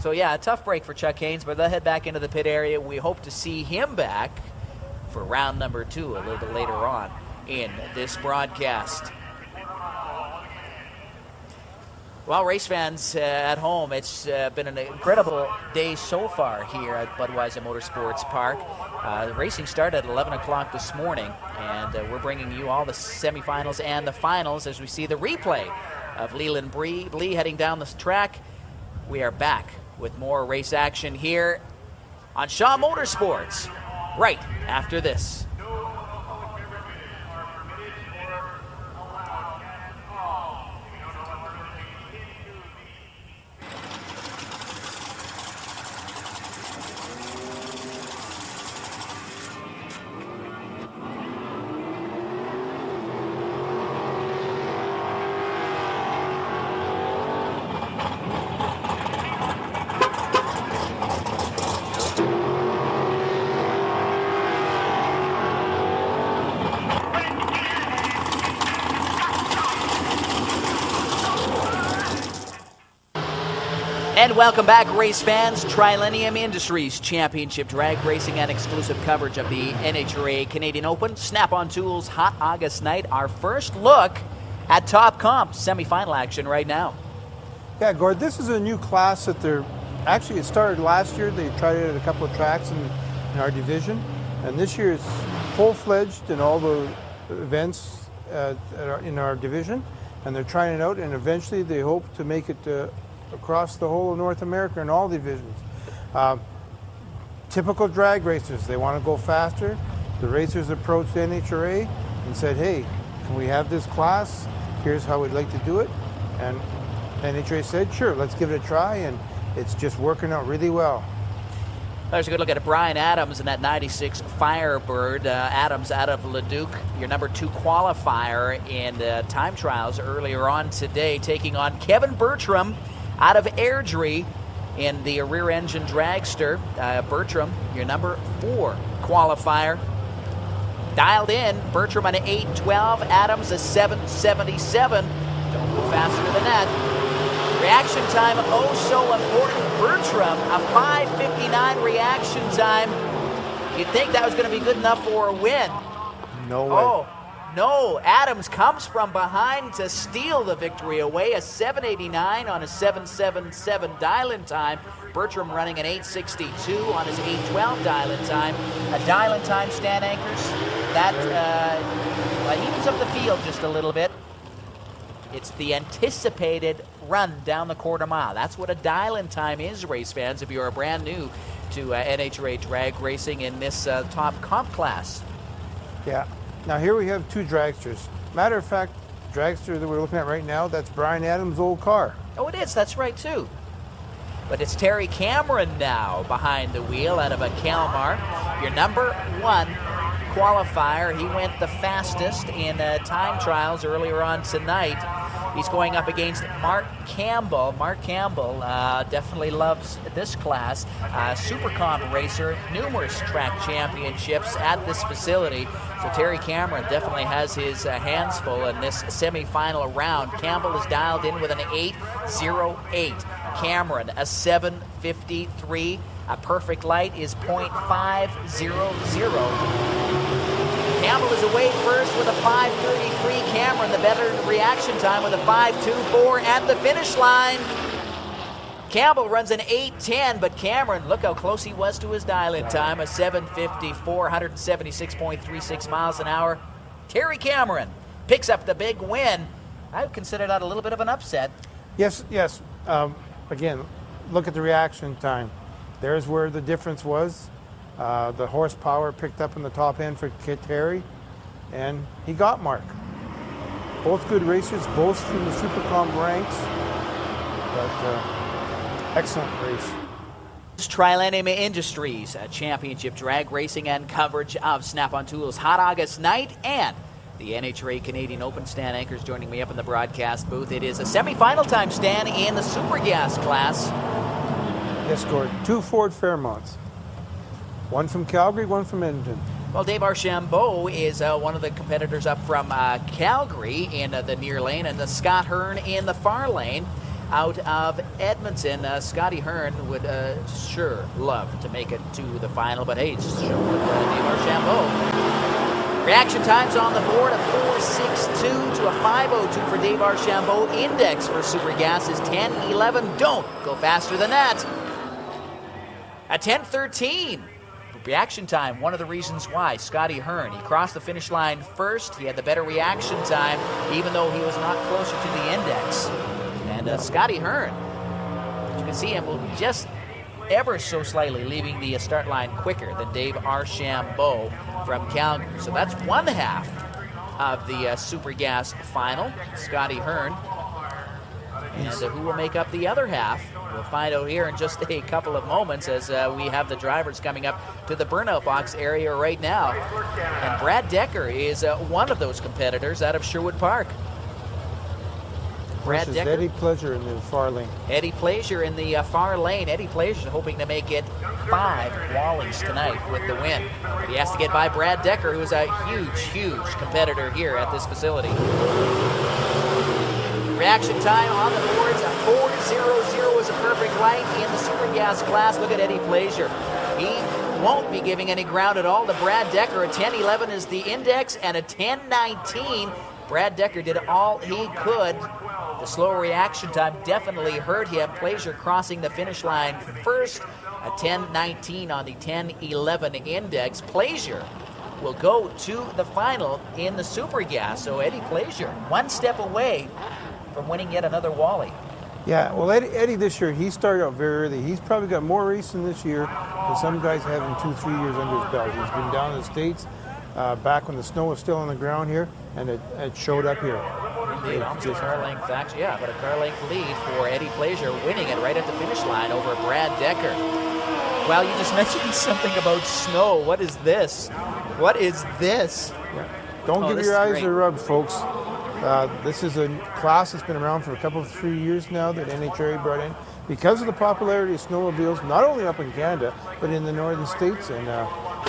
So yeah, a tough break for Chuck Haynes, but they'll head back into the pit area. We hope to see him back for round number 2 a little bit later on in this broadcast. Well, race fans at home, it's been an incredible day so far here at Budweiser Motorsports Park. The racing started at 11 o'clock this morning, and we're bringing you all the semifinals and the finals as we see the replay of Leland Blee heading down the track. We are back with more race action here on Shaw Motorsports right after this. And welcome back, race fans. Trilenium Industries Championship Drag Racing and exclusive coverage of the NHRA Canadian Open. Snap-on Tools Hot August Night. Our first look at Top Comp semifinal action right now. Yeah, Gord, this is a new class that they're actually, it started last year. They tried it at a couple of tracks in our division, and this year it's full-fledged in all the events in our division, and they're trying it out, and eventually they hope to make it across the whole of North America in all divisions. Typical drag racers, they want to go faster. The racers approached NHRA and said, hey, can we have this class? Here's how we'd like to do it. And NHRA said, sure, let's give it a try, and it's just working out really well. There's a good look at Brian Adams in that 96 Firebird. Adams out of Leduc, your number 2 qualifier in time trials earlier on today, taking on Kevin Bertram out of Airdrie in the rear engine dragster. Bertram, your number 4 qualifier. Dialed in, Bertram on an 812, Adams a 777. Don't go faster than that. Reaction time, oh so important. Bertram, a 5:59 reaction time. You'd think that was going to be good enough for a win. No way. Oh, no. Adams comes from behind to steal the victory away. A 7:89 on a 7:77 dial-in time. Bertram running an 8:62 on his 8:12 dial-in time. A dial-in time, Stan Anchors, that evens up the field just a little bit. It's the anticipated run down the quarter mile. That's what a dial-in time is, race fans, if you are brand new to NHRA drag racing in this top comp class. Yeah. Now here we have 2 dragsters. Matter of fact, dragster that we're looking at right now, that's Brian Adams' old car. Oh, it is. That's right, too. But it's Terry Cameron now behind the wheel out of a Kalmar. Your number 1 qualifier. He went the fastest in time trials earlier on tonight. He's going up against Mark Campbell. Mark Campbell definitely loves this class. Super Comp racer, numerous track championships at this facility. So Terry Cameron definitely has his hands full in this semifinal round. Campbell is dialed in with an 8.08. Cameron, a 7.53. A perfect light is .500. Campbell is away first with a 5.33. Cameron, the better reaction time with a 5.24 at the finish line. Campbell runs an 8.10, but Cameron, look how close he was to his dial-in time, a 7.54, 176.36 miles an hour. Terry Cameron picks up the big win. I would consider that a little bit of an upset. Yes. Again, look at the reaction time. There's where the difference was. The horsepower picked up in the top end for Terry, and he got Mark. Both good racers, both from the Supercom ranks, but excellent race. Trilennium Industries, championship drag racing and coverage of Snap-on Tools Hot August Night and the NHRA Canadian Open. Stan Anchor's joining me up in the broadcast booth. It is a semi-final time, Stan, in the Super Gas class. Yes, Gord. 2 Ford Fairmonts. One from Calgary, one from Edmonton. Well, Dave Archambault is one of the competitors up from Calgary in the near lane, and Scott Hearn in the far lane out of Edmonton. Scotty Hearn would sure love to make it to the final, but hey, just show with Dave Archambault. Reaction times on the board, a 4.62 to a 5.02 for Dave Archambault. Index for Super Gas is 10.11. Don't go faster than that. A 10.13. Reaction time, one of the reasons why. Scotty Hearn, he crossed the finish line first. He had the better reaction time, even though he was not closer to the index. And Scotty Hearn, you can see him just ever so slightly leaving the start line quicker than Dave Archambault from Calgary. So that's one half of the Super Gas final, Scotty Hearn. And who will make up the other half? We'll find out here in just a couple of moments as we have the drivers coming up to the burnout box area right now. And Brad Decker is one of those competitors out of Sherwood Park. Brad Decker. Eddie Pleasure in the far lane. Eddie Pleasure in the far lane. Eddie Pleasure hoping to make it 5 Wallies tonight with the win. But he has to get by Brad Decker, who is a huge competitor here at this facility. Reaction time on the boards, a 4.00 is a perfect light in the Super Gas class. Look at Eddie Pleasure. He won't be giving any ground at all to Brad Decker. A 10.11 is the index, and a 10.19. Brad Decker did all he could. The slow reaction time definitely hurt him. Pleasure crossing the finish line first. A 10.19 on the 10.11 index. Pleasure will go to the final in the Super Gas. So Eddie Pleasure, one step away from winning yet another Wally. Yeah, well, Eddie this year, he started out very early. He's probably got more racing this year than some guys have in 2-3 years under his belt. He's been down in the States back when the snow was still on the ground here, and it showed up here. Indeed, almost a car length, actually, yeah, but a car length lead for Eddie Pleasure, winning it right at the finish line over Brad Decker. Well, you just mentioned something about snow. What is this? What is this? Yeah. Don't give your eyes a rub, folks. This is a class that's been around for a couple of 3 years now that NHRA brought in because of the popularity of snowmobiles, not only up in Canada, but in the northern states. And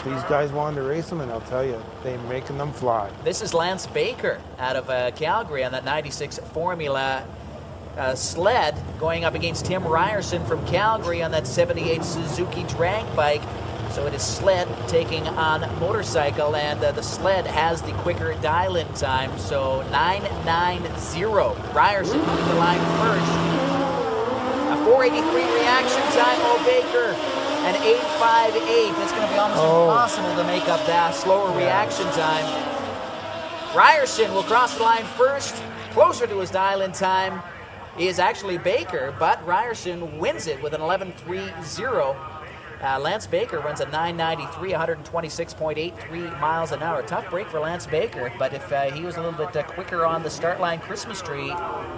these guys wanted to race them, and I'll tell you, they're making them fly. This is Lance Baker out of Calgary on that 96 Formula sled, going up against Tim Ryerson from Calgary on that 78 Suzuki drag bike. So it is sled taking on motorcycle, and the sled has the quicker dial-in time, so 9.90. Ryerson moving the line first. A 4.83 reaction time, Baker. An 8.58. That's going to be almost impossible to make up that slower reaction time. Ryerson will cross the line first. Closer to his dial-in time is actually Baker, but Ryerson wins it with an 11.30. Lance Baker runs a 993, 126.83 miles an hour. Tough break for Lance Baker, but if he was a little bit quicker on the start line Christmas tree,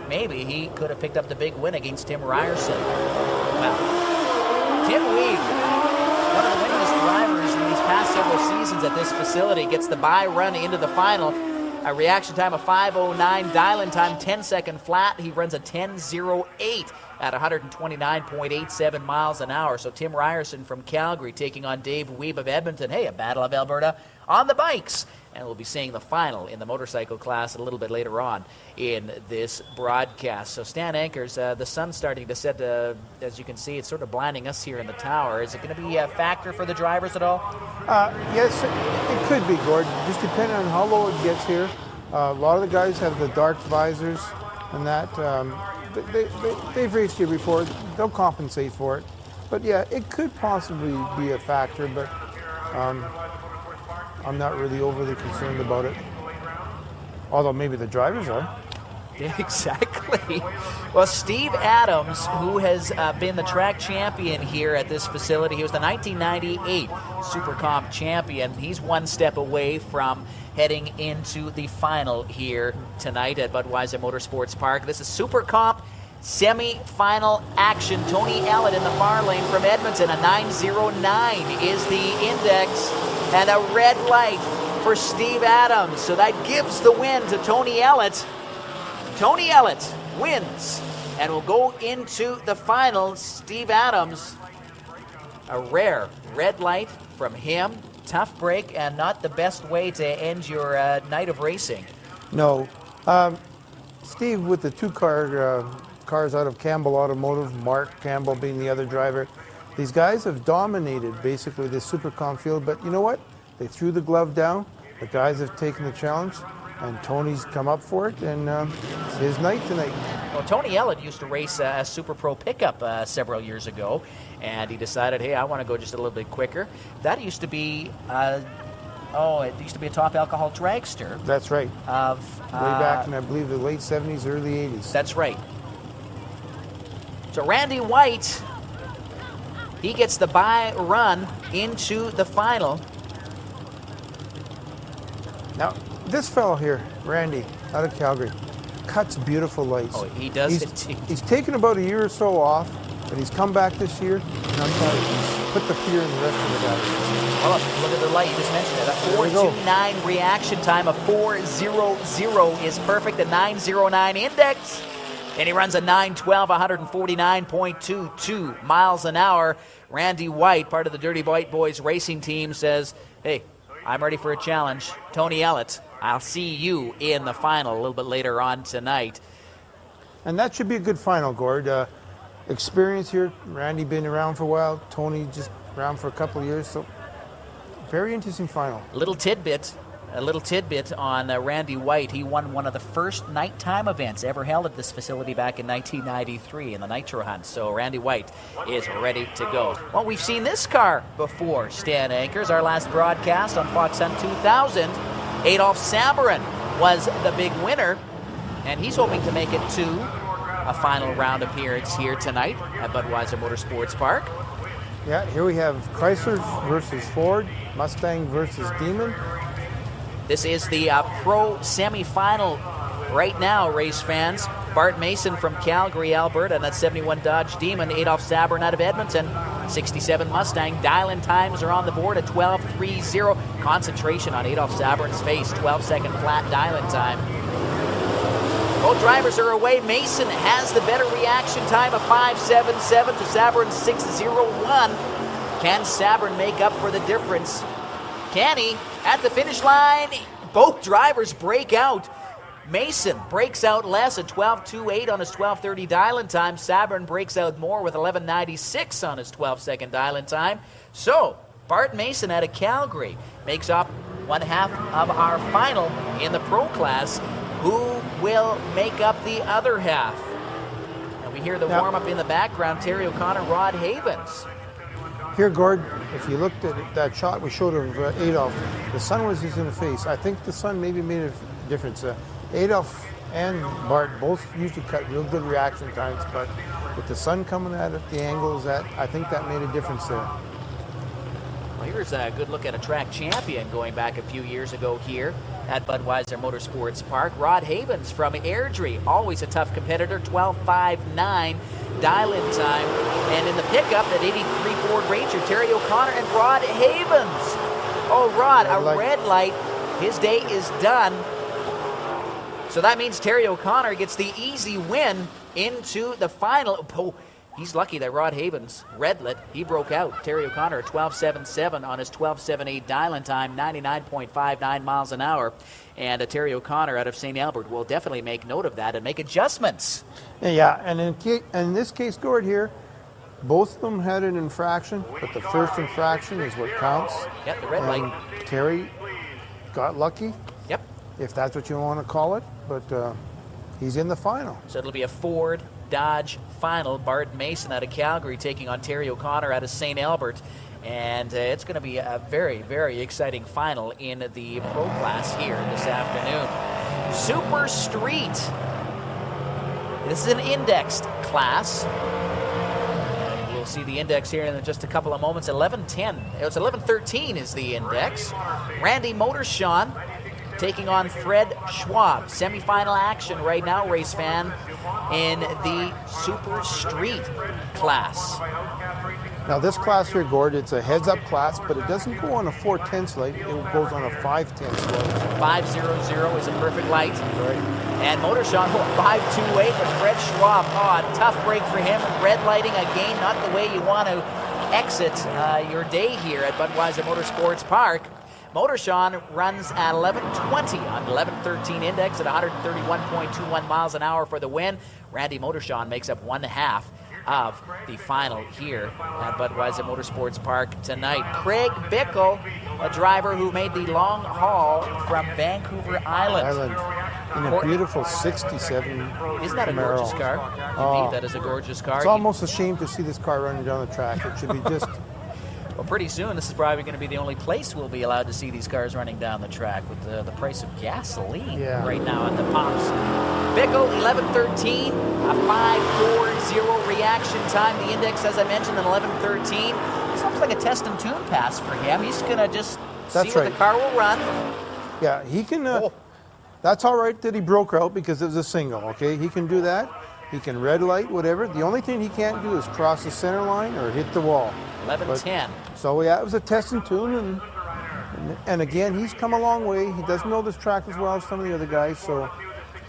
maybe he could have picked up the big win against Tim Ryerson. Well, Tim Weed, one of the winningest drivers in these past several seasons at this facility, gets the bye run into the final. A reaction time of 5:09, dial-in time 10-second flat. He runs a 10:08 at 129.87 miles an hour. So Tim Ryerson from Calgary taking on Dave Weeb of Edmonton. Hey, a Battle of Alberta on the bikes. And we'll be seeing the final in the motorcycle class a little bit later on in this broadcast. So Stan Anchors, the sun's starting to set. As you can see, it's sort of blinding us here in the tower. Is it going to be a factor for the drivers at all? Yes, it could be, Gord. Just depending on how low it gets here. A lot of the guys have the dark visors and that. They've raced here before. They'll compensate for it. But yeah, it could possibly be a factor, but I'm not really overly concerned about it. Although maybe the drivers are. Yeah, exactly. Well, Steve Adams, who has been the track champion here at this facility, he was the 1998 Super Comp champion. He's one step away from heading into the final here tonight at Budweiser Motorsports Park. This is Super Comp semi-final action. Tony Ellett in the far lane from Edmonton. A 909 is the index, and a red light for Steve Adams. So that gives the win to Tony Ellett. Tony Ellett wins and will go into the final. Steve Adams, a rare red light from him. Tough break and not the best way to end your night of racing. No. Steve with the two cars out of Campbell Automotive, Mark Campbell being the other driver. These guys have dominated basically this Super Comp field, but you know what? They threw the glove down. The guys have taken the challenge, and Tony's come up for it, and it's his night tonight. Well, Tony Ellett used to race a Super Pro pickup several years ago, and he decided, hey, I want to go just a little bit quicker. That used to be, it used to be a top alcohol dragster. That's right. Of way back in, I believe, the late 70s, early 80s. That's right. So Randy White, he gets the bye run into the final. Now, this fellow here, Randy, out of Calgary, cuts beautiful lights. Oh, he does indeed. He's taken about a year or so off, but he's come back this year, and I'm telling you, he's put the fear in the rest of the guys. Oh, look at the light, you just mentioned it. A 4.29 reaction time of 4.00 is perfect. A 9.09 index. And he runs a 9.12, 149.22 miles an hour. Randy White, part of the Dirty White Boys racing team, says, hey, I'm ready for a challenge. Tony Ellett, I'll see you in the final a little bit later on tonight. And that should be a good final, Gord. Experience here. Randy been around for a while. Tony just around for a couple of years. So very interesting final. A little tidbit on Randy White. He won one of the first nighttime events ever held at this facility back in 1993 in the Nitro Hunt. So Randy White is ready to go. Well, we've seen this car before, Stan Anchors. Our last broadcast on Fox Hunt 2000, Adolf Sabarin was the big winner, and he's hoping to make it to a final round appearance here tonight at Budweiser Motorsports Park. Yeah, here we have Chrysler versus Ford, Mustang versus Demon. This is the pro semi-final right now, race fans. Bart Mason from Calgary, Alberta, and that 71 Dodge Demon. Adolf Sabarin out of Edmonton, 67 Mustang. Dial-in times are on the board at 12.30. Concentration on Adolf Sabarin's face, 12-second flat dial-in time. Both drivers are away. Mason has the better reaction time of 5.77 to Sabarin's 6.01. Can Sabarin make up for the difference? Can he? At the finish line, both drivers break out. Mason breaks out less at 12.28 on his 12.30 dial-in time. Sabarin breaks out more with 11.96 on his 12-second dial-in time. So, Bart Mason out of Calgary makes up one half of our final in the pro class. Who will make up the other half? And we hear the warm-up in the background, Terry O'Connor, Rod Havens. Here, Gord, if you looked at that shot we showed of Adolf, the sun was just in the face. I think the sun maybe made a difference. Adolf and Bart both usually cut real good reaction times, but with the sun coming at it, the angles, I think that made a difference there. here's a good look at a track champion going back a few years ago here at Budweiser Motorsports Park. Rod Havens from Airdrie, always a tough competitor, 12.59 dial-in time. And in the pickup, that 83 Ford Ranger, Terry O'Connor and Rod Havens. Oh, Rod, a red light. His day is done. So that means Terry O'Connor gets the easy win into the final. Oh, he's lucky that Rod Havens, redlit, he broke out. Terry O'Connor, 12.77 on his 12.78 dial-in time, 99.59 miles an hour. And Terry O'Connor out of St. Albert will definitely make note of that and make adjustments. Yeah, and in this case, Gord, here, both of them had an infraction, but the first infraction is what counts. Yep, the red light. Terry got lucky. Yep. If that's what you want to call it, but he's in the final. So it'll be a Ford Dodge final. Bart Mason out of Calgary taking on Terry O'Connor out of St. Albert. And it's going to be a very, very exciting final in the pro class here this afternoon. Super Street. This is an indexed class. And we'll see the index here in just a couple of moments. 11:10. It's 11:13 is the index. Randy Motorshawn taking on Fred Schwab. Semifinal action right now, race fan, in the Super Street class. Now this class here, Gord, it's a heads-up class, but it doesn't go on a 4/10 light. It goes on a 5/10 light. 500 is a perfect light. Right. And Motorshawn 528 with Fred Schwab. Oh, a tough break for him. Red lighting again, not the way you want to exit your day here at Budweiser Motorsports Park. Motorshawn runs at 11:20 on 11:13 index at 131.21 miles an hour for the win. Randy Motorshawn makes up 1/2 of the final here at Budweiser Motorsports Park tonight. Craig Bickle, a driver who made the long haul from Vancouver Island. In a beautiful 67 Isn't that a Camaro. gorgeous car? Indeed, that is a gorgeous car. It's almost a shame to see this car running down the track. It should be just... Well, pretty soon, this is probably going to be the only place we'll be allowed to see these cars running down the track with the price of gasoline right now at the pumps. Bickle, 11:13, a 5.40 reaction time. The index, as I mentioned, at 11:13. This looks like a test and tune pass for him. He's going to just see what the car will run. Yeah, he can... That's all right that he broke out because it was a single, okay? He can do that. He can red light, whatever. The only thing he can't do is cross the center line or hit the wall. 11:10. So yeah, it was a test and tune, and again, he's come a long way. He doesn't know this track as well as some of the other guys, so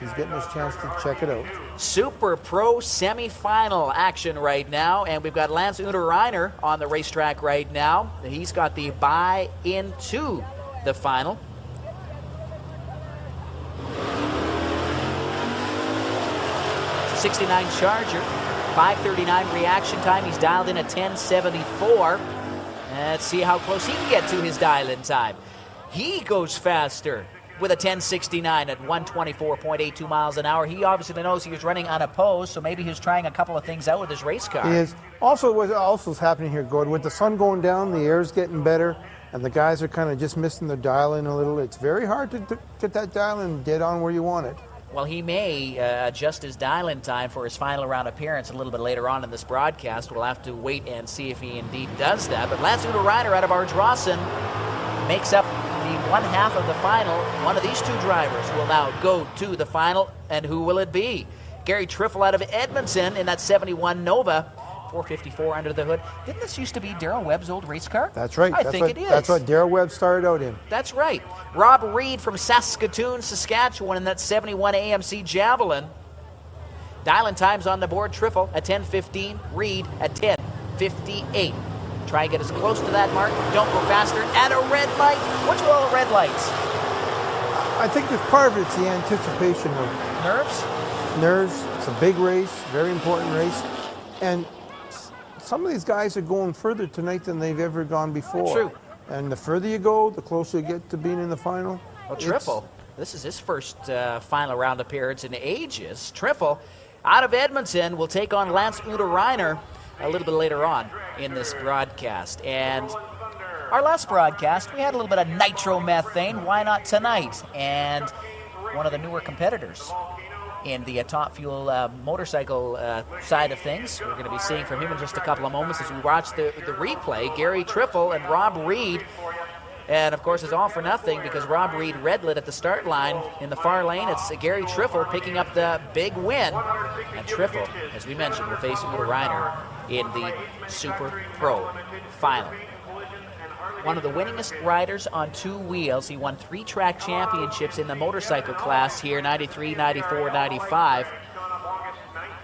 he's getting his chance to check it out. Super Pro semifinal action right now, and we've got Lance Unterreiner on the racetrack right now. He's got the bye into the final. It's a 69 Charger, 5:39 reaction time. He's dialed in at 10:74. Let's see how close he can get to his dial-in time. He goes faster with a 10:69 at 124.82 miles an hour. He obviously knows he was running unopposed, so maybe he's trying a couple of things out with his race car. He is. Also, what also is happening here, Gordon, with the sun going down, the air's getting better, and the guys are kind of just missing their dial-in a little. It's very hard to get that dial-in dead on where you want it. Well, he may adjust his dial-in time for his final round appearance a little bit later on in this broadcast. We'll have to wait and see if he indeed does that. But Lance Unterreiner out of Ardrossan makes up the 1/2 of the final. One of these two drivers will now go to the final, and who will it be? Gary Triffle out of Edmonton in that 71 Nova. 454 under the hood. Didn't this used to be Darrell Webb's old race car? That's right. I think it is. That's what Darrell Webb started out in. That's right. Rob Reed from Saskatoon, Saskatchewan in that 71 AMC Javelin. Dial-in times on the board. Triffle at 10:15. Reed at 10:58. Try and get as close to that mark. Don't go faster. And a red light. What's with all the red lights? I think there's part of it's the anticipation of nerves. It's a big race, very important race, and some of these guys are going further tonight than they've ever gone before. True. And the further you go, the closer you get to being in the final. Well, Triffle, this is his first final round appearance in ages. Triffle, out of Edmonton, will take on Lance Unterreiner a little bit later on in this broadcast. And our last broadcast, we had a little bit of nitromethane. Why not tonight? And one of the newer competitors in the Top Fuel motorcycle side of things. We're going to be seeing from him in just a couple of moments as we watch the replay. Gary Triffle and Rob Reed. And, of course, it's all for nothing because Rob Reed red-lit at the start line. In the far lane, it's Gary Triffle picking up the big win. And Triffle, as we mentioned, will face Udo Reiner in the Super Pro Final. One of the winningest riders on two wheels. He won 3 track championships in the motorcycle class here, 93, 94, 95.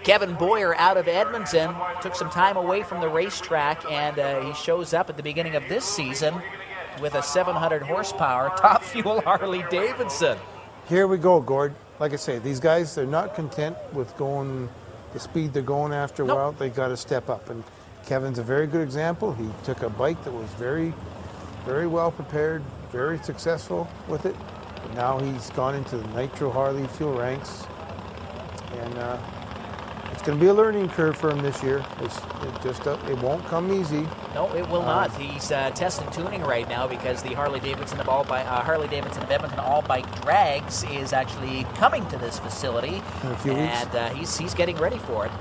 Kevin Boyer out of Edmonton took some time away from the racetrack, and he shows up at the beginning of this season with a 700 horsepower Top Fuel Harley Davidson. Here we go, Gord. Like I say, these guys, they're not content with going the speed they're going after. Nope. Well, they got to step up. And Kevin's a very good example. He took a bike that was very, very well prepared, very successful with it. But now he's gone into the Nitro Harley fuel ranks. And it's going to be a learning curve for him this year. It won't come easy. No, it will not. He's testing tuning right now because the Harley Davidson of Edmonton All Bike Drags is actually coming to this facility in a few weeks. And he's getting ready for it.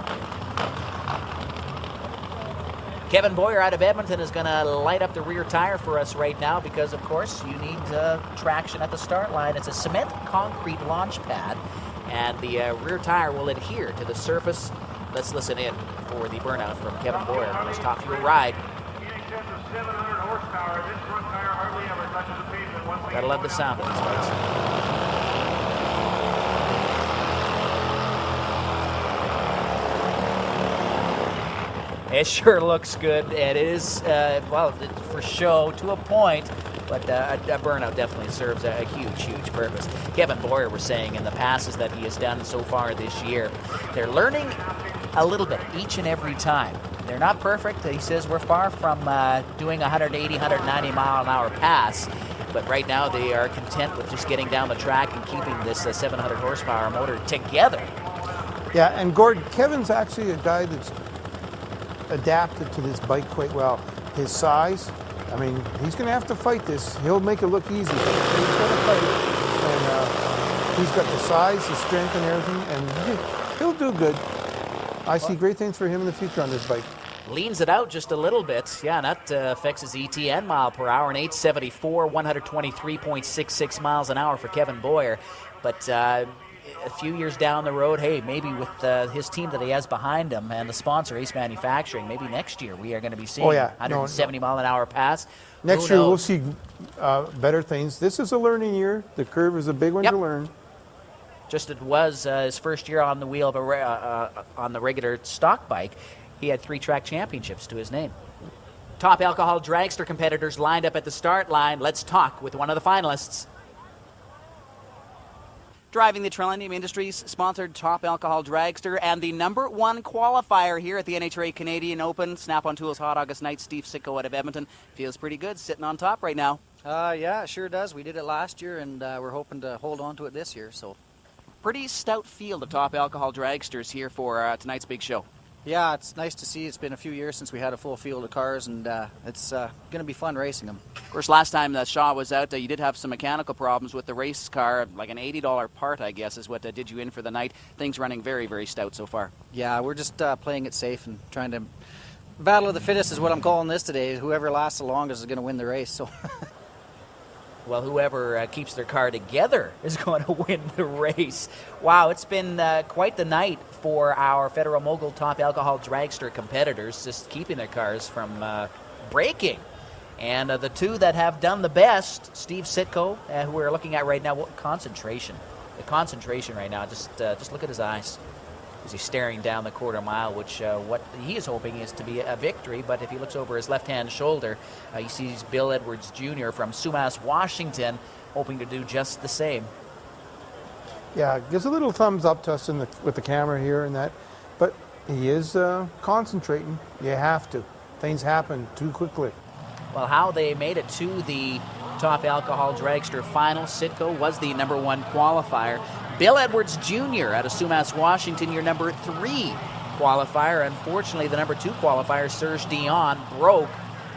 Kevin Boyer out of Edmonton is going to light up the rear tire for us right now because, of course, you need traction at the start line. It's a cement concrete launch pad, and the rear tire will adhere to the surface. Let's listen in for the burnout from Kevin Boyer on his Top Fuel ride. Gotta love the sound of these bikes. It sure looks good, and it is, well, for show to a point, but a burnout definitely serves a huge, huge purpose. Kevin Boyer was saying in the passes that he has done so far this year, they're learning a little bit each and every time. They're not perfect. He says we're far from doing 180, 190 mile an hour pass, but right now they are content with just getting down the track and keeping this 700 horsepower motor together. Yeah, and Gord, Kevin's actually a guy that's adapted to this bike quite well. His size, I mean, he's going to have to fight this. He'll make it look easy. He's going to fight it, and he's got the size, the strength, and everything, and he'll do good. I see great things for him in the future on this bike. Leans it out just a little bit. Yeah, and that affects his ETN mile per hour, an 874, 123.66 miles an hour for Kevin Boyer. But a few years down the road, hey, maybe with his team that he has behind him and the sponsor, Ace Manufacturing, maybe next year we are going to be seeing 170 mile an hour pass. Next year we'll see better things. This is a learning year. The curve is a big one to learn. Just it was his first year on the wheel of on the regular stock bike. He had 3 track championships to his name. Top Alcohol Dragster competitors lined up at the start line. Let's talk with one of the finalists. Driving the Trillium Industries sponsored Top Alcohol Dragster and the #1 qualifier here at the NHRA Canadian Open. Snap-on Tools Hot August Night. Steve Sitko out of Edmonton. Feels pretty good sitting on top right now. Yeah, it sure does. We did it last year, and we're hoping to hold on to it this year. So, pretty stout field of Top Alcohol Dragsters here for tonight's big show. Yeah, it's nice to see. It's been a few years since we had a full field of cars, and it's going to be fun racing them. Of course, last time Shaw was out, you did have some mechanical problems with the race car, like an $80 part, I guess, is what did you in for the night. Things running very, very stout so far. Yeah, we're just playing it safe and trying to battle of the fittest is what I'm calling this today. Whoever lasts the longest is going to win the race. So. Well, whoever keeps their car together is going to win the race. Wow, it's been quite the night for our Federal Mogul Top Alcohol Dragster competitors, just keeping their cars from breaking. And the two that have done the best, Steve Sitko, who we're looking at right now, concentration. The concentration right now, just look at his eyes. As he's staring down the quarter mile, which what he is hoping is to be a victory. But if he looks over his left-hand shoulder, he sees Bill Edwards Jr. from Sumas, Washington, hoping to do just the same. Yeah, gives a little thumbs up to us with the camera here and that. But he is concentrating. You have to. Things happen too quickly. Well, how they made it to the Top Alcohol Dragster final. Sitko was the #1 qualifier. Bill Edwards Jr. out of Sumas, Washington, your #3 qualifier. Unfortunately, the #2 qualifier, Serge Dion, broke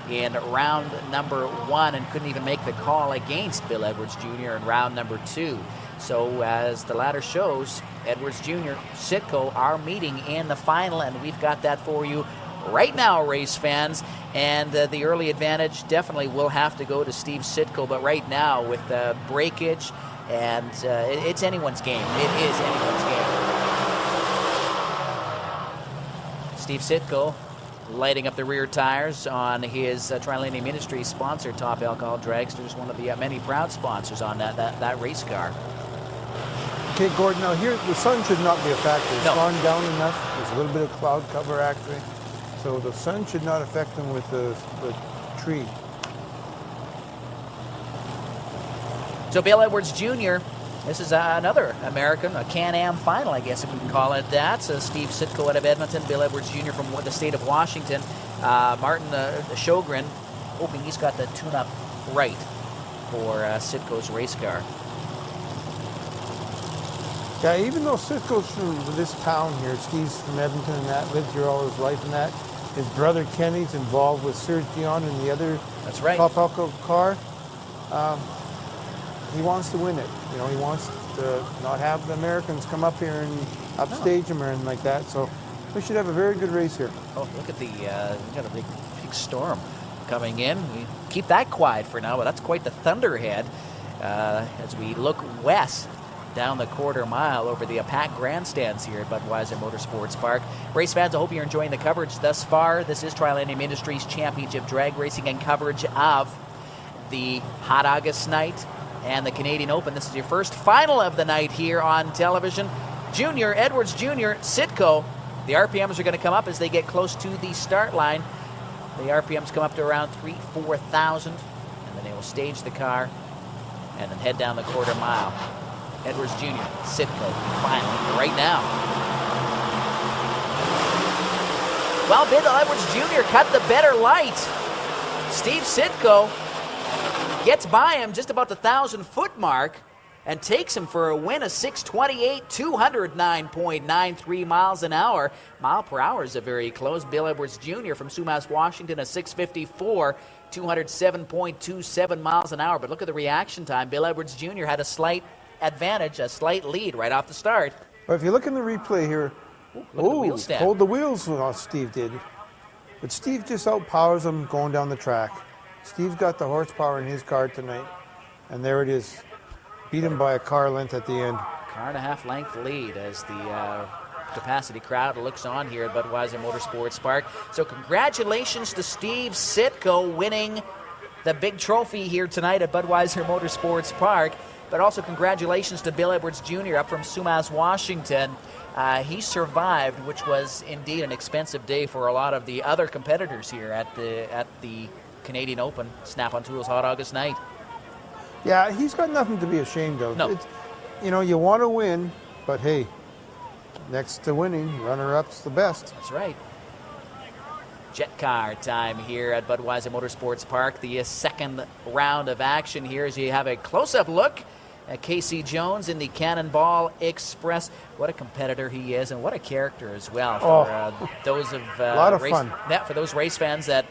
in round #1 and couldn't even make the call against Bill Edwards Jr. in round #2. So as the ladder shows, Edwards Jr., Sitko are meeting in the final, and we've got that for you right now, race fans. And the early advantage definitely will have to go to Steve Sitko, but right now with breakage, and it's anyone's game. It is anyone's game. Steve Sitko lighting up the rear tires on his Trilanium Industries sponsored Top Alcohol Dragsters, one of the many proud sponsors on that race car. Okay, Gordon, now here, the sun should not be a factor. It's No. gone down enough. There's a little bit of cloud cover, actually. So the sun should not affect them with the tree. So Bill Edwards Jr., this is another American, a Can-Am final, I guess if we can call it that. So Steve Sitko out of Edmonton, Bill Edwards Jr. from the state of Washington. Martin Sjogren, hoping he's got the tune-up right for Sitko's race car. Yeah, even though Sitko's from this town here, Steve's from Edmonton and that, lived here all his life and that, his brother Kenny's involved with Serge Dion and the other That's right. Top Alcohol car. He wants to win it. You know, he wants to not have the Americans come up here and upstage him or anything like that. So we should have a very good race here. Oh, look at we got a big storm coming in. We keep that quiet for now, but that's quite the thunderhead as we look west down the quarter mile over the packed grandstands here at Budweiser Motorsports Park. Race fans, I hope you're enjoying the coverage thus far. This is Trilanium Industries Championship Drag Racing and coverage of the Hot August Night and the Canadian Open. This is your first final of the night here on television. Junior, Edwards Jr., Sitko. The RPMs are going to come up as they get close to the start line. The RPMs come up to around 4,000, and then they will stage the car and then head down the quarter mile. Edwards Jr., Sitko, finally, right now. Well, Bill Edwards Jr. cut the better light. Steve Sitko gets by him just about the 1,000-foot mark and takes him for a win of 6:28, 209.93 miles an hour. Mile per hour is a very close. Bill Edwards Jr. from Sumas, Washington, a 6:54, 207.27 miles an hour. But look at the reaction time. Bill Edwards Jr. had a slight advantage, a slight lead right off the start. But if you look in the replay here, look at the wheel stand. Hold the wheels, Steve did. But Steve just outpowers him going down the track. Steve's got the horsepower in his car tonight, and there it is. Beat him by a car length at the end. Car and a half length lead as the capacity crowd looks on here at Budweiser Motorsports Park. So congratulations to Steve Sitko winning the big trophy here tonight at Budweiser Motorsports Park. But also congratulations to Bill Edwards Jr. up from Sumas, Washington. He survived, which was indeed an expensive day for a lot of the other competitors here at the Canadian Open Snap-on Tools Hot August Night. Yeah, he's got nothing to be ashamed of. No. It's, you know, you want to win, but hey, next to winning, runner-up's the best. That's right. Jet car time here at Budweiser Motorsports Park. The second round of action here as you have a close-up look at Casey Jones in the Cannonball Express. What a competitor he is, and what a character as well for those of a lot of fun. For those race fans that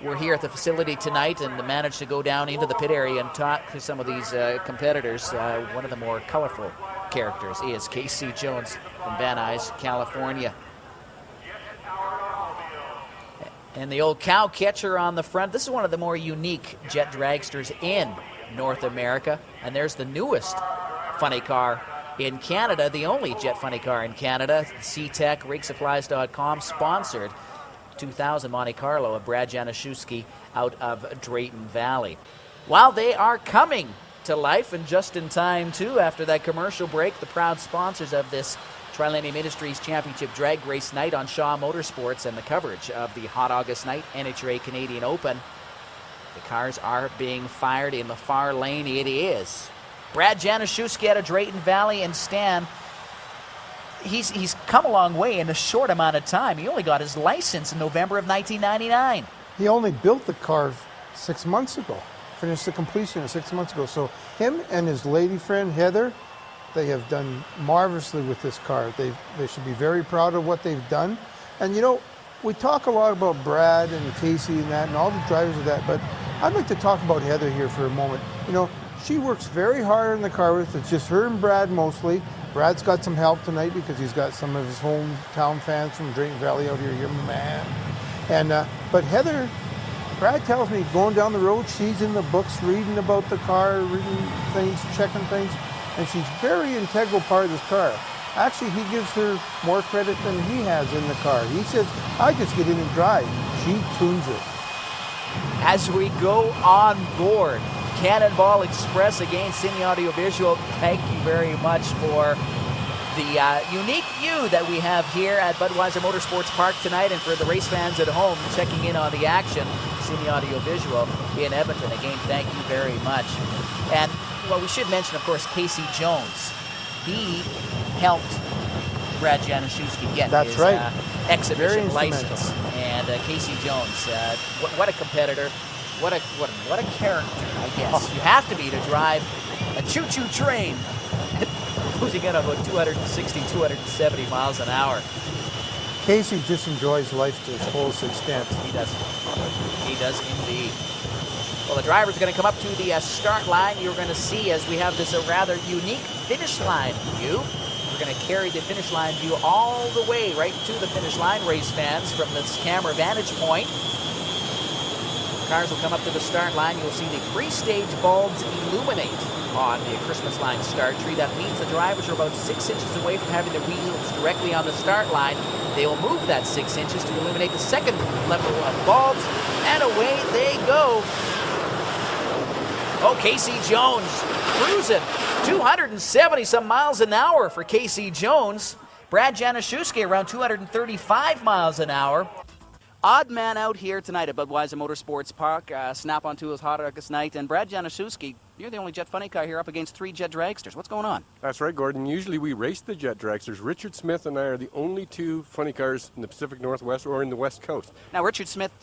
were here at the facility tonight and managed to go down into the pit area and talk to some of these competitors. One of the more colorful characters is Casey Jones from Van Nuys, California. And the old cow catcher on the front. This is one of the more unique jet dragsters in North America. And there's the newest funny car in Canada, the only jet funny car in Canada. C-Tech, rigsupplies.com, sponsored 2000 Monte Carlo of Brad Januszewski out of Drayton Valley. While they are coming to life, and just in time too after that commercial break, the proud sponsors of this Trilanium Industries Championship Drag Race Night on Shaw Motorsports and the coverage of the Hot August Night NHRA Canadian Open. The cars are being fired in the far lane. It is Brad Januszewski out of Drayton Valley, and Stan, he's come a long way in a short amount of time. He only got his license in November of 1999. He only built the car 6 months ago, finished the completion of 6 months ago. So him and his lady friend Heather, they have done marvelously with this car. They should be very proud of what they've done. And you know, we talk a lot about Brad and Casey and that and all the drivers of that, but I'd like to talk about Heather here for a moment. You know, She works very hard in the car with. It's just her and Brad mostly. Brad's got some help tonight because he's got some of his hometown fans from Drayton Valley out here. You're my man. And but Heather, Brad tells me going down the road, she's in the books, reading about the car, reading things, checking things, and she's very integral part of this car. Actually, he gives her more credit than he has in the car. He says, I just get in and drive. She tunes it. As we go on board, Cannonball Express again, Cine Audiovisual, thank you very much for the unique view that we have here at Budweiser Motorsports Park tonight, and for the race fans at home checking in on the action, Cine Audiovisual in Edmonton. Again, thank you very much. And, well, we should mention, of course, Casey Jones. He helped Brad Januszewski get his exhibition license. And Casey Jones, what a competitor. What a character, I guess. You have to be to drive a choo-choo train cruising at about 260, 270 miles an hour. Casey just enjoys life to its fullest extent. He does. He does indeed. Well, the driver's going to come up to the start line. You're going to see, as we have this rather unique finish line view, we're going to carry the finish line view all the way right to the finish line, race fans, from this camera vantage point. Cars will come up to the start line. You'll see the pre-stage bulbs illuminate on the Christmas line start tree. That means the drivers are about 6 inches away from having their wheels directly on the start line. They will move that 6 inches to illuminate the second level of bulbs, and away they go. Oh, Casey Jones cruising 270 some miles an hour for Casey Jones. Brad Januszewski around 235 miles an hour. Odd man out here tonight at Budweiser Motorsports Park, Snap-on Tools Hot August Night, and Brad Januszewski, you're the only Jet Funny car here up against 3 Jet Dragsters. What's going on? That's right, Gordon. Usually we race the Jet Dragsters. Richard Smith and I are the only 2 funny cars in the Pacific Northwest or in the West Coast. Now, Richard Smith,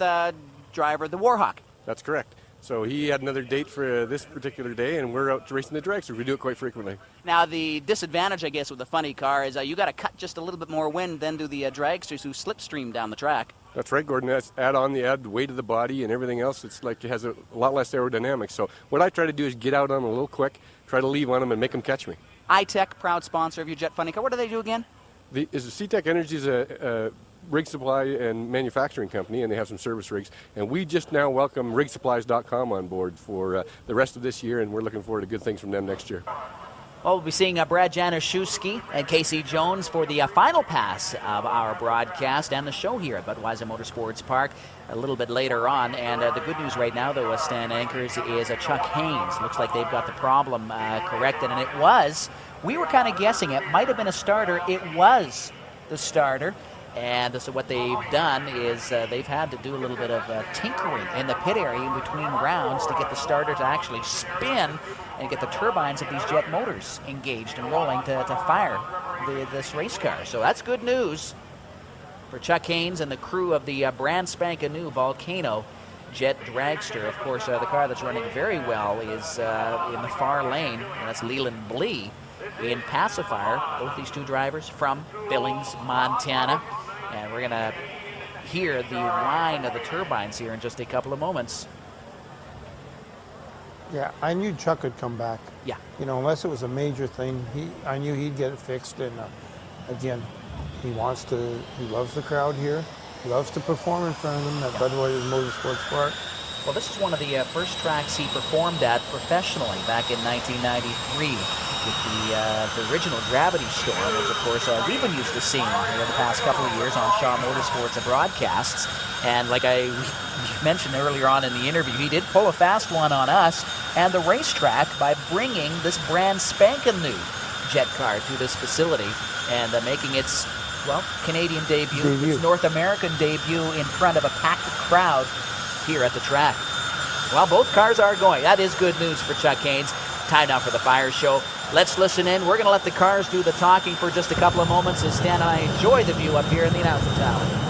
driver, the Warhawk. That's correct. So he had another date for this particular day, and we're out racing the dragsters. We do it quite frequently. Now, the disadvantage, I guess, with the funny car is you got to cut just a little bit more wind than do the dragsters who slipstream down the track. That's right, Gordon. That's add the weight of the body and everything else. It's like it has a lot less aerodynamics. So what I try to do is get out on them a little quick, try to leave on them and make them catch me. iTech, proud sponsor of your Jet Funny car. What do they do again? C-Tech Energy is a rig supply and manufacturing company, and they have some service rigs. And we just now welcome rigsupplies.com on board for the rest of this year, and we're looking forward to good things from them next year. Well, we'll be seeing Brad Januszewski and Casey Jones for the final pass of our broadcast and the show here at Budweiser Motorsports Park a little bit later on. And the good news right now, though, Stan Anchors, is Chuck Haynes. Looks like they've got the problem corrected, and it was. We were kind of guessing it might have been a starter. It was the starter. And so what they've done is they've had to do a little bit of tinkering in the pit area in between rounds to get the starter to actually spin and get the turbines of these jet motors engaged and rolling to fire this race car. So that's good news for Chuck Haynes and the crew of the brand spanking new Volcano Jet Dragster. Of course, the car that's running very well is in the far lane, and that's Leland Blee in Pacifier. Both these 2 drivers from Billings, Montana. And we're going to hear the whine of the turbines here in just a couple of moments. Yeah, I knew Chuck would come back. Yeah. You know, unless it was a major thing, I knew he'd get it fixed. And again, he loves the crowd here. He loves to perform in front of them at Budweiser Motorsports Park. Well, this is one of the first tracks he performed at professionally back in 1993 with the original Gravity Storm, which, of course, we've been used to seeing over the past couple of years on Shaw Motorsports broadcasts. And like I mentioned earlier on in the interview, he did pull a fast one on us and the racetrack by bringing this brand spanking new jet car to this facility and making its, well, Canadian debut, its North American debut in front of a packed crowd here at the track. Well, both cars are going. That is good news for Chuck Haynes. Time now for the fire show. Let's listen in. We're going to let the cars do the talking for just a couple of moments as Stan and I enjoy the view up here in the announcer tower.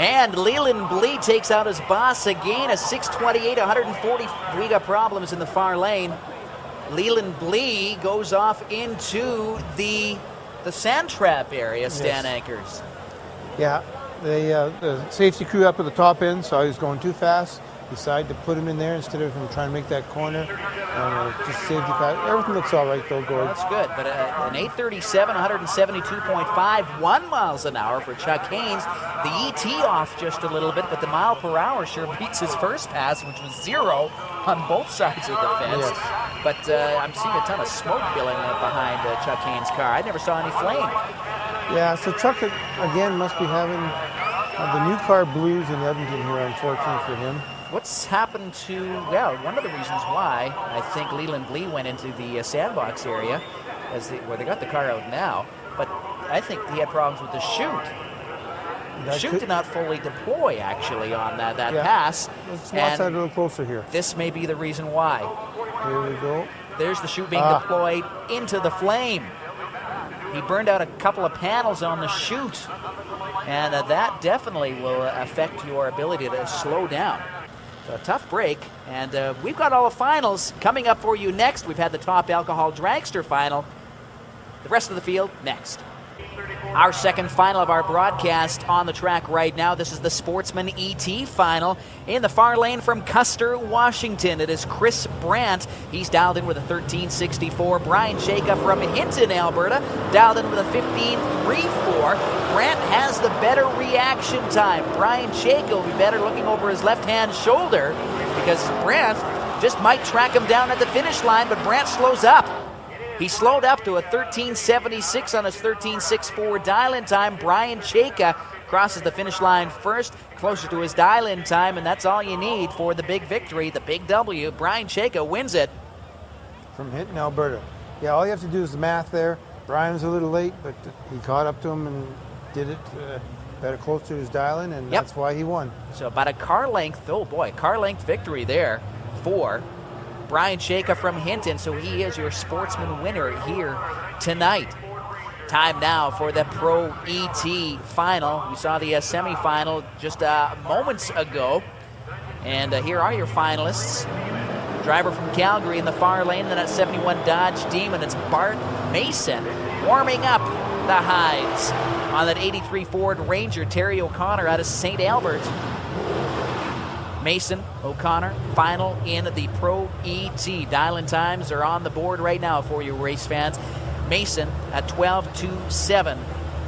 And Leland Blee takes out his boss again, a 6:28, 140. We got problems in the far lane. Leland Blee goes off into the sand trap area, Stan Ankers. Yeah, the safety crew up at the top end saw he was going too fast. Decided to put him in there instead of him trying to make that corner. Just safety fast. Everything looks all right though, Gord. That's good, but an 8:37, 172.5, 1 miles an hour for Chuck Haynes. The ET off just a little bit, but the mile per hour sure beats his first pass, which was 0 on both sides of the fence. Yes. But I'm seeing a ton of smoke billowing up behind Chuck Haynes' car. I never saw any flame. Yeah, so Chuck again must be having the new car blues in Edmonton here, unfortunately for him. What's happened to, well, one of the reasons why I think Leland Blee went into the sandbox area, where they got the car out now, but I think he had problems with the chute. The chute did not fully deploy, actually, on that pass. Let's watch that a little closer here. This may be the reason why. Here we go. There's the chute being deployed into the flame. He burned out a couple of panels on the chute, and that definitely will affect your ability to slow down. So a tough break, and we've got all the finals coming up for you next. We've had the top alcohol dragster final. The rest of the field next. Our second final of our broadcast on the track right now. This is the Sportsman ET final. In the far lane from Custer, Washington, it is Chris Brandt. He's dialed in with a 13.64. Brian Shaka from Hinton, Alberta, dialed in with a 15.34. Brandt has the better reaction time. Brian Shaka will be better looking over his left-hand shoulder because Brandt just might track him down at the finish line, but Brandt slows up. He slowed up to a 13.76 on his 13.64 dial-in time. Brian Shaka crosses the finish line first, closer to his dial-in time, and that's all you need for the big victory, the big W. Brian Shaka wins it. From Hinton, Alberta. Yeah, all you have to do is the math there. Brian was a little late, but he caught up to him and did it better close to his dial-in, and that's why he won. So about a car length, oh boy, car length victory there for Brian Shaka from Hinton, so he is your sportsman winner here tonight. Time now for the Pro ET final. We saw the semifinal just moments ago, and here are your finalists. Driver from Calgary in the far lane, then at 71 Dodge Demon, it's Bart Mason warming up the hides on that 83 Ford Ranger. Terry O'Connor out of St. Albert. Mason, O'Connor, final in the Pro ET. Dial-in times are on the board right now for you race fans. Mason at 12.27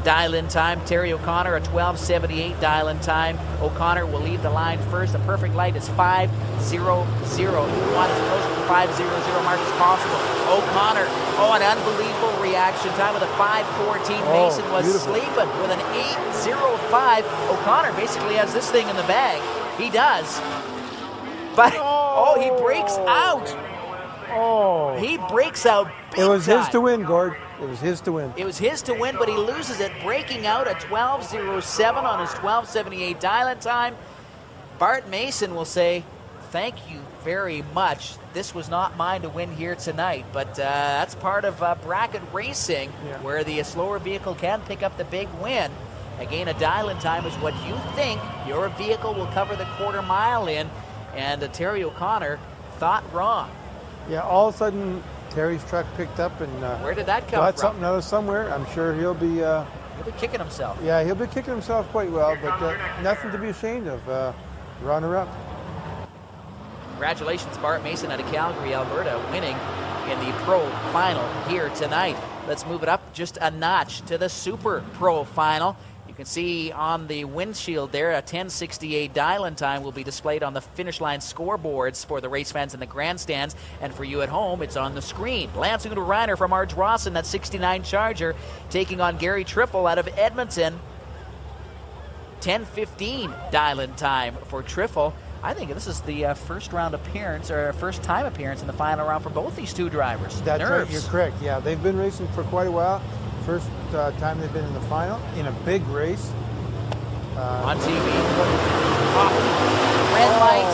dial-in time. Terry O'Connor at 12.78 dial-in time. O'Connor will leave the line first. The perfect light is 5.00. You want as close to the 5.00 mark as possible. O'Connor, an unbelievable reaction time with a 5.14. Mason was sleeping with an 8.05. O'Connor basically has this thing in the bag. He does. But, he breaks out. He breaks out big It was time. his to win, Gord. It was his to win. It was his to win, but he loses it, breaking out at 12.07 on his 12.78 dial-in time. Bart Mason will say, thank you very much. This was not mine to win here tonight, but that's part of bracket racing, where the slower vehicle can pick up the big win. Again, a dial-in time is what you think your vehicle will cover the quarter mile in, and Terry O'Connor thought wrong. Yeah, all of a sudden, Terry's truck picked up and where did that come got from? something out of somewhere. I'm sure he'll be kicking himself. Yeah, he'll be kicking himself quite well, but nothing to be ashamed of. Runner-up. Congratulations, Bart Mason out of Calgary, Alberta, winning in the Pro Final here tonight. Let's move it up just a notch to the Super Pro Final. You can see on the windshield there, a 10.68 dial-in time will be displayed on the finish line scoreboards for the race fans in the grandstands, and for you at home, it's on the screen. Lance Reiner from Ardrossan, that 69 Charger, taking on Gary Triffle out of Edmonton. 10.15 dial-in time for Triffle. I think this is the first round appearance, or first time appearance in the final round for both these two drivers. That's right, you're correct. Yeah, they've been racing for quite a while. First time they've been in the final in a big race. On TV. Red light,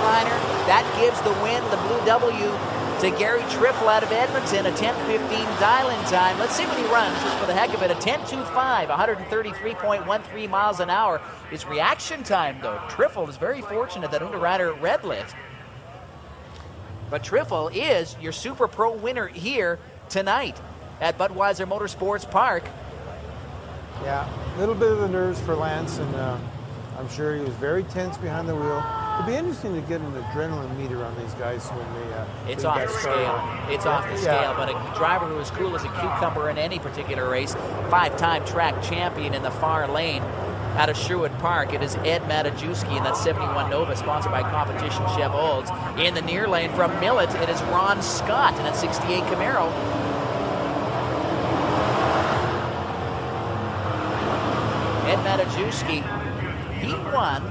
Reiner. That gives the win, the blue W to Gary Triffle out of Edmonton, a 10:15 dial-in time. Let's see what he runs just for the heck of it. A 10:25, 133.13 miles an hour. His reaction time, though, Triffle is very fortunate that Underwriter red lit. But Triffle is your Super Pro winner here tonight at Budweiser Motorsports Park. Yeah, a little bit of the nerves for Lance, and I'm sure he was very tense behind the wheel. It'll be interesting to get an adrenaline meter on these guys when they It's off the scale. It's off the scale, but a driver who is cool as a cucumber in any particular race, 5-time track champion in the far lane out of Sherwood Park. It is Ed Matajewski in that 71 Nova, sponsored by Competition Chev Olds. In the near lane from Millet, it is Ron Scott in that 68 Camaro. Ed Matajewski, he won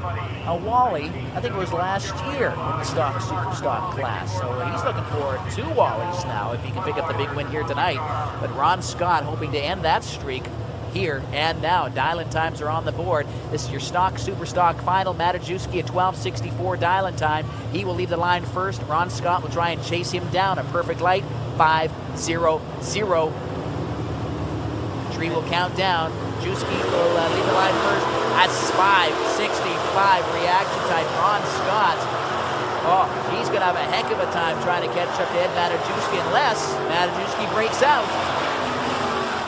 a Wally, I think it was last year, in the stock super stock class. So he's looking for 2 Wallies now if he can pick up the big win here tonight. But Ron Scott hoping to end that streak here and now. Dial-in times are on the board. This is your stock super stock final. Matajewski at 12:64 dial-in time. He will leave the line first. Ron Scott will try and chase him down. A perfect light, 5-0-0. Tree will count down. Jewski will leave the line first. That's 5:65 reaction time. Ron Scott, oh, he's going to have a heck of a time trying to catch up to Ed Matajewski unless Matajewski breaks out.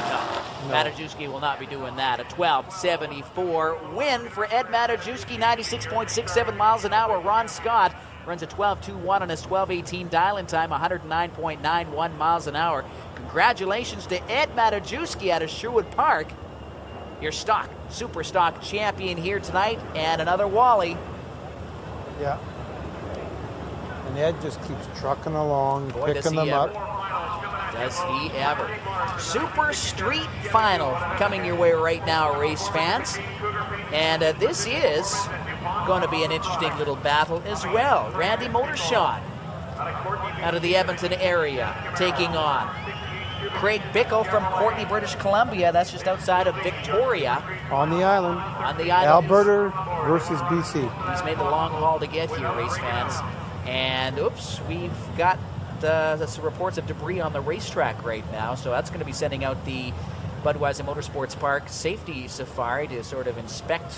No. Matajewski will not be doing that. A 12:74 win for Ed Matajewski, 96.67 miles an hour. Ron Scott runs a 12:21 on his 12:18 dial-in time, 109.91 miles an hour. Congratulations to Ed Matajewski out of Sherwood Park, your stock, super stock champion here tonight, and another Wally. Yeah. And Ed just keeps trucking along, Boy, picking them up. Does he ever. Super Street Final coming your way right now, race fans. And this is going to be an interesting little battle as well. Randy Motorshot out of the Edmonton area taking on Craig Bickle from Courtenay, British Columbia. That's just outside of Victoria. On the island. On the island. Alberta versus BC. He's made the long haul to get here, race fans. And, oops, we've got some reports of debris on the racetrack right now. So that's going to be sending out the Budweiser Motorsports Park safety safari to sort of inspect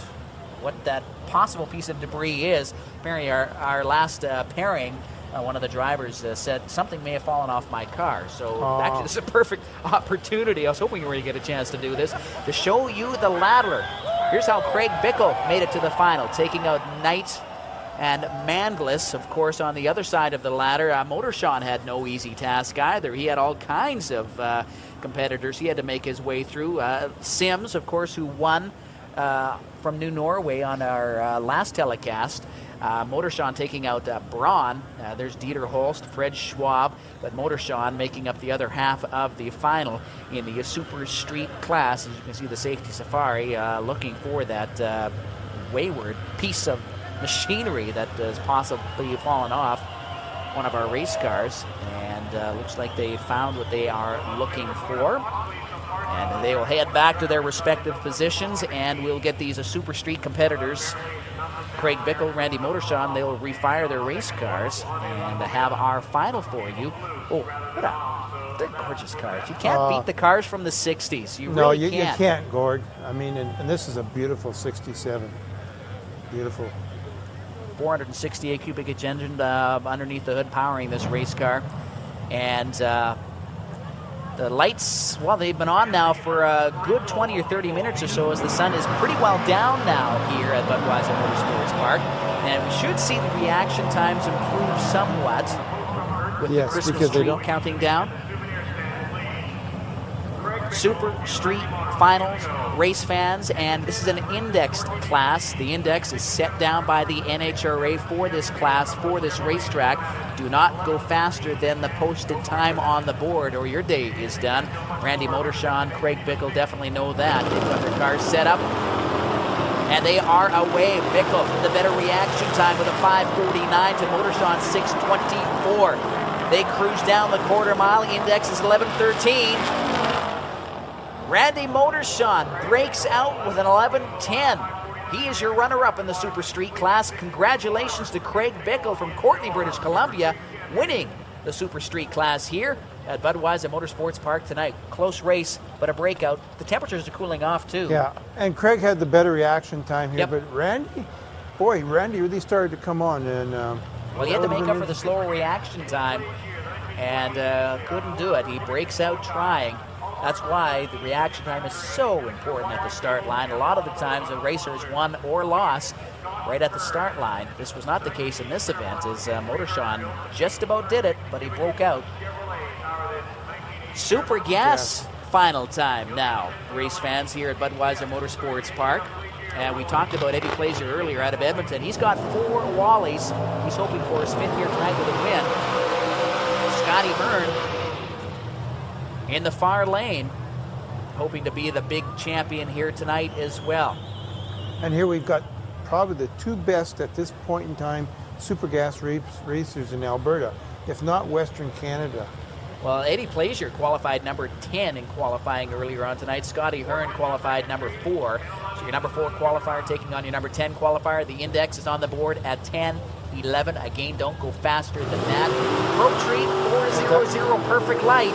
what that possible piece of debris is. Apparently, our last pairing, one of the drivers said something may have fallen off my car. So actually, this is a perfect opportunity. I was hoping you were going to get a chance to do this, to show you the ladder. Here's how Craig Bickle made it to the final, taking out Knight and Mandless, of course, on the other side of the ladder. Motorshot had no easy task either. He had all kinds of competitors he had to make his way through. Sims, of course, who won from New Norway on our last telecast. Motorshot taking out Braun. There's Dieter Holst, Fred Schwab, but Motorshot making up the other half of the final in the Super Street class. As you can see, the safety safari looking for that wayward piece of machinery that has possibly fallen off one of our race cars, and looks like they found what they are looking for. And they will head back to their respective positions, and we'll get these Super Street competitors, Craig Bickle, Randy Motorshot. They'll refire their race cars and have our final for you. Oh, they're gorgeous cars. You can't beat the cars from the 60s. You really can't. No, you can't, Gord. I mean, and this is a beautiful 67. Beautiful. 468 cubic inch engine underneath the hood powering this race car. And the lights, well, they've been on now for a good 20 or 30 minutes or so, as the sun is pretty well down now here at Budweiser Motorsports Park. And we should see the reaction times improve somewhat with the Christmas tree counting down. Super Street Finals, race fans, and this is an indexed class. The index is set down by the NHRA for this class, for this racetrack. Do not go faster than the posted time on the board or your day is done. Randy Motorshot, Craig Bickle definitely know that. They've got their cars set up, and they are away. Bickle with the better reaction time with a 5:49 to Motorshot 6:24. They cruise down the quarter mile. Index is 11:13. Randy Motorshot breaks out with an 11:10. He is your runner-up in the Super Street class. Congratulations to Craig Bickle from Courtenay, British Columbia, winning the Super Street class here at Budweiser Motorsports Park tonight. Close race, but a breakout. The temperatures are cooling off too. Yeah, and Craig had the better reaction time here, Yep. but Randy really started to come on. And Well, he had to make up for the slower reaction time and couldn't do it. He breaks out trying. That's why the reaction time is so important at the start line. A lot of the times the racers won or lost right at the start line. This was not the case in this event, as Motorshawn just about did it, but he broke out. Super gas final time now, race fans here at Budweiser Motorsports Park. And we talked about Eddie Plaisir earlier out of Edmonton. He's got 4 Wallies. He's hoping for his 5th year tonight with a win. Scotty Hearn in the far lane, hoping to be the big champion here tonight as well. And here we've got probably the 2 best at this point in time super gas racers in Alberta, if not Western Canada. Well, Eddie Plaisir qualified number 10 in qualifying earlier on tonight. Scotty Hearn qualified number 4. So your number 4 qualifier taking on your number 10 qualifier. The index is on the board at 10-11. Again, don't go faster than that. Pro Treat 4.00 perfect light.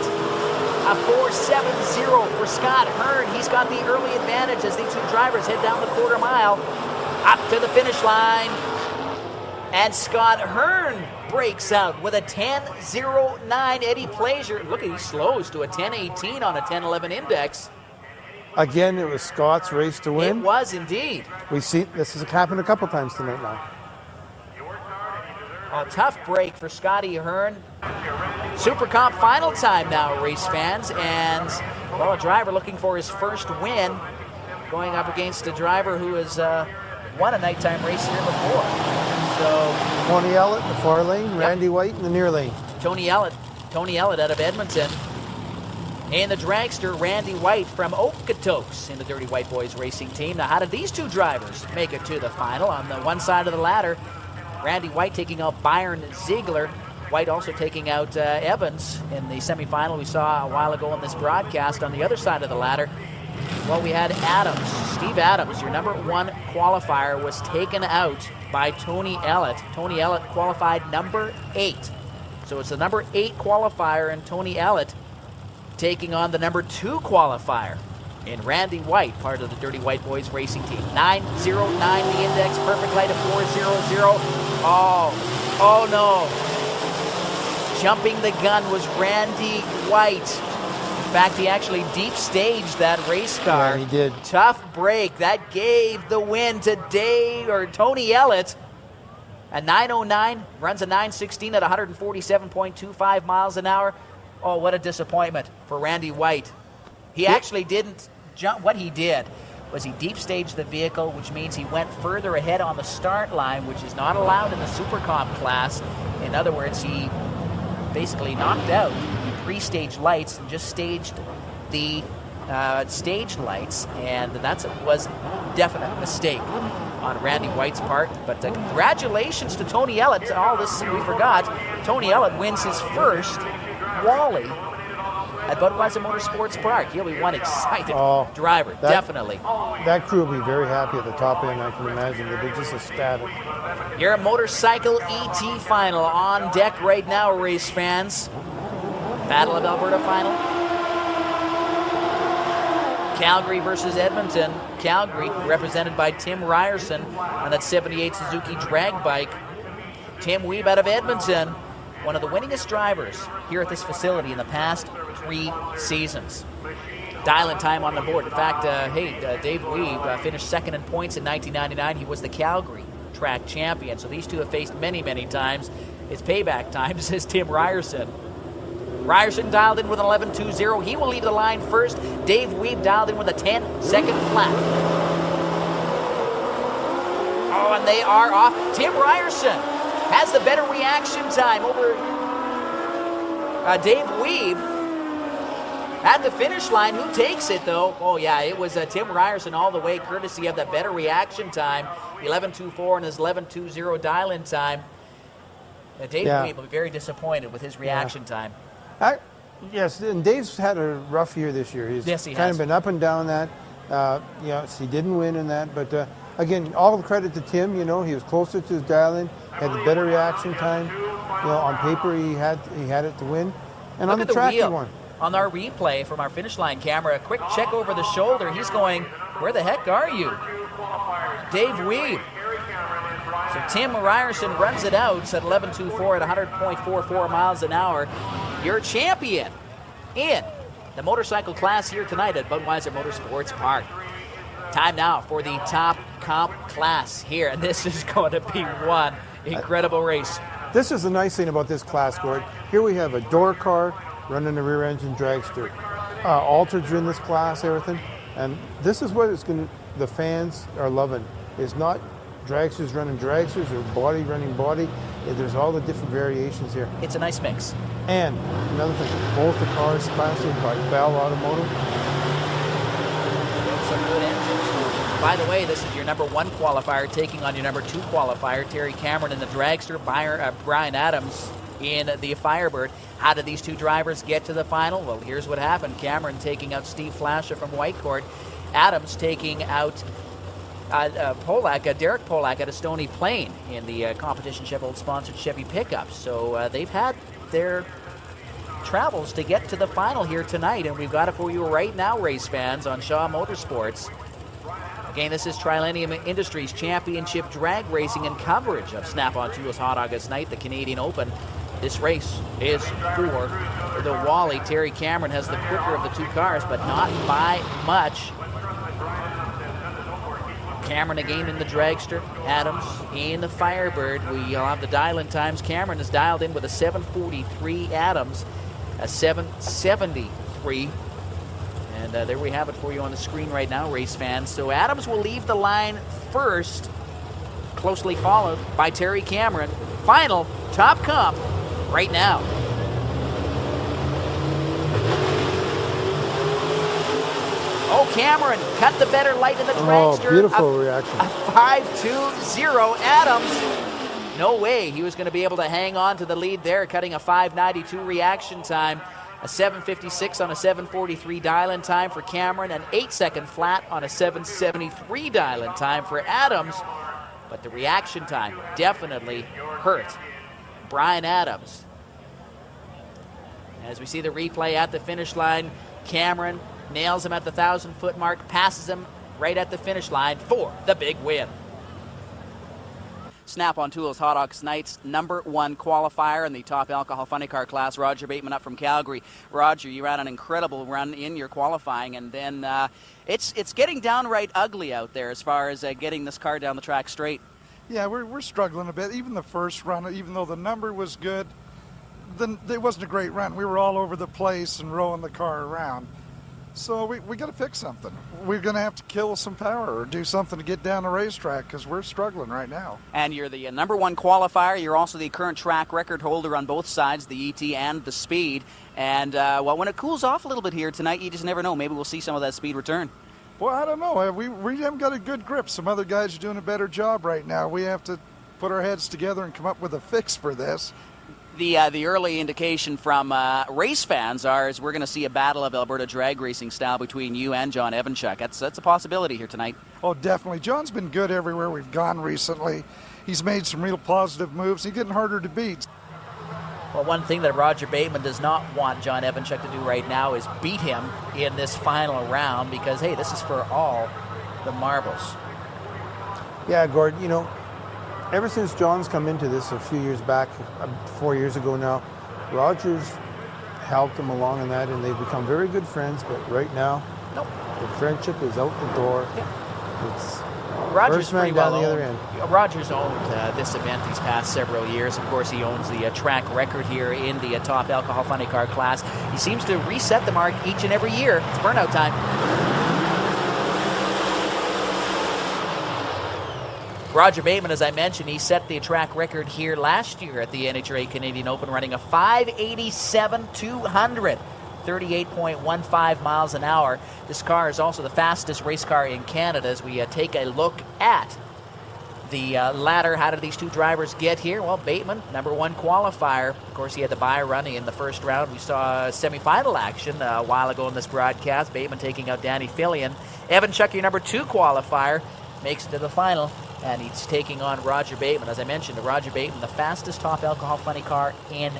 A 4.70 for Scott Hearn. He's got the early advantage as these 2 drivers head down the quarter mile up to the finish line. And Scott Hearn breaks out with a 10.09. Eddie Plaisir, look at he slows to a 10.18 on a 10.11 index. Again, it was Scott's race to win. It was indeed. We see this has happened a couple times tonight now. A tough break for Scotty Hearn. Super Comp final time now, race fans, and well, a driver looking for his first win, going up against a driver who has won a nighttime race here before. So Tony Ellett in the far lane, Randy White in the near lane. Tony Ellett out of Edmonton. And the dragster, Randy White from Okotoks in the Dirty White Boys racing team. Now, how did these 2 drivers make it to the final? On the one side of the ladder, Randy White taking out Byron Ziegler. White also taking out Evans in the semifinal we saw a while ago in this broadcast. On the other side of the ladder, well, we had Adams. Steve Adams, your number 1 qualifier, was taken out by Tony Ellett. Tony Ellett qualified number 8. So it's the number 8 qualifier and Tony Ellett taking on the number 2 qualifier in Randy White, part of the Dirty White Boys racing team. 9.09 the index, perfect light of 4.00. Oh no. Jumping the gun was Randy White. In fact, he actually deep staged that race car. Yeah, he did. Tough break. That gave the win to Tony Ellett. A 9.09, runs a 9.16 at 147.25 miles an hour. Oh, what a disappointment for Randy White. He actually didn't jump. What he did was he deep staged the vehicle, which means he went further ahead on the start line, which is not allowed in the Super Comp class. In other words, he basically knocked out the pre-stage lights and just staged the staged lights, and that was a definite mistake on Randy White's part. But congratulations to Tony Ellett. All this we forgot. Tony Ellett wins his first Wally at Budweiser Motorsports Park. He'll be one excited driver, definitely. That crew will be very happy at the top end, I can imagine. They'll be just ecstatic. Your motorcycle ET final on deck right now, race fans. Battle of Alberta final. Calgary versus Edmonton. Calgary represented by Tim Ryerson on that 78 Suzuki drag bike. Tim Weeb out of Edmonton, one of the winningest drivers here at this facility in the past 3 seasons. Dial-in time on the board. In fact, Dave Weeb finished second in points in 1999. He was the Calgary track champion. So these two have faced many, many times. It's payback time, says Tim Ryerson. Ryerson dialed in with an 11.20. He will leave the line first. Dave Weeb dialed in with a 10-second flat. Oh, and they are off. Tim Ryerson has the better reaction time over Dave Weeb at the finish line. Who takes it, though? Oh, yeah, it was Tim Ryerson all the way, courtesy of that better reaction time. 11.24 and his 11.20 dial-in time. Dave Weeb will be very disappointed with his reaction time. Yes, and Dave's had a rough year this year. He's kind of been up and down that. He didn't win in that, but again, all the credit to Tim. He was closer to his dial-in, had the better reaction time. on paper he had it to win, and Look on the at track he wheel. won. On our replay from our finish line camera, a quick check over the shoulder. He's going, where the heck are you? Dave Weeb. So Tim Ryerson runs it out at 11.24 at 100.44 miles an hour. Your champion in the motorcycle class here tonight at Budweiser Motorsports Park. Time now for the top comp class here, and this is going to be one incredible race. This is the nice thing about this class, Gord. Here we have a door car running a rear engine dragster. Altereds are in this class, everything. And this is what the fans are loving. It's not dragsters running dragsters or body running body. There's all the different variations here. It's a nice mix. And another thing, both the cars sponsored by Bell Automotive. Some good engines. By the way, this is your number 1 qualifier taking on your number 2 qualifier, Terry Cameron in the dragster, Brian Adams in the Firebird. How did these two drivers get to the final? Well, here's what happened. Cameron taking out Steve Flasher from Whitecourt. Adams taking out Derek Polak at a Stony Plain in the competition Chevrolet sponsored Chevy pickup. So they've had their travels to get to the final here tonight, and we've got it for you right now, race fans, on Shaw Motorsports. Again, this is Trilenium Industries Championship drag racing and coverage of Snap-on Tools Hot August Night, the Canadian Open. This race is for the Wally. Terry Cameron has the quicker of the two cars, but not by much. Cameron again in the dragster, Adams in the Firebird. We'll have the dial-in times. Cameron is dialed in with a 7:43, Adams a 7:73. And there we have it for you on the screen right now, race fans. So Adams will leave the line first, closely followed by Terry Cameron. Final top comp right now. Oh, Cameron cut the better light in the dragster. Oh, beautiful reaction. A 5.20 Adams. No way he was going to be able to hang on to the lead there, cutting a 5.92 reaction time. A 7.56 on a 7.43 dial-in time for Cameron, an 8-second flat on a 7.73 dial-in time for Adams. But the reaction time definitely hurt Brian Adams. As we see the replay at the finish line, Cameron nails him at the 1,000-foot mark, passes him right at the finish line for the big win. Snap-on Tools Hot August Night's number 1 qualifier in the top alcohol funny car class, Roger Bateman up from Calgary. Roger, you ran an incredible run in your qualifying, and then it's getting downright ugly out there as far as getting this car down the track straight. Yeah, we're struggling a bit. Even the first run, even though the number was good, then it wasn't a great run. We were all over the place and rolling the car around. So we got to fix something. We're going to have to kill some power or do something to get down the racetrack because we're struggling right now. And you're the number 1 qualifier. You're also the current track record holder on both sides, the ET and the speed. And, well, when it cools off a little bit here tonight, you just never know. Maybe we'll see some of that speed return. Well, I don't know. We haven't got a good grip. Some other guys are doing a better job right now. We have to put our heads together and come up with a fix for this. The early indication from race fans is we're going to see a battle of Alberta drag racing style between you and John Evanchuk. That's a possibility here tonight. Oh, definitely. John's been good everywhere we've gone recently. He's made some real positive moves. He's getting harder to beat. Well, one thing that Roger Bateman does not want John Evanchuk to do right now is beat him in this final round because, hey, this is for all the marbles. Yeah, Gord, ever since John's come into this a few years back, 4 years ago now, Roger's helped him along in that, and they've become very good friends. But right now, the friendship is out the door. Yeah. It's Roger's first man pretty down well the other owned. end. Roger's owned this event these past several years. Of course, he owns the track record here in the top alcohol funny car class. He seems to reset the mark each and every year. It's burnout time. Roger Bateman, as I mentioned, he set the track record here last year at the NHRA Canadian Open, running a 5.87.200, 38.15 miles an hour. This car is also the fastest race car in Canada. As we take a look at the ladder, how did these two drivers get here? Well, Bateman, number 1 qualifier. Of course, he had the bye running in the first round. We saw semifinal action a while ago in this broadcast. Bateman taking out Danny Fillion. Evanchuk, your number 2 qualifier, makes it to the final and he's taking on Roger Bateman. As I mentioned, Roger Bateman, the fastest top alcohol funny car in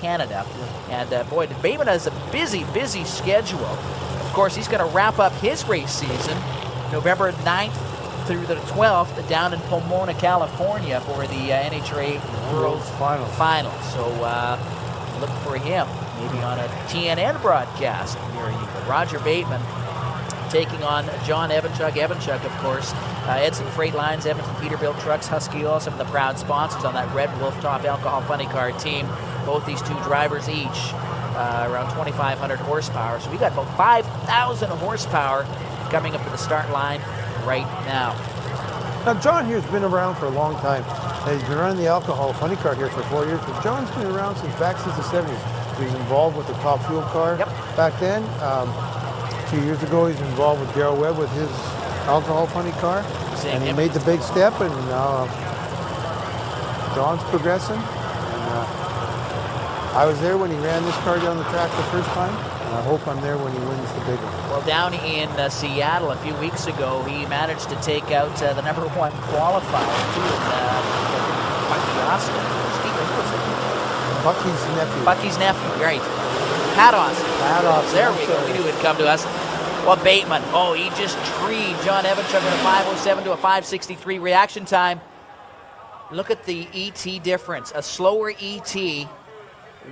Canada. And boy, Bateman has a busy schedule. Of course, he's going to wrap up his race season November 9th through the 12th down in Pomona, California for the NHRA World Final. So look for him maybe on a TNN broadcast near you. But Roger Bateman taking on John Evanchuk. Evanchuk, of course, Edson Freight Lines, Edmonton Peterbilt Trucks, Husky Oil, some of the proud sponsors on that Red Wolf Top Alcohol Funny Car team. Both these two drivers each around 2,500 horsepower. So we got about 5,000 horsepower coming up to the start line right now. Now, John here's been around for a long time. He's been running the alcohol funny car here for 4 years, but John's been around back since the 70s. He was involved with the Top Fuel car back then. A few years ago, he's involved with Darrell Webb with his alcohol funny car. And he made the big step, and John's progressing. And, I was there when he ran this car down the track the first time, and I hope I'm there when he wins the big one. Well, down in Seattle a few weeks ago, he managed to take out the #1 qualifier, too, Bucky Austin. Bucky's nephew. Bucky's nephew, right. Pat Austin. Pat Austin. There we go. We knew he'd come to us. Well, Bateman, he just treed John Evanchuk with a 5:07 to a 5:63 reaction time. Look at the ET difference. A slower ET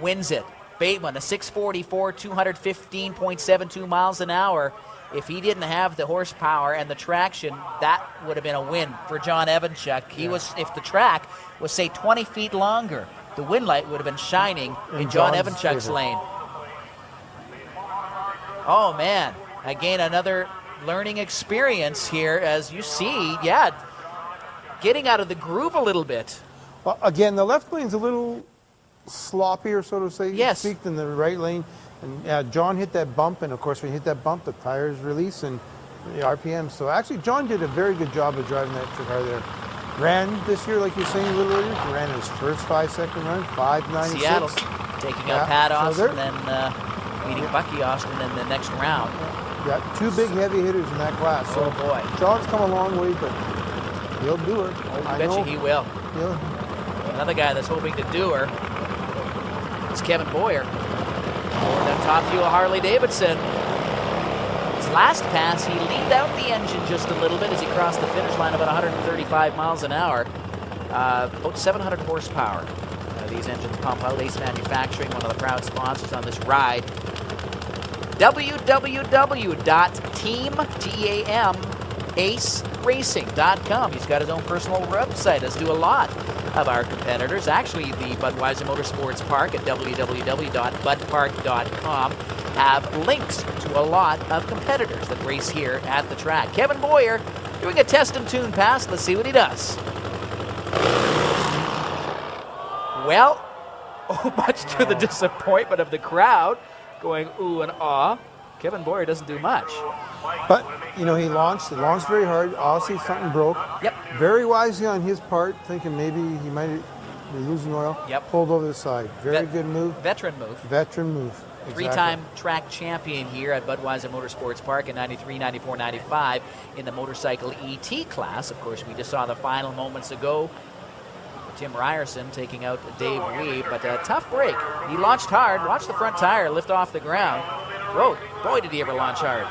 wins it. Bateman, a 644, 215.72 miles an hour. If he didn't have the horsepower and the traction, that would have been a win for John Evanchuk. If the track was, say, 20 feet longer, the wind light would have been shining in John Evanchuk's lane. Oh, man. Again, another learning experience here, as you see, getting out of the groove a little bit. Well, again, the left lane's a little sloppier, so to say, yes, than the right lane. And John hit that bump, and of course, when he hit that bump, the tires release and the RPM. So actually, John did a very good job of driving that car there. Ran this year, like you were saying a little earlier, he ran his first 5-second run, 5:96. Seattle taking out Pat Austin and beating Bucky Austin in the next round. Yeah, two big heavy hitters in that class. So boy. John's come a long way, but he'll do her. I bet you he will. Another guy that's hoping to do her is Kevin Boyer. Over that Top Fuel Harley Davidson. His last pass, he leaned out the engine just a little bit as he crossed the finish line about 135 miles an hour. About 700 horsepower. These engines pump out. Ace Manufacturing, one of the proud sponsors on this ride. www.teamaceracing.com. He's got his own personal website, as do a lot of our competitors. Actually, the Budweiser Motorsports Park at www.budpark.com have links to a lot of competitors that race here at the track. Kevin Boyer doing a test and tune pass. Let's see what he does. Well, much to the disappointment of the crowd, going ooh and ah, Kevin Boyer doesn't do much. But, he launched very hard. Obviously, something broke. Yep. Very wisely on his part, thinking maybe he might be losing oil. Yep. Pulled over the side. Very good move. Veteran move. Exactly. Three-time track champion here at Budweiser Motorsports Park in 93, 94, 95 in the motorcycle ET class. Of course, we just saw the final moments ago. Tim Ryerson taking out Dave Wee, but a tough break. He launched hard. Watch the front tire lift off the ground. Whoa, boy, did he ever launch hard.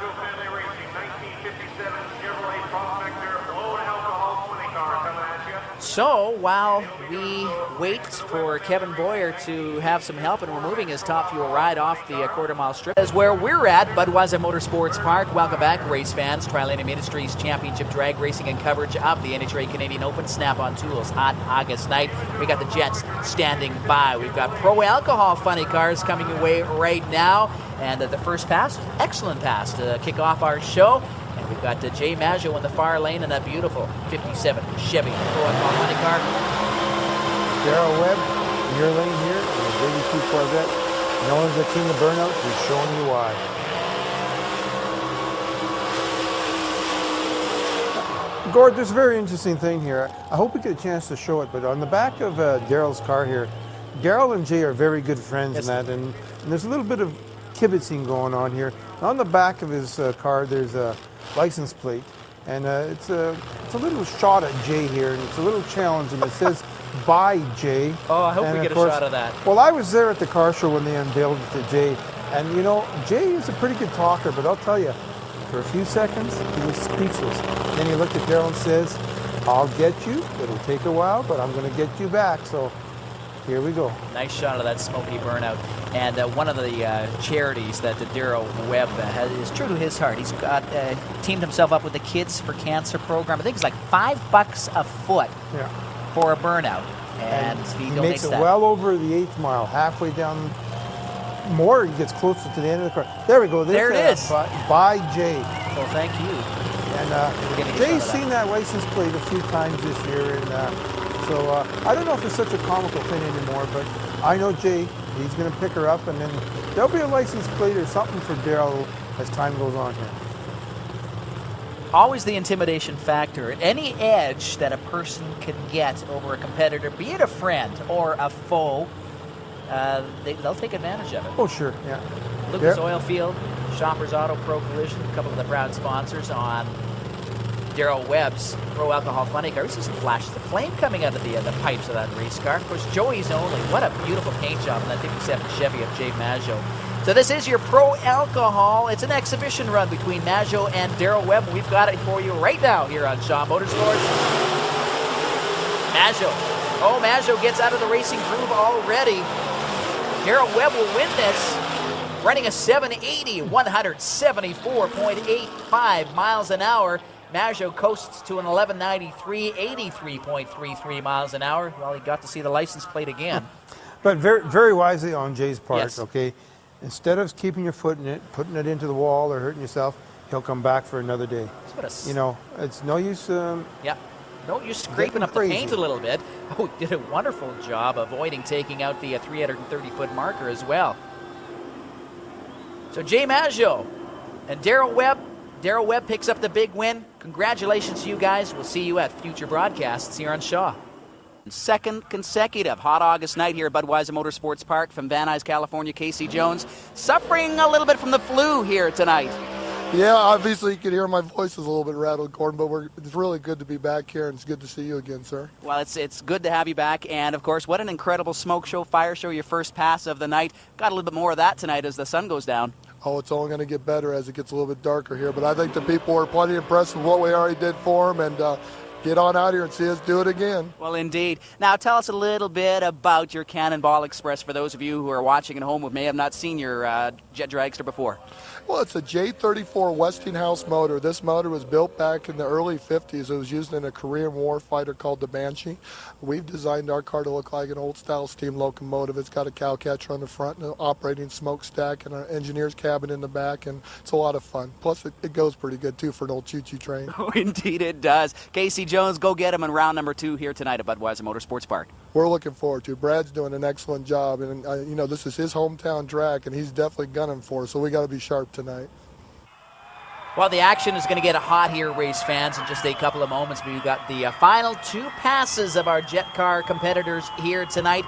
So while we wait for Kevin Boyer to have some help, and we're moving his Top Fuel ride off the quarter-mile strip, is where we're at, Budweiser Motorsports Park. Welcome back, race fans. Tri-Lane Industries Championship drag racing and coverage of the NHRA Canadian Open. Snap-on Tools, Hot August Night. We got the Jets standing by. We've got pro alcohol funny cars coming your way right now. And the first pass, excellent pass to kick off our show. And we've got Jay Maggio in the far lane in that beautiful 57 Chevy Pro Alcohol Funny car. Darrell Webb in your lane here in the 82 Corvette. Known as the king of burnout, he's showing you why. Gord, there's a very interesting thing here. I hope we get a chance to show it, but on the back of Darrell's car here, Darrell and Jay are very good friends in that, and there's a little bit of kibitzing going on here. On the back of his car, there's a license plate And it's a little shot at Jay here, and it's a little challenging. It says, "By Jay." Oh, I hope and we get a course, shot of that. Well, I was there at the car show when they unveiled it to Jay. And you know, Jay is a pretty good talker, but I'll tell you, for a few seconds, he was speechless. Then he looked at Daryl and says, "I'll get you. It'll take a while, but I'm going to get you back." So here we go. Nice shot of that smoky burnout. And one of the charities that Daryl Webb is true to his heart. He's got teamed himself up with the Kids for Cancer program. I think it's like $5 a foot for a burnout. And he donates makes it that. well over the 8th mile, halfway down. More, he gets closer to the end of the car. There we go. There it is. By Jay. Well, thank you. And Jay's seen that license plate a few times this year, and so I don't know if it's such a comical thing anymore, but I know Jay, he's going to pick her up, and then there'll be a license plate or something for Daryl as time goes on here. Always the intimidation factor. Any edge that a person can get over a competitor, be it a friend or a foe, they'll take advantage of it. Oh, sure, yeah. Lucas Oil Field, Shoppers Auto Pro Collision, a couple of the proud sponsors on Daryl Webb's Pro Alcohol Funny Car. We see some flashes of flame coming out of the pipes of that race car. Of course, Joey's only. What a beautiful paint job on that 57 Chevy of Jay Maggio. So this is your Pro Alcohol. It's an exhibition run between Maggio and Daryl Webb. We've got it for you right now here on Shaw Motorsports. Maggio. Oh, Maggio gets out of the racing groove already. Daryl Webb will win this, running a 780, 174.85 miles an hour. Maggio coasts to an 1193, 83.33 miles an hour. Well, he got to see the license plate again. But very, very wisely on Jay's part, Yes. okay? Instead of keeping your foot in it, putting it into the wall or hurting yourself, he'll come back for another day. You know, it's no use... Yeah. No use scraping up the paint a little bit. Oh, he did a wonderful job avoiding taking out the 330-foot marker as well. So Jay Maggio and Daryl Webb. Daryl Webb picks up the big win. Congratulations to you guys. We'll see you at future broadcasts here on Shaw. Second consecutive Hot August night here at Budweiser Motorsports Park from Van Nuys, California. Casey Jones suffering a little bit from the flu here tonight. Yeah, obviously you can hear my voice is a little bit rattled, Gordon, but it's really good to be back here, and it's good to see you again, sir. Well, it's good to have you back, and of course, what an incredible smoke show, fire show, your first pass of the night. Got a little bit more of that tonight as the sun goes down. Oh, it's only going to get better as it gets a little bit darker here, but I think the people were plenty impressed with what we already did for them, and get on out here and see us do it again. Well, indeed. Now, tell us a little bit about your Cannonball Express for those of you who are watching at home who may have not seen your jet dragster before. Well, it's a J34 Westinghouse motor. This motor was built back in the early 50s. It was used in a Korean War fighter called the Banshee. We've designed our car to look like an old-style steam locomotive. It's got a cow catcher on the front, and an operating smokestack, and an engineer's cabin in the back, and it's a lot of fun. Plus, it goes pretty good, too, for an old choo-choo train. Oh, indeed it does. Casey Jones, go get him in round number 2 here tonight at Budweiser Motorsports Park. We're looking forward to it. Brad's doing an excellent job, and you know, this is his hometown track, and he's definitely gunning for us, so we got to be sharp tonight. Well, the action is going to get hot here, race fans, in just a couple of moments. We've got the final 2 passes of our jet car competitors here tonight.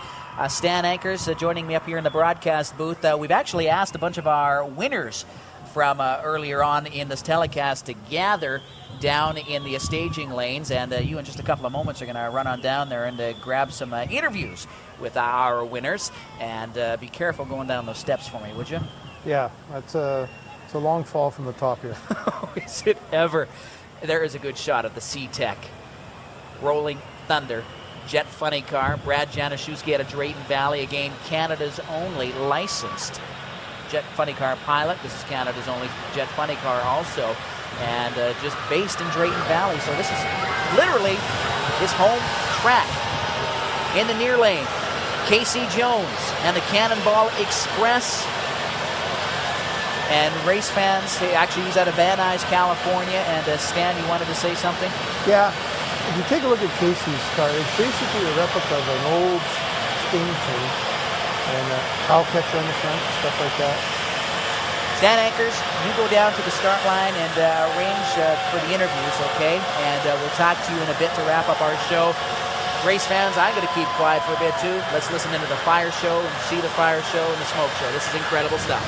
Stan Ankers joining me up here in the broadcast booth. We've actually asked a bunch of our winners from earlier on in this telecast to gather down in the staging lanes, and you in just a couple of moments are going to run on down there and grab some interviews with our winners, and be careful going down those steps for me, would you? Yeah, it's a long fall from the top here. Oh, is it ever? There is a good shot of the C-Tech Rolling Thunder Jet Funny Car. Brad Januszewski out of Drayton Valley, again Canada's only licensed Jet Funny Car pilot. This is Canada's only Jet Funny Car also, and just based in Drayton Valley. So this is literally his home track. In the near lane, Casey Jones and the Cannonball Express. And race fans, actually he's out of Van Nuys, California, and Stan, you wanted to say something? Yeah, if you take a look at Casey's car, it's basically a replica of an old steam train, and a cow catcher on the front, stuff like that. Stan Ankers, you go down to the start line and arrange for the interviews, okay? And we'll talk to you in a bit to wrap up our show. Race fans, I'm going to keep quiet for a bit too. Let's listen into the fire show and see the fire show and the smoke show. This is incredible stuff.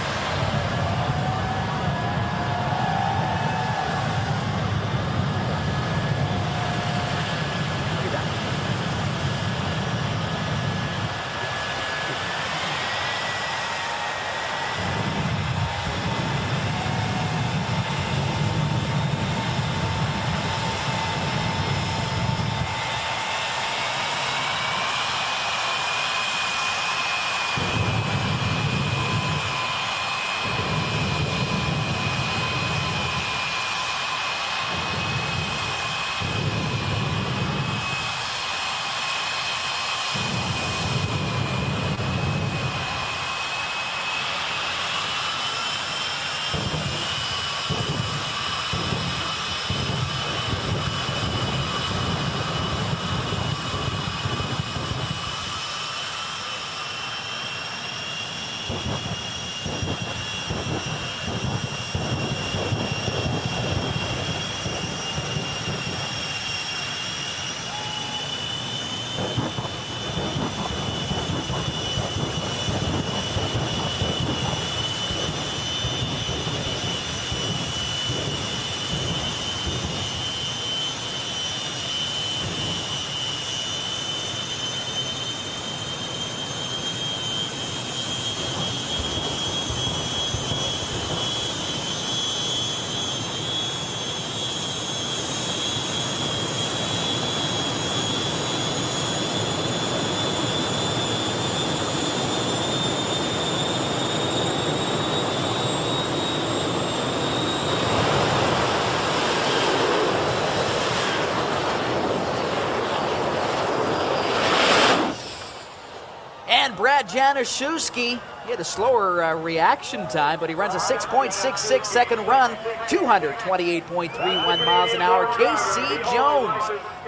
Brad Januszewski. He had a slower reaction time, but he runs a 6.66 second run, 228.31 miles an hour. Casey Jones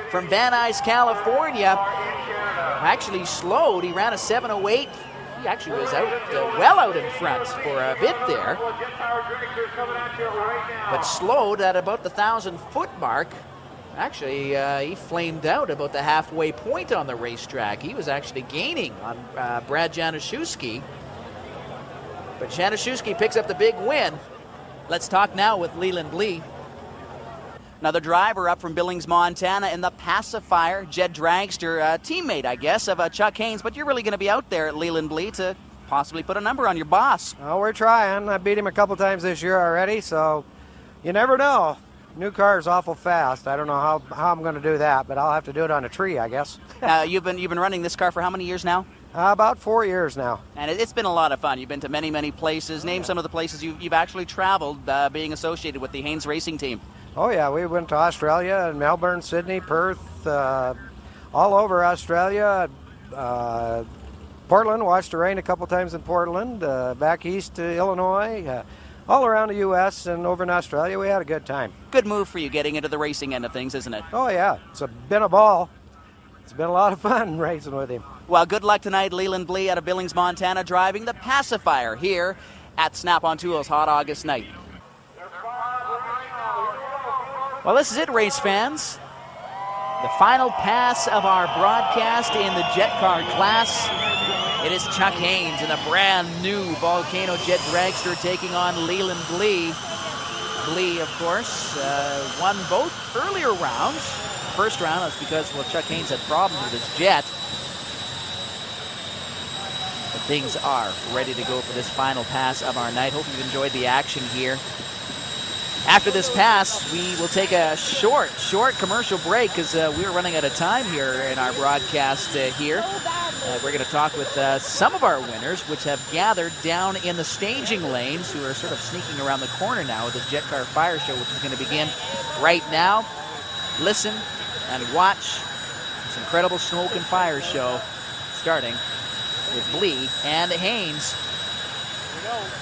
from Van Nuys, California, actually slowed. He ran a 7:08. He actually was out, well out in front for a bit there, but slowed at about the 1,000-foot mark. Actually, he flamed out about the halfway point on the racetrack. He was actually gaining on Brad Januszewski. But Januszewski picks up the big win. Let's talk now with Leland Lee. Another driver up from Billings, Montana in the Pacifier, Jed Dragster, teammate, I guess, of Chuck Haynes. But you're really going to be out there at Leland Lee to possibly put a number on your boss. Oh, we're trying. I beat him a couple times this year already, so you never know. New car is awful fast. I don't know how I'm going to do that, but I'll have to do it on a tree, I guess. You've been running this car for how many years now? About 4 years now. And it's been a lot of fun. You've been to many, many places. Name some of the places you've actually traveled being associated with the Haynes Racing Team. Oh, yeah. We went to Australia, and Melbourne, Sydney, Perth, all over Australia. Portland, watched the rain a couple times in Portland. Back east to Illinois. All around the U.S. and over in Australia, we had a good time. Good move for you getting into the racing end of things, isn't it? Oh, yeah. It's been a ball. It's been a lot of fun racing with him. Well, good luck tonight, Leland Lee out of Billings, Montana, driving the Pacifier here at Snap-on Tools Hot August Night. Well, this is it, race fans. The final pass of our broadcast in the jet car class. It is Chuck Haynes in a brand new Volcano Jet Dragster taking on Leland Lee. Lee, of course, won both earlier rounds. First round, that's because, well, Chuck Haynes had problems with his jet. But things are ready to go for this final pass of our night. Hope you've enjoyed the action here. After this pass, we will take a short commercial break because we are running out of time here in our broadcast here. We're going to talk with some of our winners, which have gathered down in the staging lanes, who are sort of sneaking around the corner now with this Jet Car Fire Show, which is going to begin right now. Listen and watch this incredible smoke and fire show, starting with Lee and Haynes. Here we go.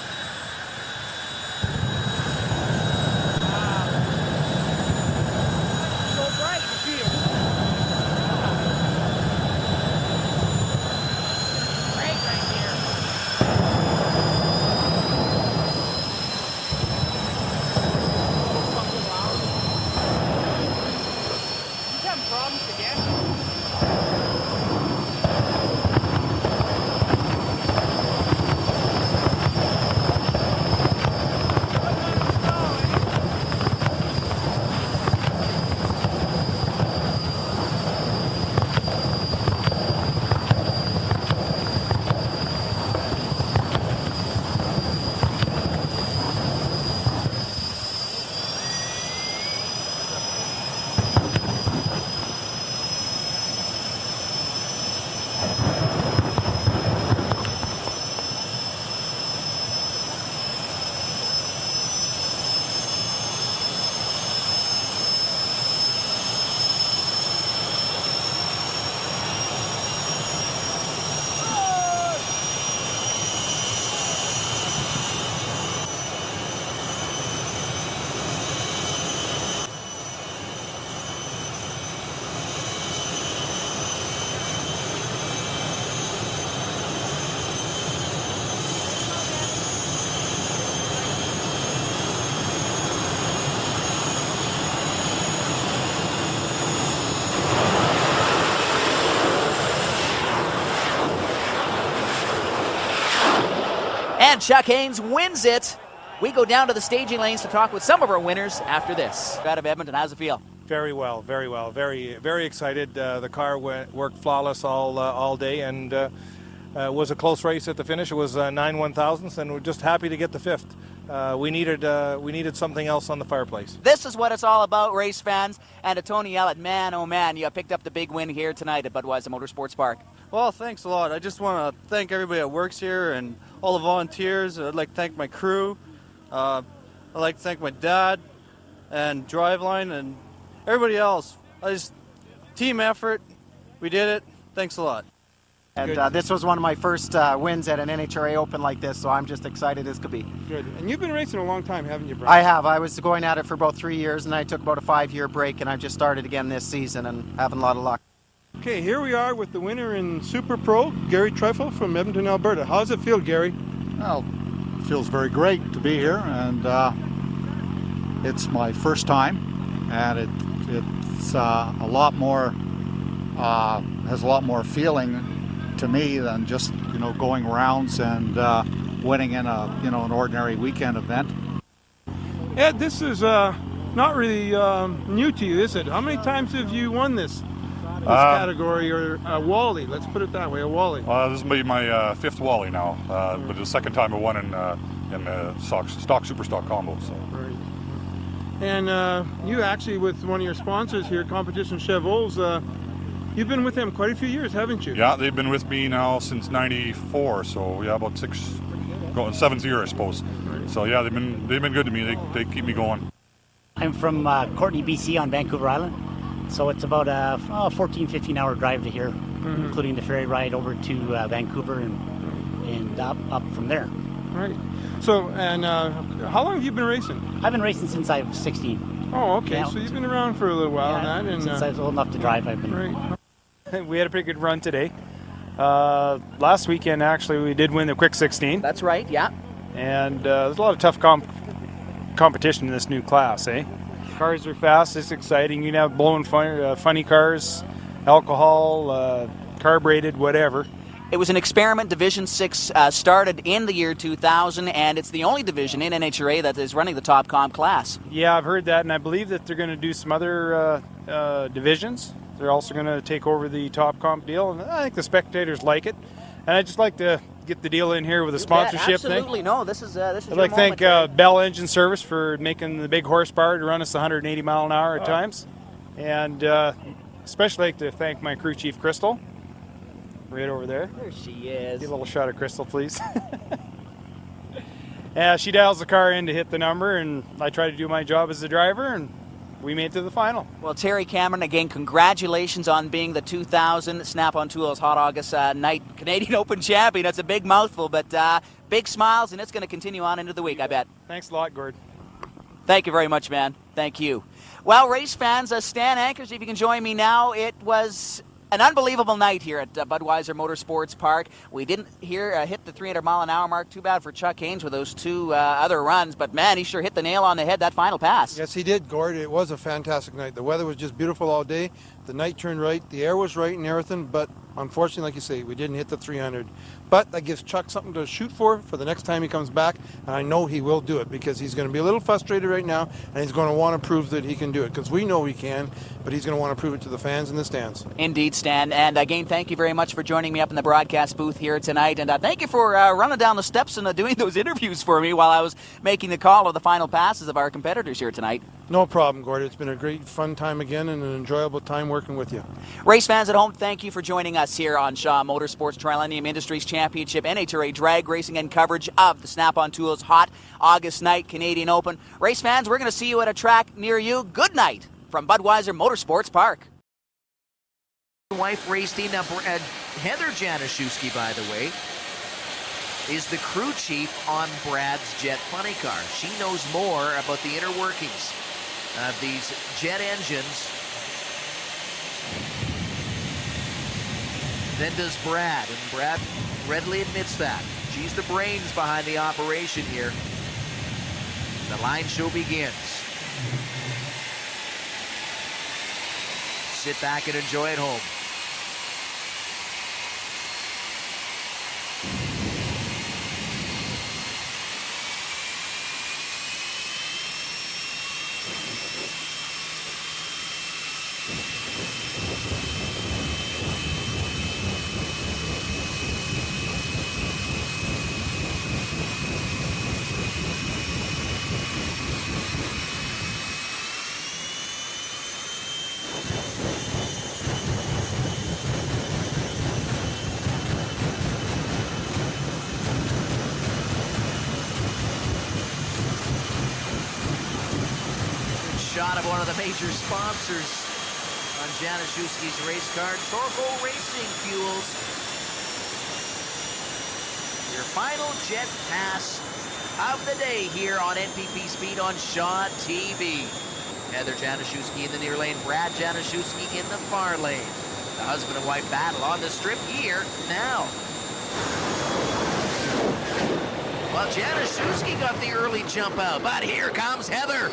And Chuck Haynes wins it. We go down to the staging lanes to talk with some of our winners after this. Out of Edmonton, how's it feel? Very well, very well. Very excited. The car worked flawless all day, and was a close race at the finish. It was 9 1/1000ths, and we're just happy to get the fifth. We needed something else on the fireplace. This is what it's all about, race fans. And to Tony Ellett, man, oh man, you picked up the big win here tonight at Budweiser Motorsports Park. Well, thanks a lot. I just want to thank everybody that works here and all the volunteers. I'd like to thank my crew. I'd like to thank my dad and Driveline and everybody else. Team effort. We did it. Thanks a lot. And this was one of my first wins at an NHRA Open like this, so I'm just excited as could be. Good. And you've been racing a long time, haven't you, Brian? I have. I was going at it for about 3 years, and I took about a 5-year break, and I've just started again this season and having a lot of luck. Okay, here we are with the winner in Super Pro, Gary Trifle from Edmonton, Alberta. How does it feel, Gary? Well, it feels very great to be here, and it's my first time, and it's a lot more, has a lot more feeling to me than just, going rounds and winning in an ordinary weekend event. Ed, this is not really new to you, is it? How many times have you won this category, or a Wally? Let's put it that way, a Wally. This will be my fifth Wally now, but the second time I won in the stock super stock combo. So. Right. And you actually, with one of your sponsors here, Competition Chevaux, you've been with them quite a few years, haven't you? Yeah, they've been with me now since '94, so yeah, about 7th year, I suppose. Right. So yeah, they've been good to me. They keep me going. I'm from Courtenay, BC, on Vancouver Island. So it's about a 14-15 hour drive to here, including the ferry ride over to Vancouver and up from there. Right. So, and how long have you been racing? I've been racing since I was 16. Oh, okay. Yeah. So you've been around for a little while on that. And, since I was old enough to drive, I've been. Right. We had a pretty good run today. Last weekend, actually, we did win the Quick 16. That's right, yeah. And there's a lot of tough competition in this new class, eh? Cars are fast, it's exciting. You can have blowing funny cars, alcohol, carbureted, whatever. It was an experiment. Division 6 started in the year 2000, and it's the only division in NHRA that is running the top comp class. Yeah, I've heard that, and I believe that they're going to do some other divisions. They're also going to take over the top comp deal, and I think the spectators like it. And I'd just like to get the deal in here with a sponsorship thing. Absolutely, no, this is I'd like to thank Bell Engine Service for making the big horsepower to run us 180 mile an hour at times. And especially like to thank my crew chief, Crystal, right over there. There she is. Get a little shot of Crystal, please. She dials the car in to hit the number, and I try to do my job as the driver, and we made it to the final. Well, Terry Cameron, again, congratulations on being the 2000 Snap-on Tools Hot August Night Canadian Open champion. That's a big mouthful, but big smiles, and it's going to continue on into the week, I bet. Thanks a lot, Gord. Thank you very much, man. Thank you. Well, race fans, Stan Ankers, if you can join me now, it was an unbelievable night here at Budweiser Motorsports Park. We didn't hit the 300 mile an hour mark. Too bad for Chuck Haynes with those two other runs, but man, he sure hit the nail on the head that final pass. Yes, he did, Gord. It was a fantastic night. The weather was just beautiful all day. The night turned right. The air was right and everything, but unfortunately, like you say, we didn't hit the 300. But that gives Chuck something to shoot for the next time he comes back, and I know he will do it because he's going to be a little frustrated right now, and he's going to want to prove that he can do it because we know he can, but he's going to want to prove it to the fans in the stands. Indeed, Stan. And again, thank you very much for joining me up in the broadcast booth here tonight, and thank you for running down the steps and doing those interviews for me while I was making the call of the final passes of our competitors here tonight. No problem, Gord. It's been a great, fun time again and an enjoyable time working with you. Race fans at home, thank you for joining us here on Shaw Motorsports Trilenium Industries Championship, NHRA drag racing and coverage of the Snap-on Tools Hot August Night Canadian Open. Race fans, we're going to see you at a track near you. Good night from Budweiser Motorsports Park. Wife race team. Now, Heather Januszewski, by the way, is the crew chief on Brad's jet funny car. She knows more about the inner workings of these jet engines than does Brad, and Brad readily admits that. She's the brains behind the operation here. The line show begins. Sit back and enjoy it home. Shot of one of the major sponsors on Januszewski's race car, Torque Racing Fuels. Your final jet pass of the day here on NPP Speed on Shaw TV. Heather Januszewski in the near lane, Brad Januszewski in the far lane. The husband and wife battle on the strip here now. Well, Januszewski got the early jump out, but here comes Heather.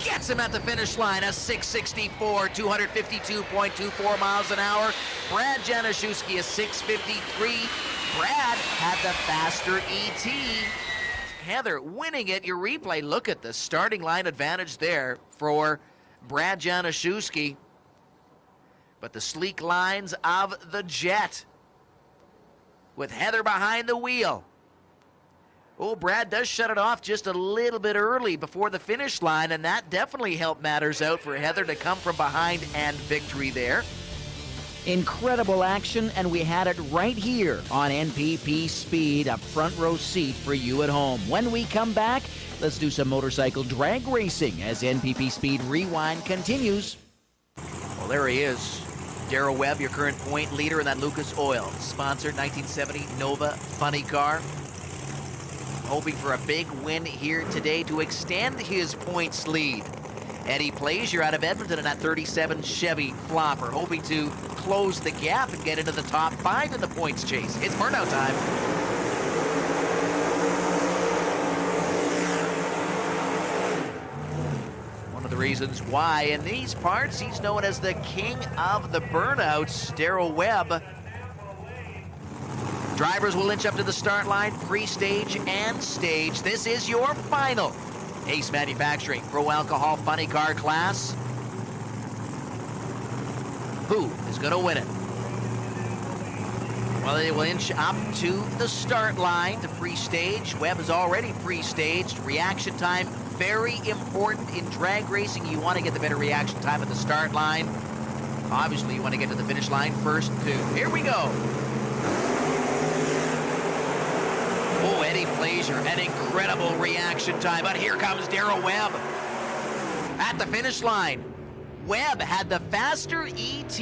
Gets him at the finish line, a 6:64, 252.24 miles an hour. Brad Januszewski, a 6:53. Brad had the faster ET. Heather winning it. Your replay, look at the starting line advantage there for Brad Januszewski. But the sleek lines of the jet with Heather behind the wheel. Oh, Brad does shut it off just a little bit early before the finish line, and that definitely helped matters out for Heather to come from behind and victory there. Incredible action, and we had it right here on NPP Speed, a front row seat for you at home. When we come back, let's do some motorcycle drag racing as NPP Speed Rewind continues. Well, there he is. Darrell Webb, your current point leader in that Lucas Oil sponsored 1970 Nova funny car. Hoping for a big win here today to extend his points lead. Eddie Plaisir out of Edmonton in that 37 Chevy Flopper, hoping to close the gap and get into the top 5 in the points chase. It's burnout time. One of the reasons why in these parts he's known as the king of the burnouts, Darrell Webb. Drivers will inch up to the start line, pre-stage and stage. This is your final Ace Manufacturing Pro Alcohol Funny Car class. Who is going to win it? Well, they will inch up to the start line to pre-stage. Webb is already pre-staged. Reaction time, very important in drag racing. You want to get the better reaction time at the start line. Obviously, you want to get to the finish line first, too. Here we go. Oh, Eddie Plaisir, an incredible reaction time. But here comes Darrell Webb at the finish line. Webb had the faster ET.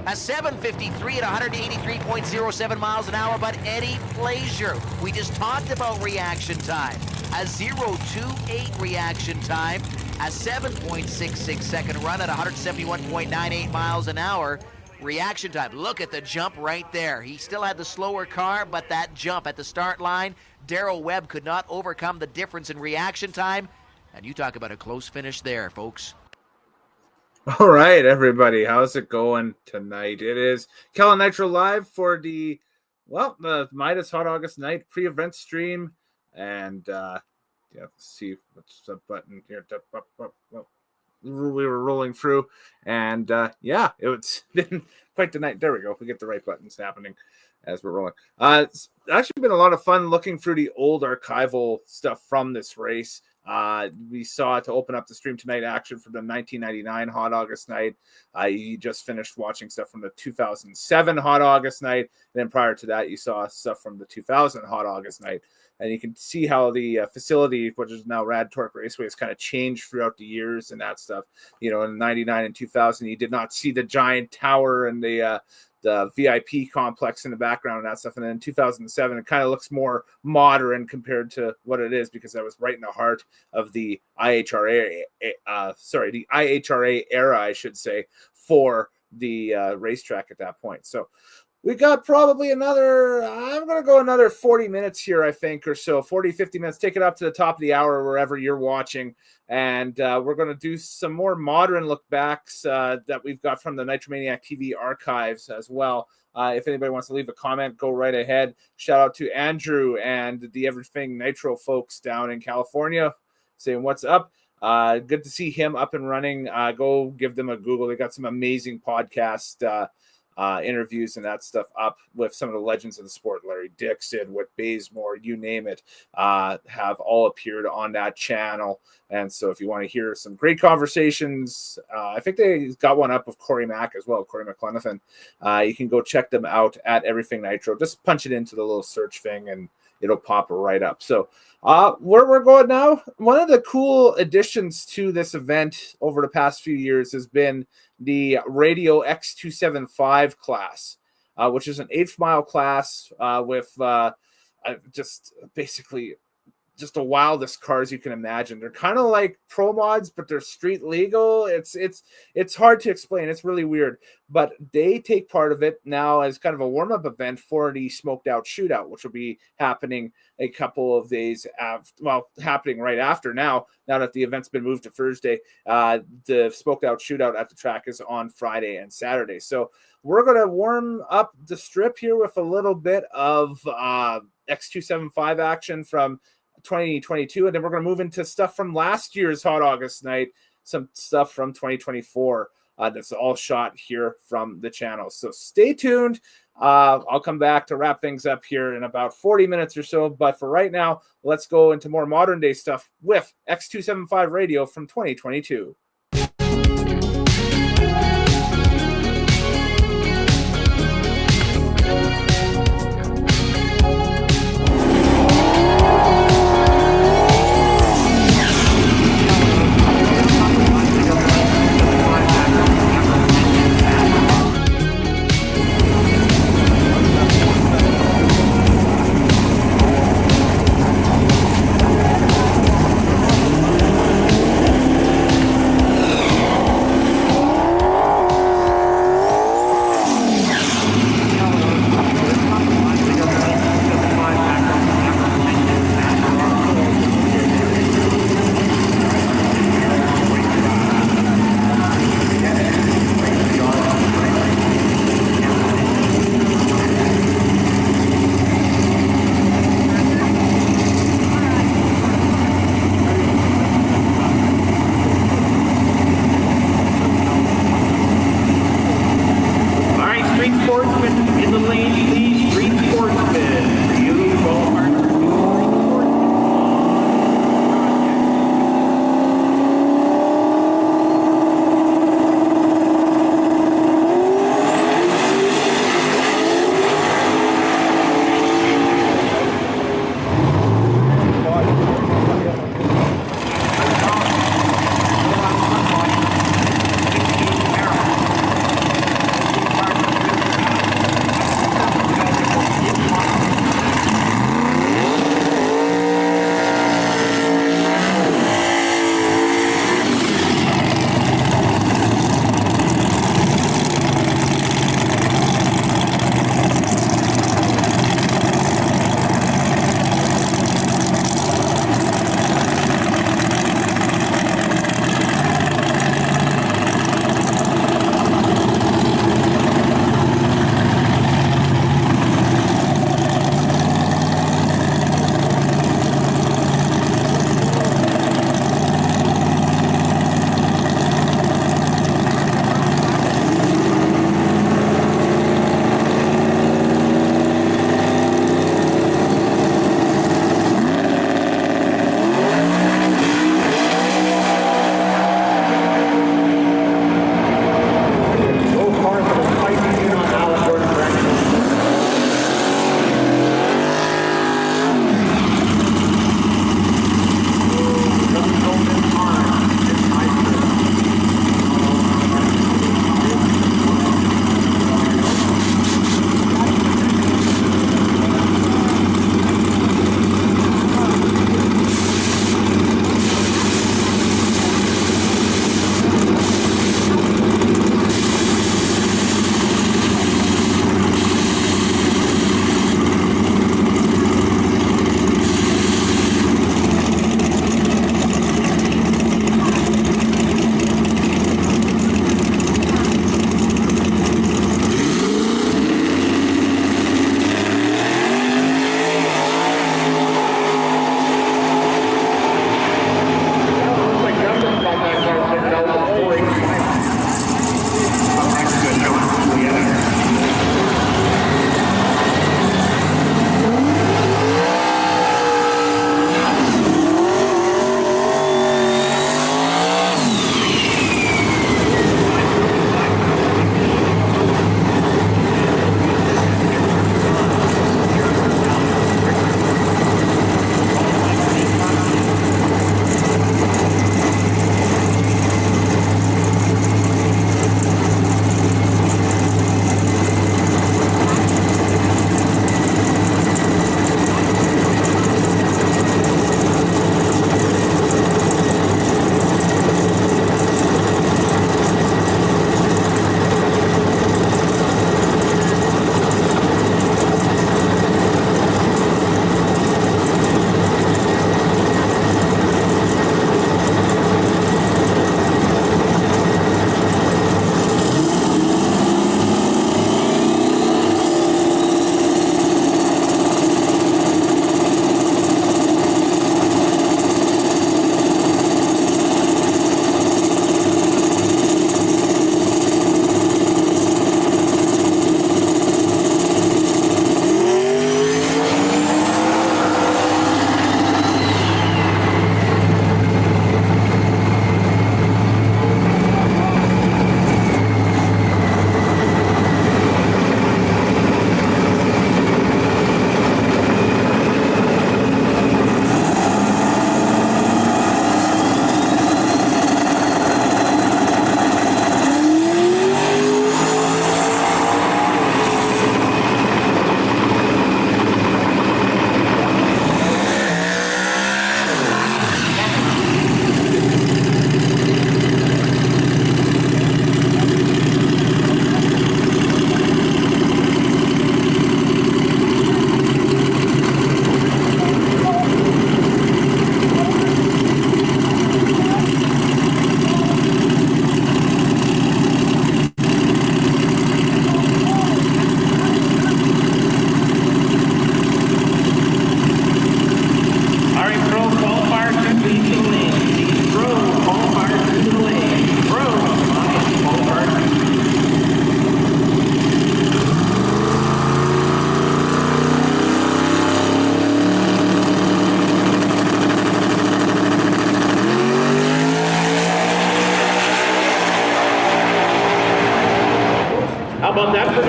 A 7:53 at 183.07 miles an hour, but Eddie Plaisir, we just talked about reaction time. A 0.28 reaction time, a 7.66 second run at 171.98 miles an hour. Reaction time, look at the jump right there. He still had the slower car, but that jump at the start line, Darrell Webb could not overcome the difference in reaction time. And you talk about a close finish there, folks. All right, everybody, how's it going tonight? It is Kellen Nitro live for the Midas Hot August Night pre-event stream. And let's see what's the button here. We were rolling through, and it's been quite the night. There we go. We get the right buttons happening as we're rolling. It's actually been a lot of fun looking through the old archival stuff from this race. We saw, to open up the stream tonight, action from the 1999 Hot August Night. You just finished watching stuff from the 2007 Hot August Night. And then prior to that, you saw stuff from the 2000 Hot August Night. And you can see how the facility, which is now RAD Torque Raceway, has kind of changed throughout the years and that stuff. You know, in 99 and 2000, you did not see the giant tower and the VIP complex in the background and that stuff. And then in 2007, it kind of looks more modern compared to what it is, because that was right in the heart of the IHRA era, I should say, for the racetrack at that point. So we got probably I'm going to go another 40 minutes here, I think, or so, 40, 50 minutes. Take it up to the top of the hour wherever you're watching. And we're going to do some more modern look backs that we've got from the Nitromaniac TV archives as well. If anybody wants to leave a comment, go right ahead. Shout out to Andrew and the Everything Nitro folks down in California saying what's up. Good to see him up and running. Go give them a Google. They got some amazing podcast interviews and that stuff up with some of the legends of the sport. Larry Dixon, Whit Bazemore, you name it, have all appeared on that channel. And so if you want to hear some great conversations, I think they got one up with Corey Mack as well, Corey McLenathan. You can go check them out at Everything Nitro. Just punch it into the little search thing and it'll pop right up. So where we're going now, one of the cool additions to this event over the past few years has been the Radio X275 class. which is an 8th mile class with just basically just the wildest cars you can imagine. They're kind of like pro mods, but they're street legal. It's hard to explain. It's really weird, but they take part of it now as kind of a warm-up event for the Smoked Out Shootout, which will be happening a couple of days after, happening right after now that the event's been moved to Thursday. The Smoked Out Shootout at the track is on Friday and Saturday. So we're going to warm up the strip here with a little bit of X275 action from 2022, and then we're going to move into stuff from last year's Hot August Night, some stuff from 2024 that's all shot here from the channel. So stay tuned. I'll come back to wrap things up here in about 40 minutes or so, but for right now, let's go into more modern day stuff with X275 radio from 2022.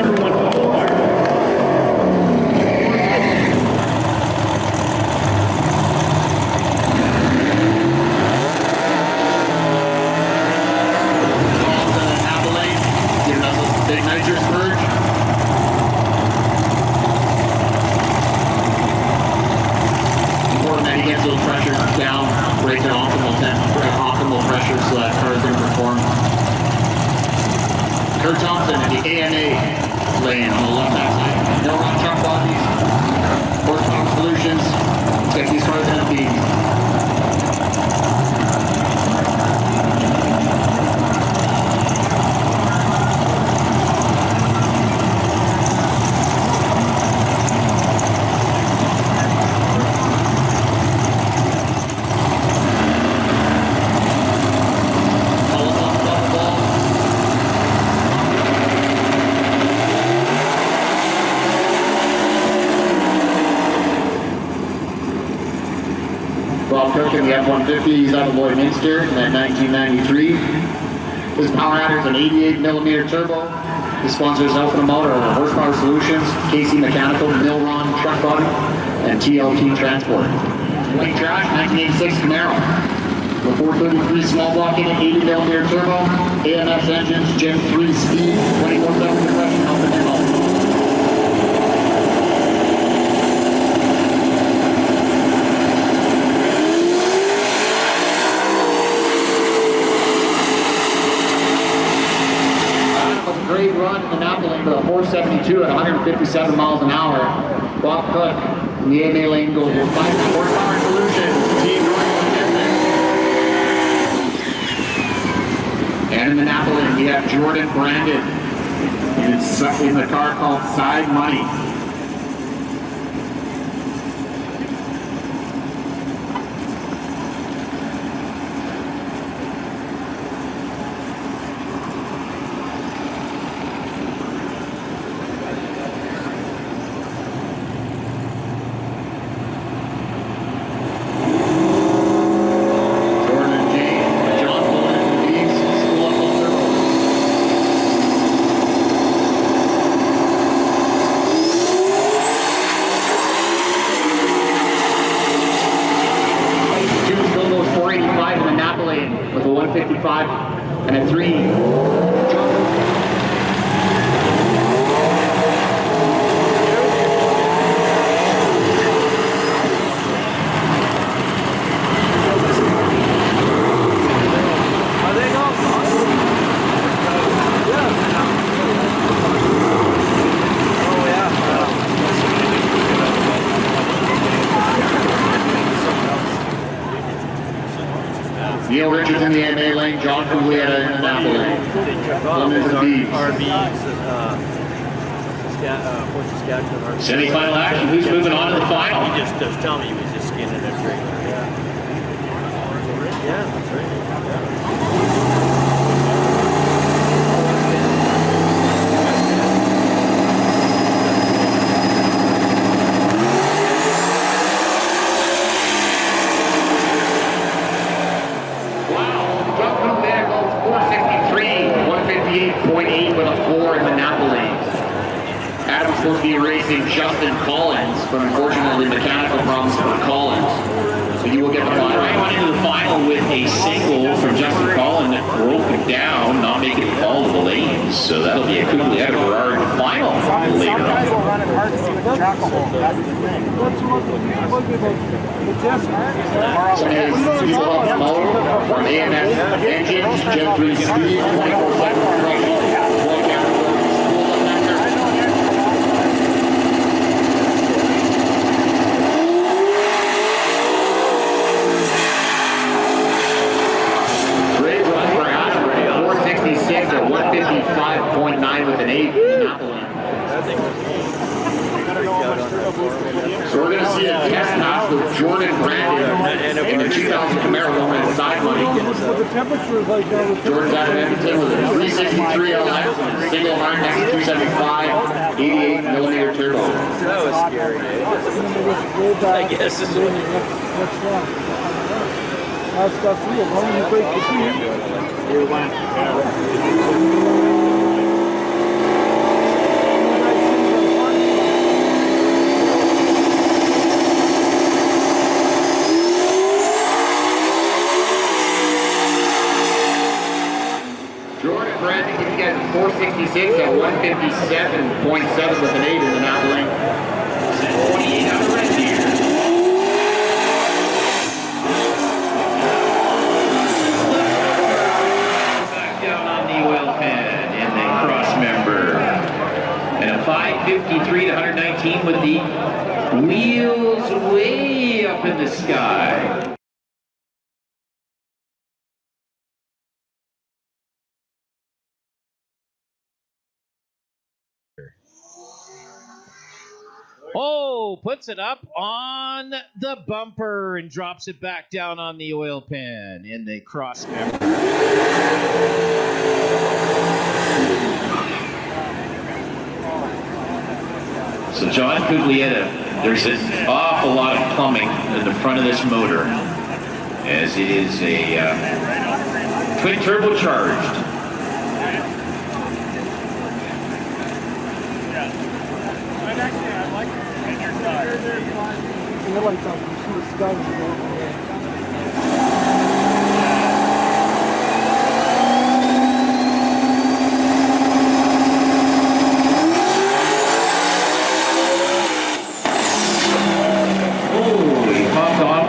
number 1 follow car. Big nitrous purge. Important that he gets those pressures down, break to optimal pressure so that car is going to perform. Kurt Thompson in the AMA lane on the left hand side. No run truck bodies, sportsman solutions. Let's get these cars empty. In the F-150, he's out of Lloydminster in that 1993. His power adder is an 88mm turbo. His sponsors Alpha Motor, Horsepower Solutions, KC Mechanical, Milron Truck Body, and TLT Transport. White trash, 1986 Camaro. The 433 small block in it, 80mm turbo, AMS engines, Gen 3 speed, 24/7 compression, Alpha Demo. Great run in the Napa lane with a 472 at 157 miles an hour. Bob Cook in the AMA lane goes with 5 horsepower solutions. Team and in the Napa lane, we have Jordan Brandon in the car called Side Money. And a 3. Neil Richards in the AMA lane, John Cuglietta in the Napa lane. Semi-final action, who's moving on to the final? He just tell me he was just skinning it straight. Yeah, that's right. .8 with a 4 in the Napa lane. Adam's supposed to be racing Justin Collins, but unfortunately mechanical problems for Collins. So you will get the final. I went into the final with a single from Justin Collins that broke it down, not making it all to the lanes. So that'll be a Cuglietta Ferrari final later on. Some is from AMS engines, Gen 3 speed, 24/7 Great run for Adam, 466 at 155.9 with an 8 in Napa lane. So we're going to see a test pass with Jordan Brandon in the 2000 Camaro going to side money. Jordan's out of Edmonton with a 363 LX, single hard next to 275, 88mm turbo. That was scary. I guess this is what 7.7 with an 8 in the out lane. 7:28 on the red here. Back down on the oil pan in the cross member. And a 5:53 to 119 with the wheels way up in the sky. Oh, puts it up on the bumper and drops it back down on the oil pan in the cross member. So John Cuglietta, there's an awful lot of plumbing in the front of this motor, as it is a twin turbocharged.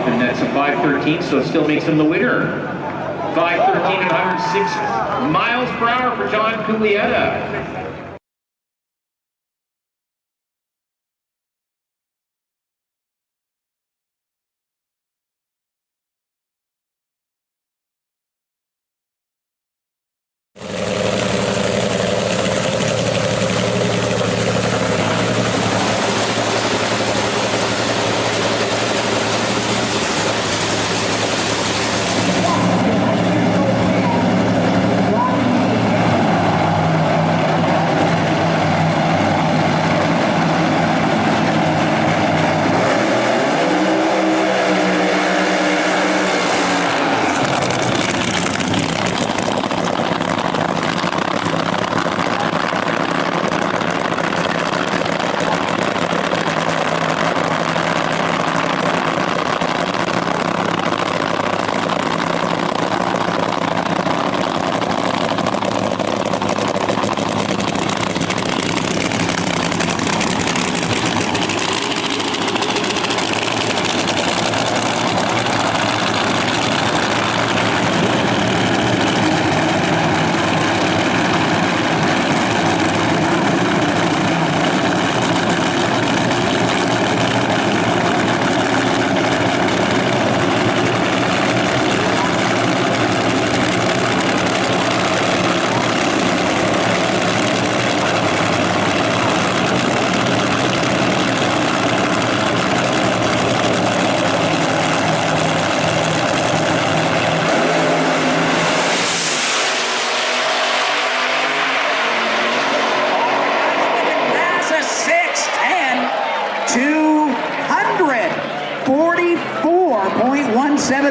And that's a 5:13, so it still makes him the winner. 5:13 and 106 miles per hour for John Cuglietta.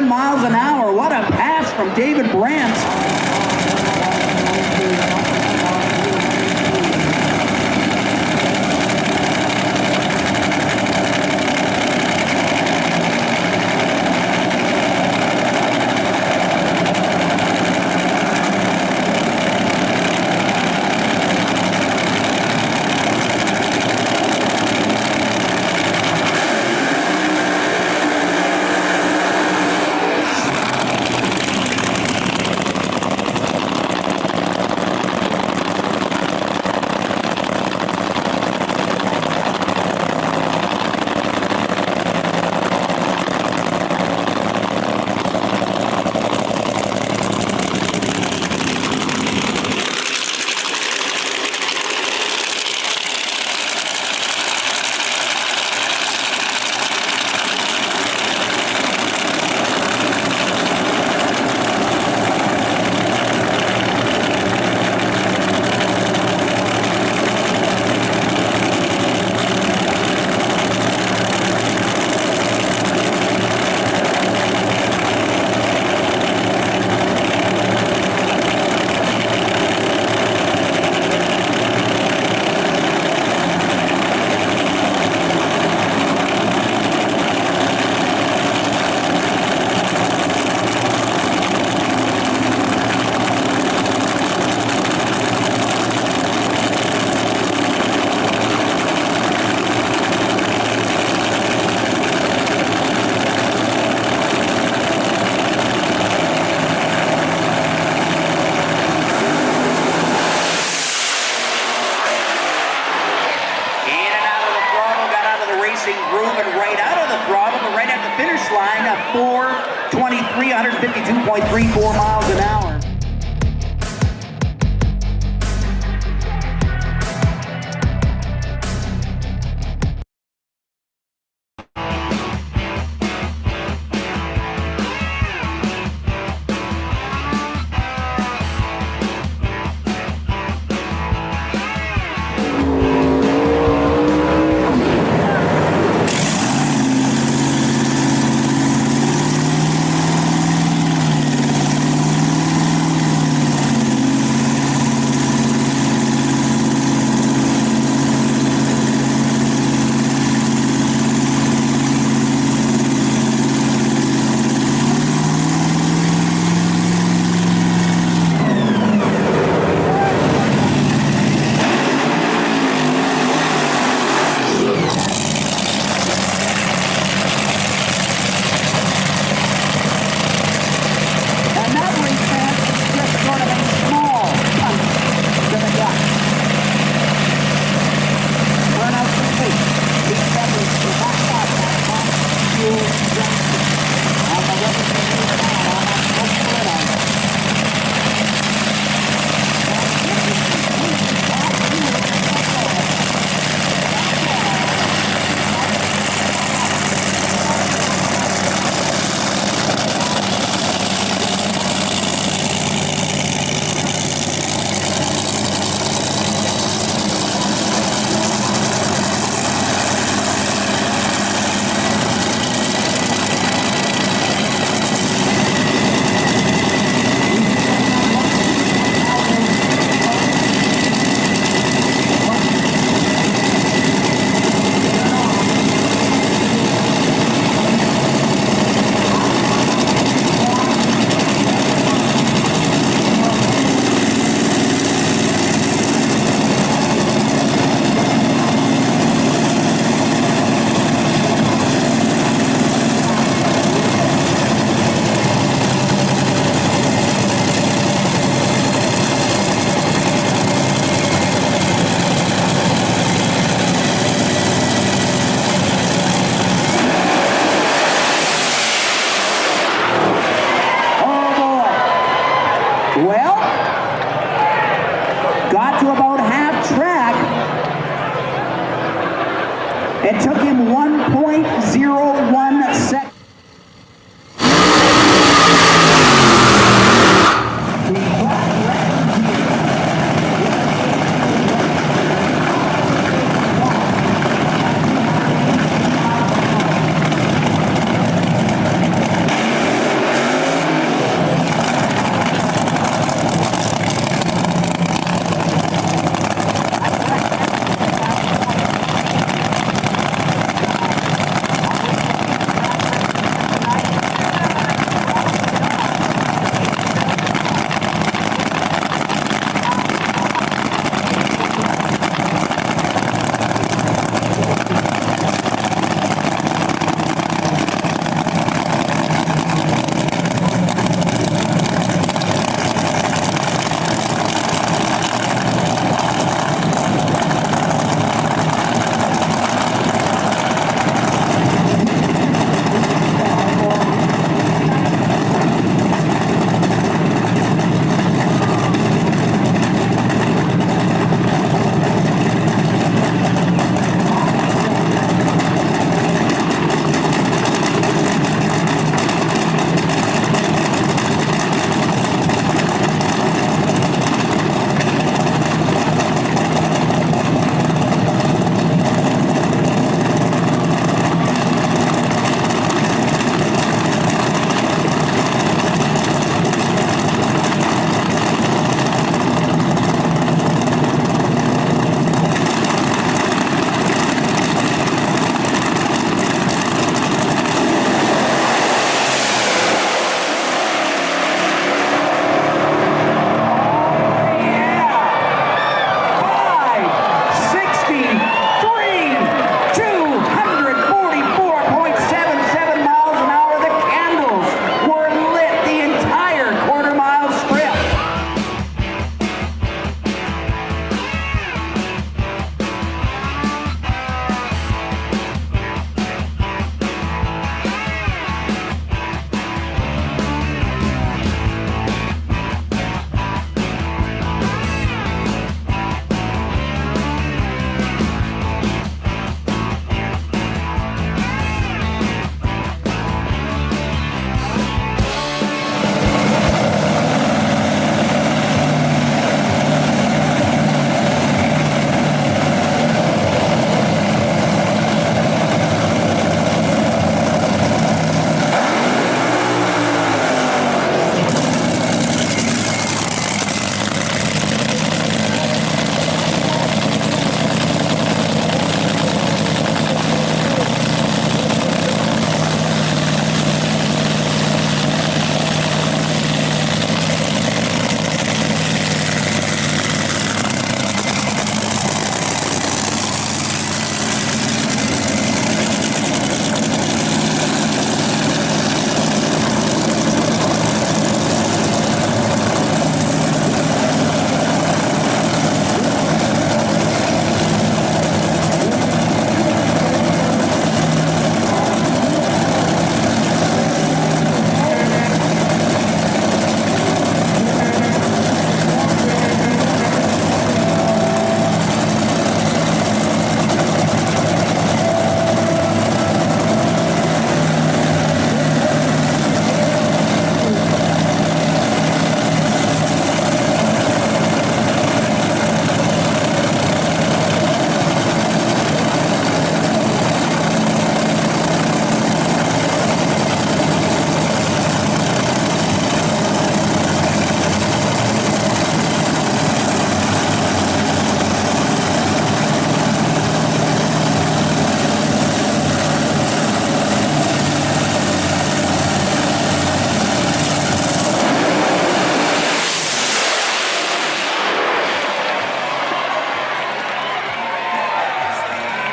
Miles an hour. What a pass from David Brandt. finish line at 4:23, 152.34 miles an hour. It took him 1.01 seconds.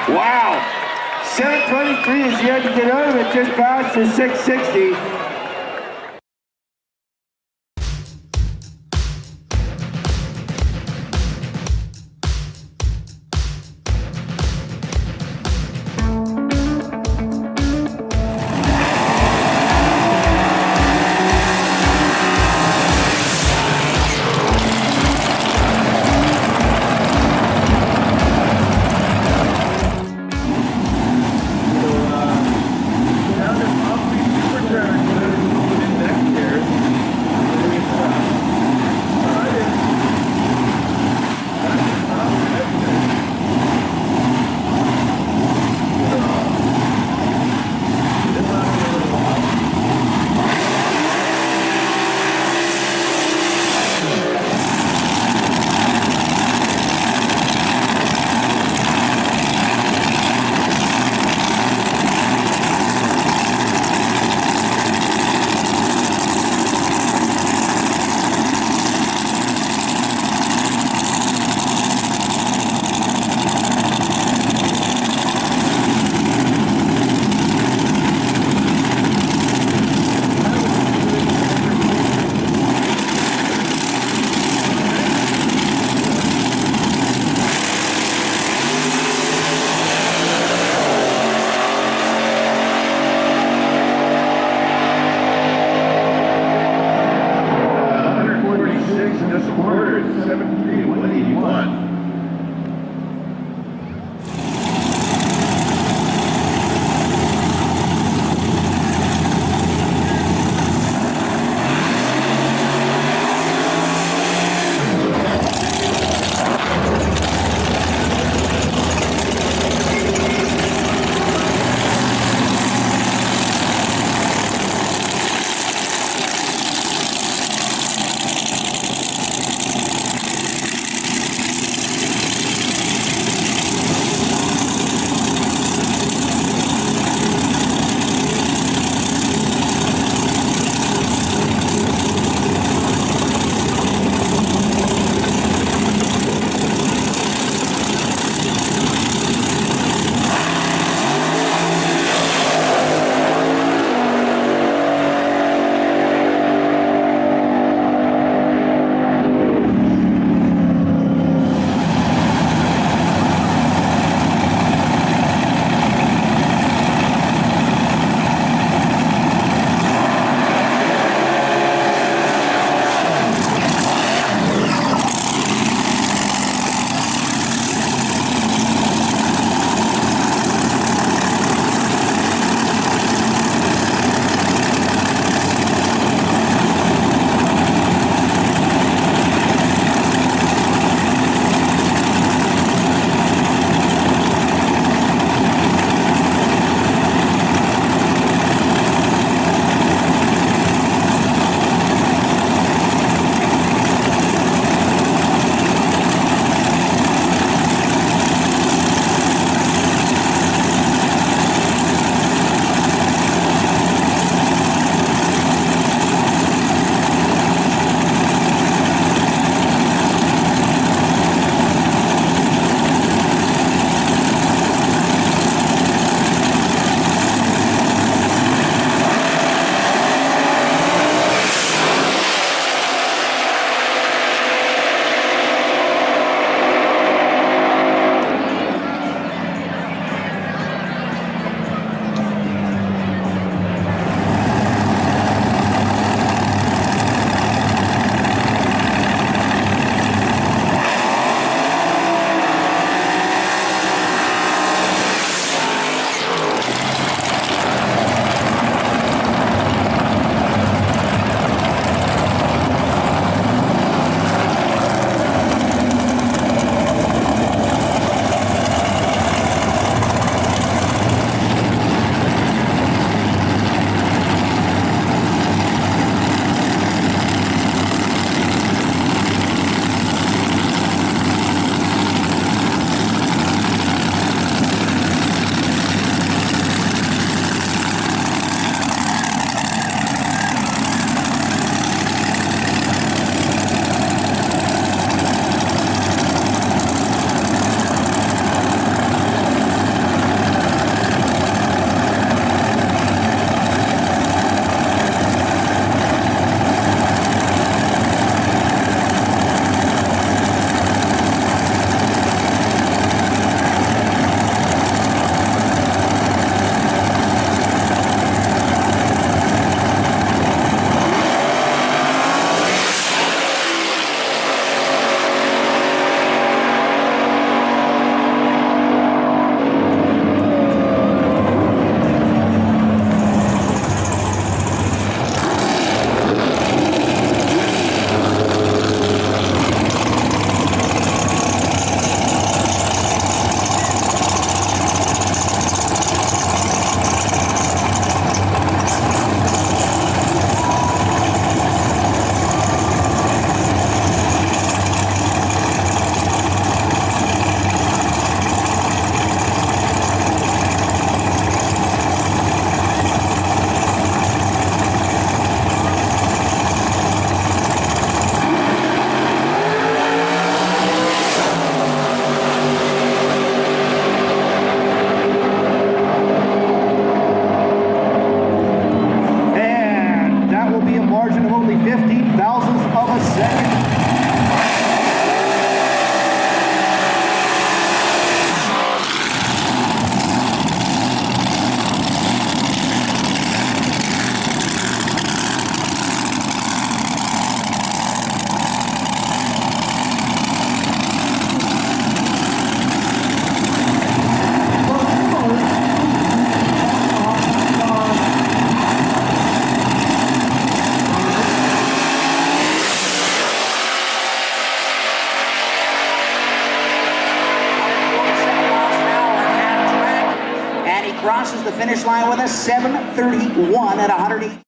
Wow. 723 is yet to get out of it, just past the 660. crosses the finish line with a 7:31 at 108.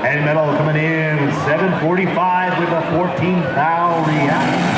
Heavy metal coming in 7:45 with a 14 thou reaction.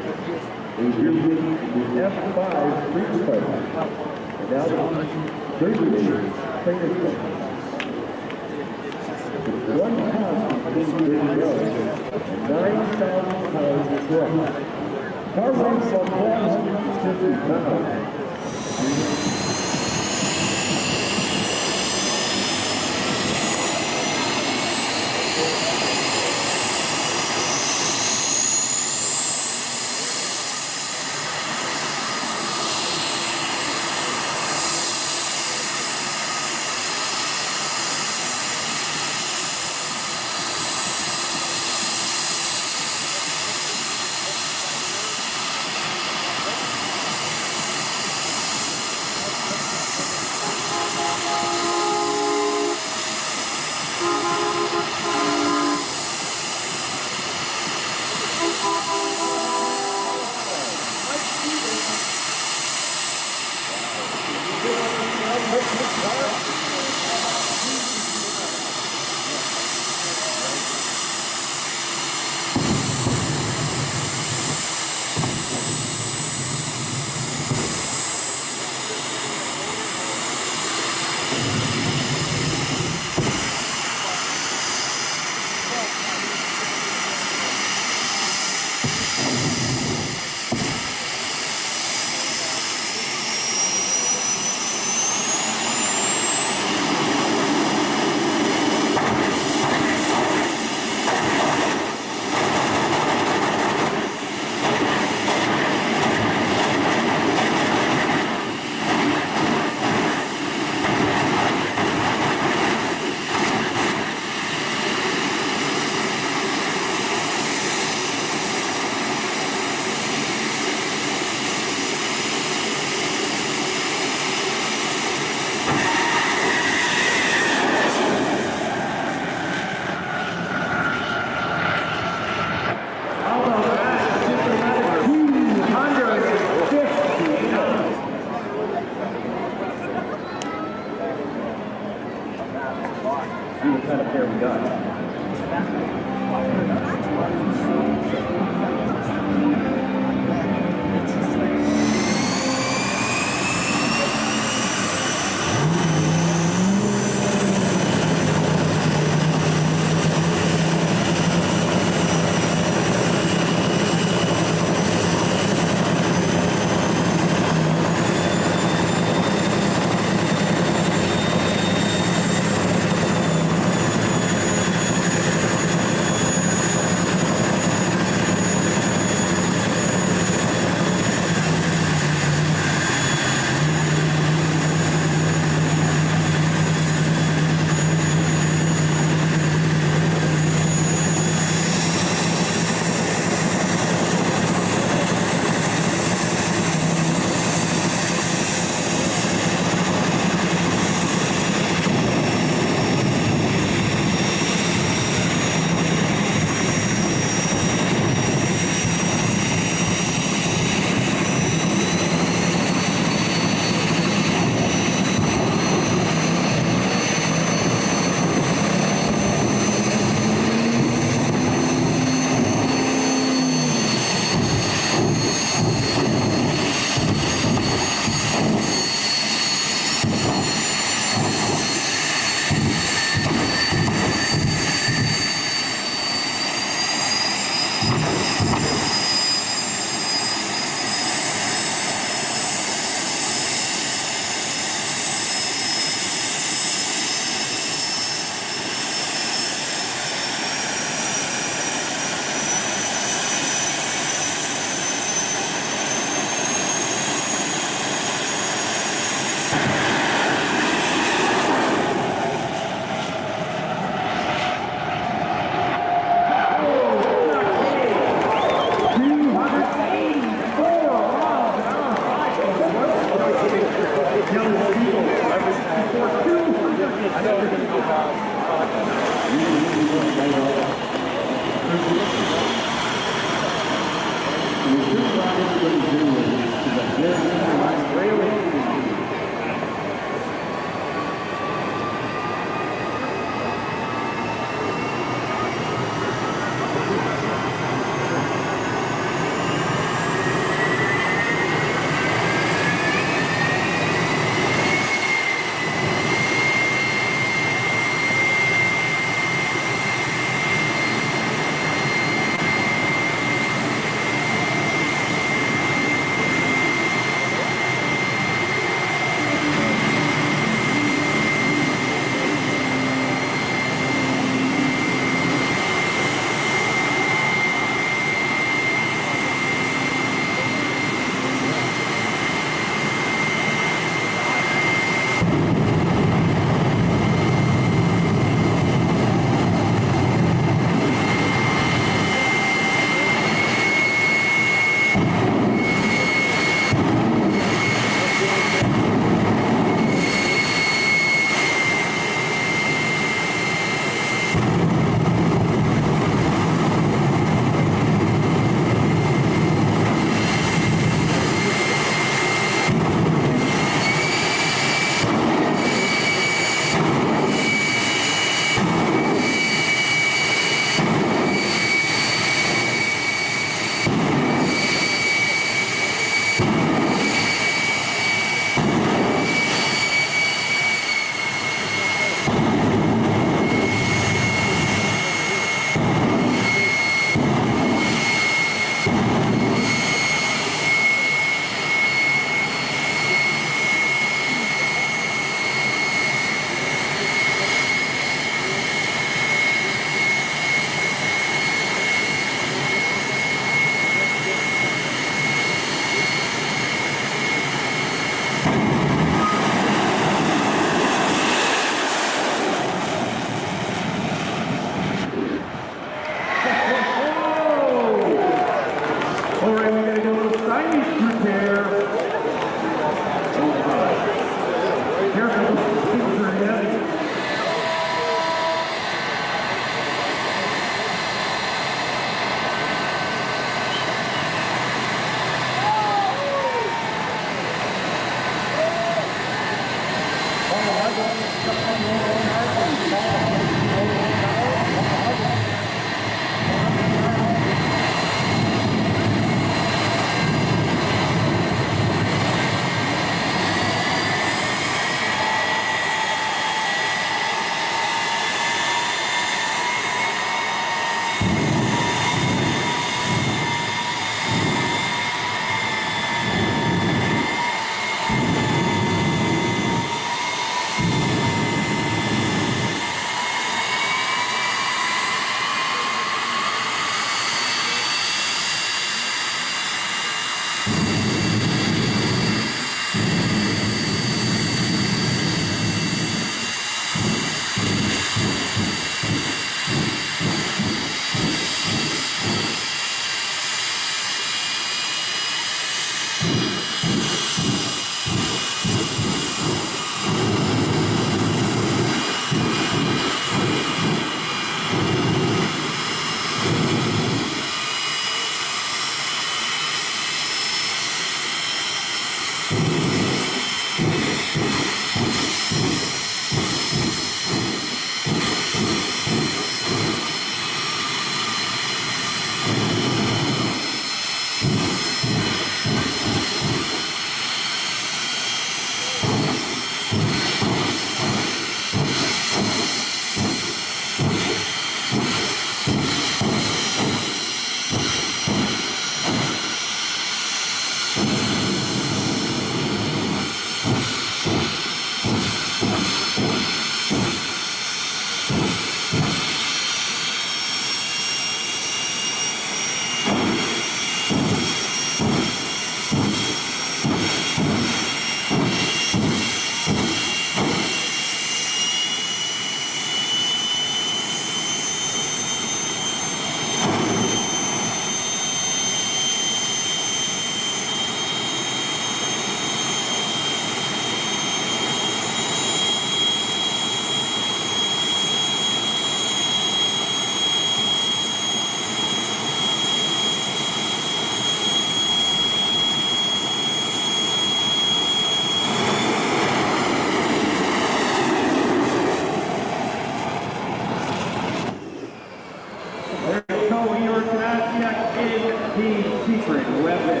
Team Secret Weapon.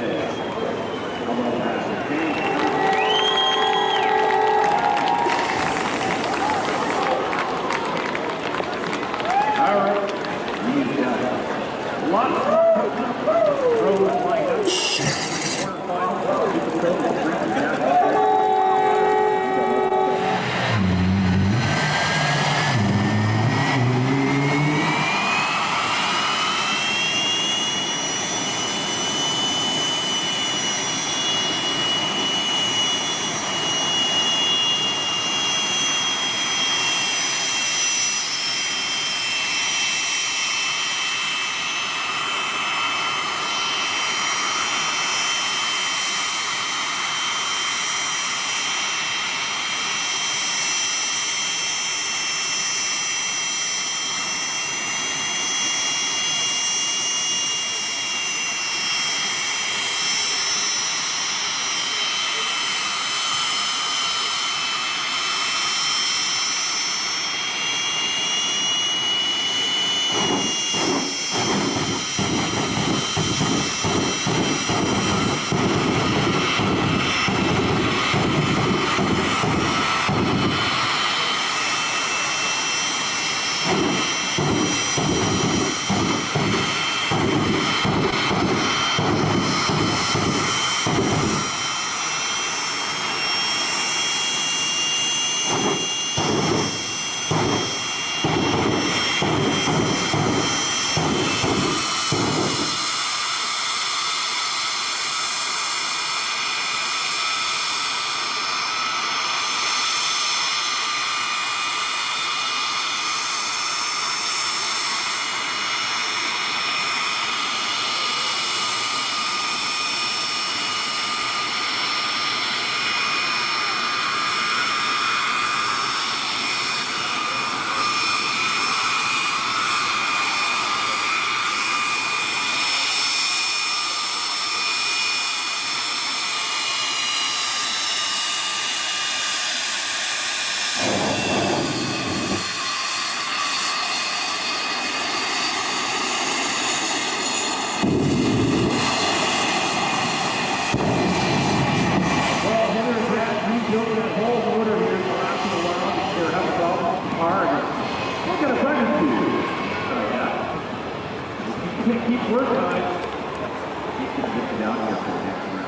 All right. We've got lots of throws lined up. Keep working on it. He's going to get you down here for the next round.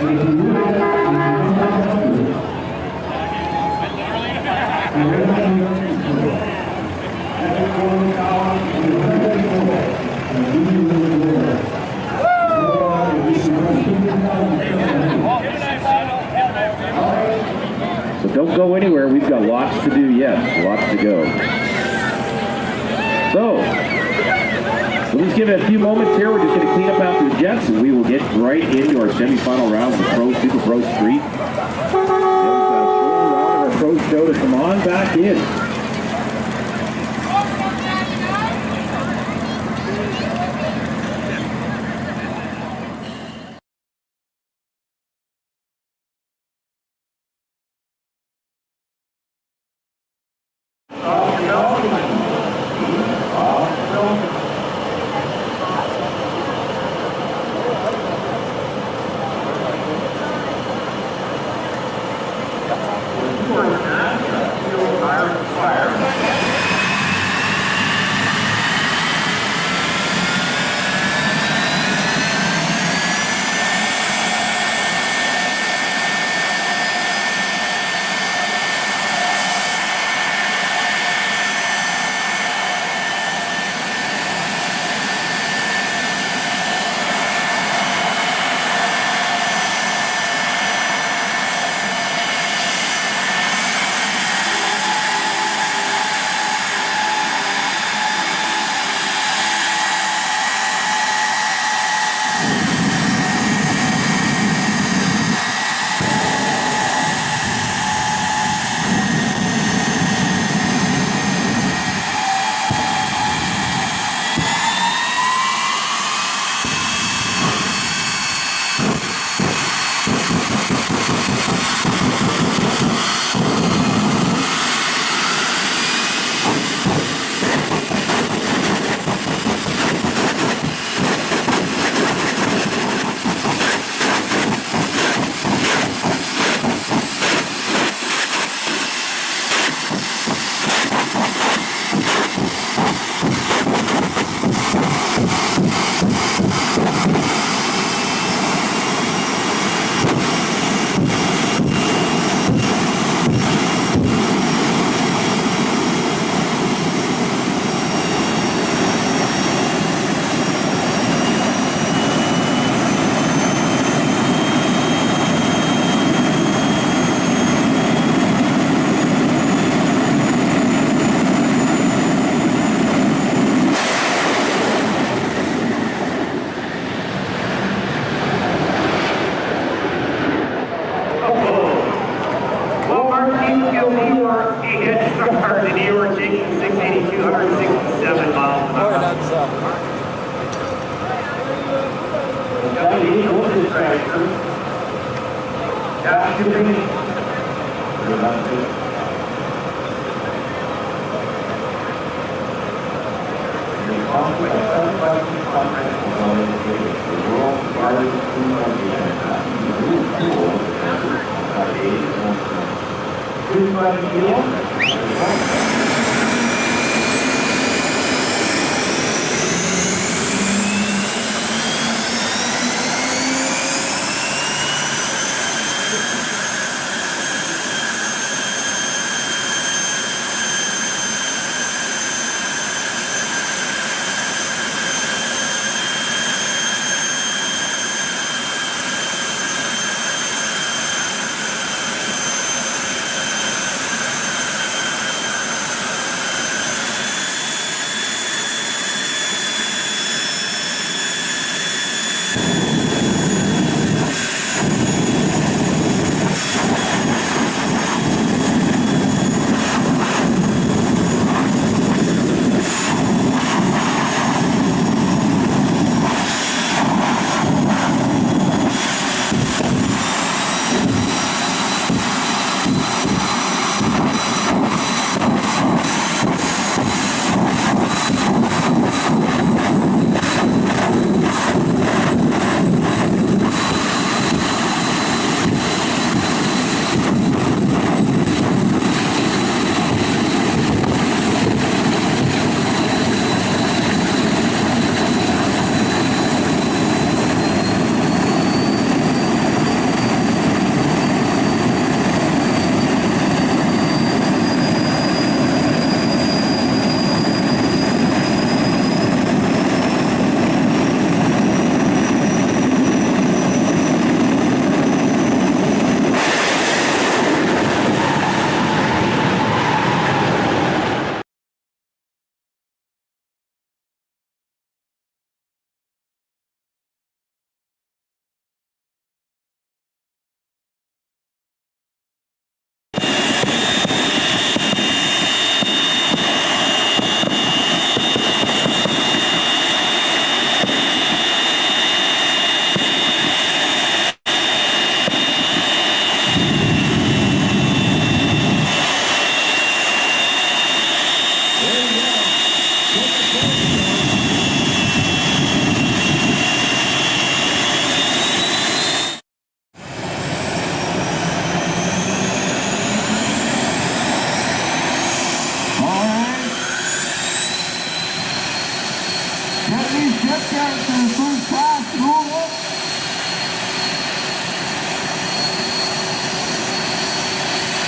So don't go anywhere. We've got lots to do yet. Lots to go. So, we'll just give it a few moments here. We're just going to clean up after the jets, and we will get right into our semifinal round of the Pro Super Pro Street. Then we've got a full round of our Pro Show to come on back in.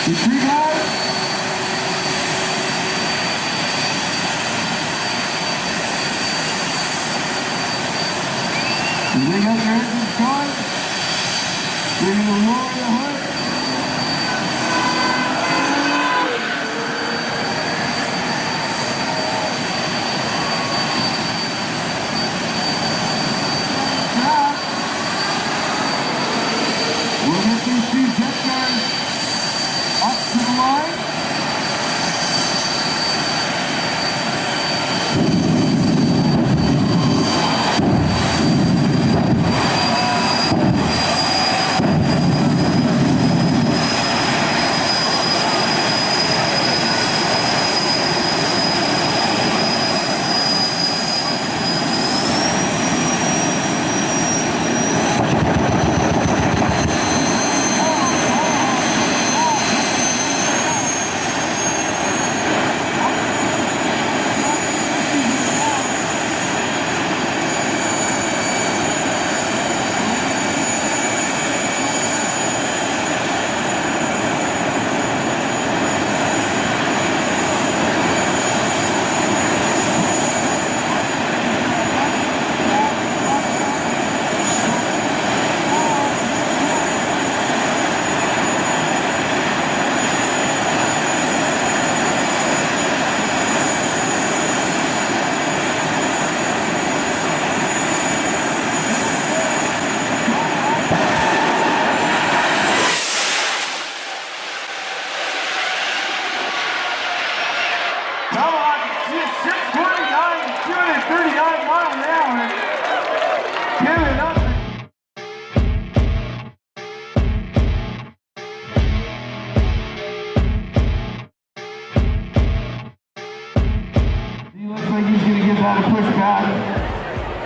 Retreat guys. You got your engines going. You're going to lower the hood. We'll get these two jet cars up to the line.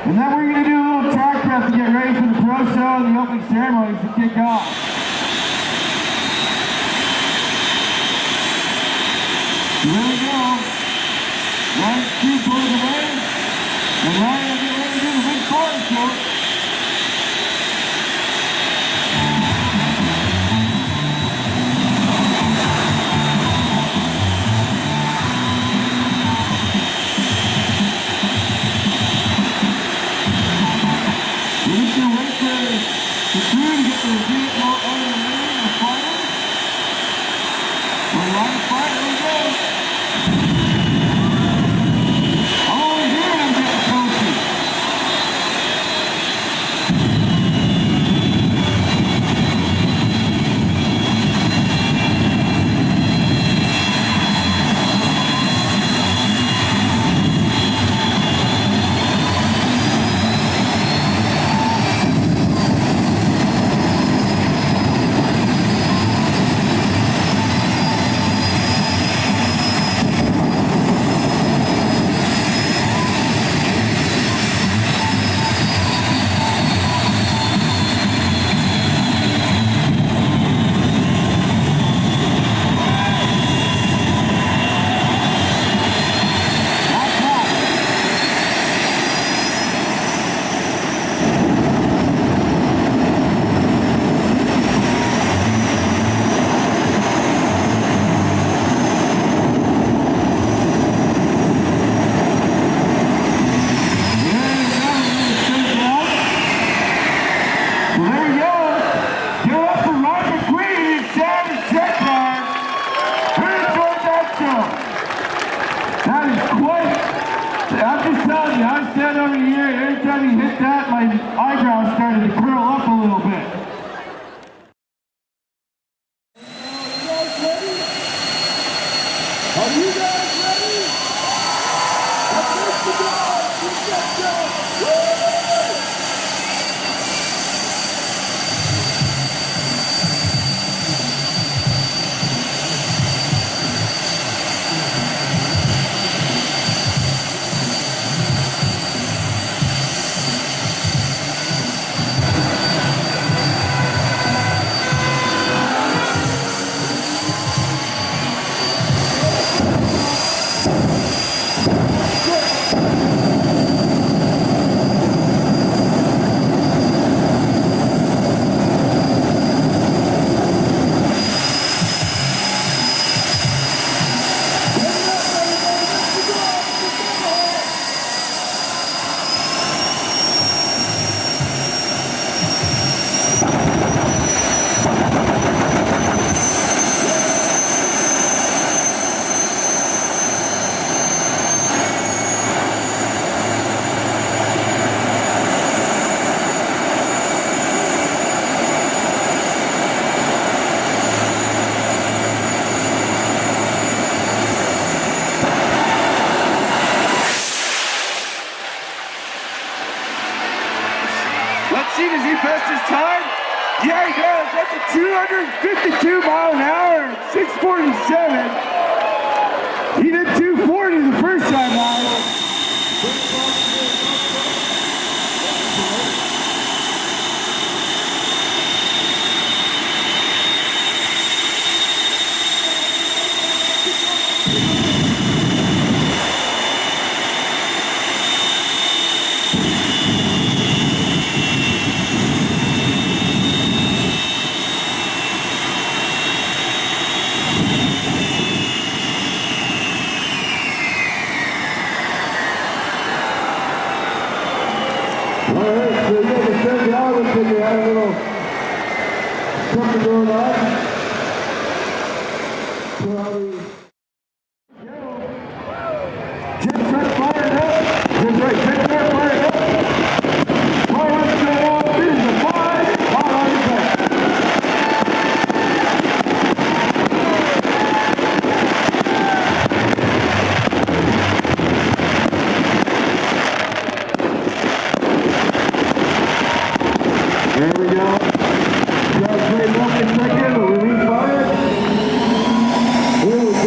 And then we're going to do a little track prep to get ready for the pro show and the opening ceremonies to kick off. Here we go. 1, 2, pull it away. And Ryan will get ready to do the big corner show. cars at the 252 mile an hour, 647. He did 240 the first time out. Something going on. Jets are fired up. That's right, Jets are fired up. Car runs go off. This is a 5. Car on the back. There we go. Just played up in second, we'll be fired. Here we go.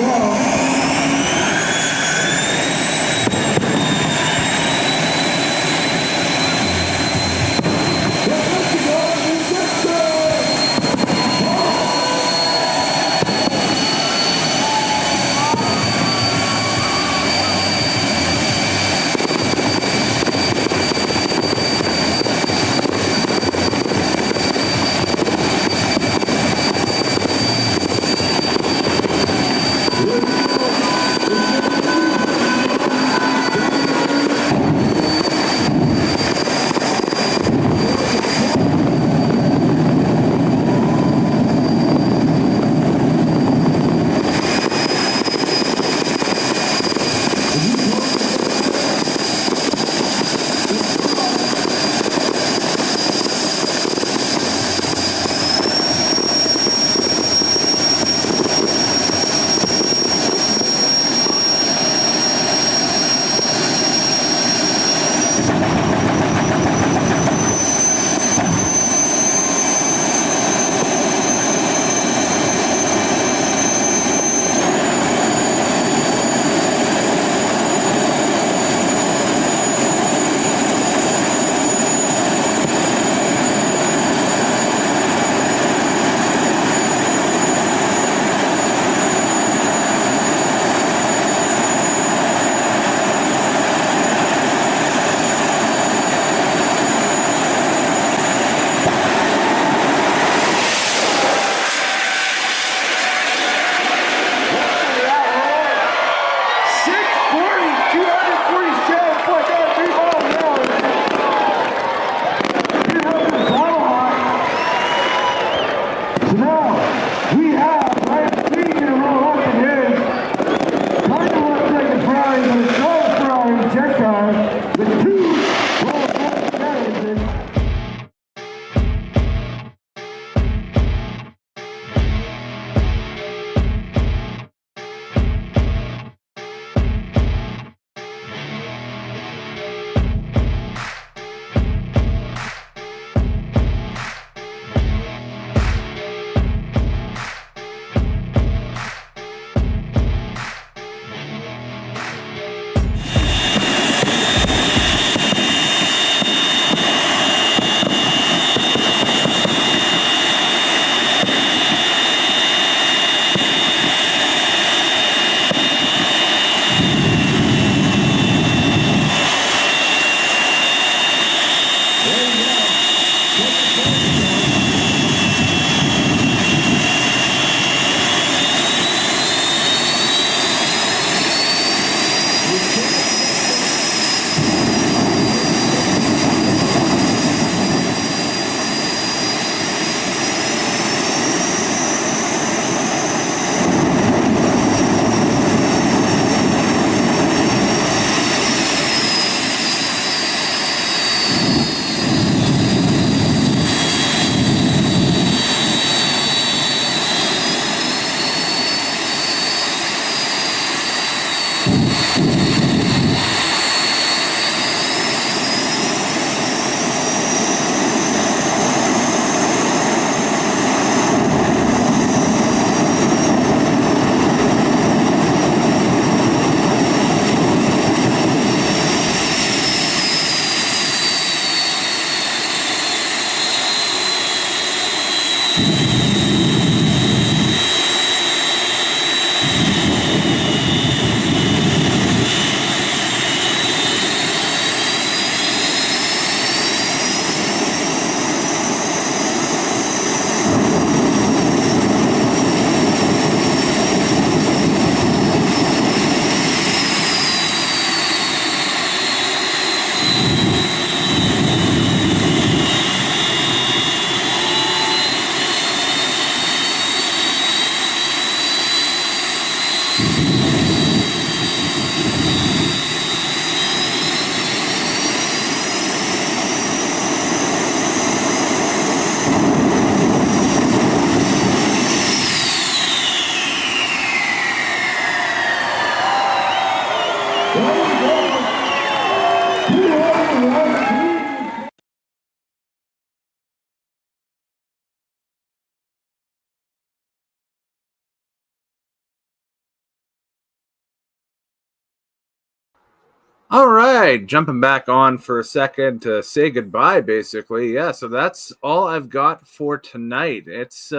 All right, jumping back on for a second to say goodbye, basically. Yeah, so that's all I've got for tonight. It's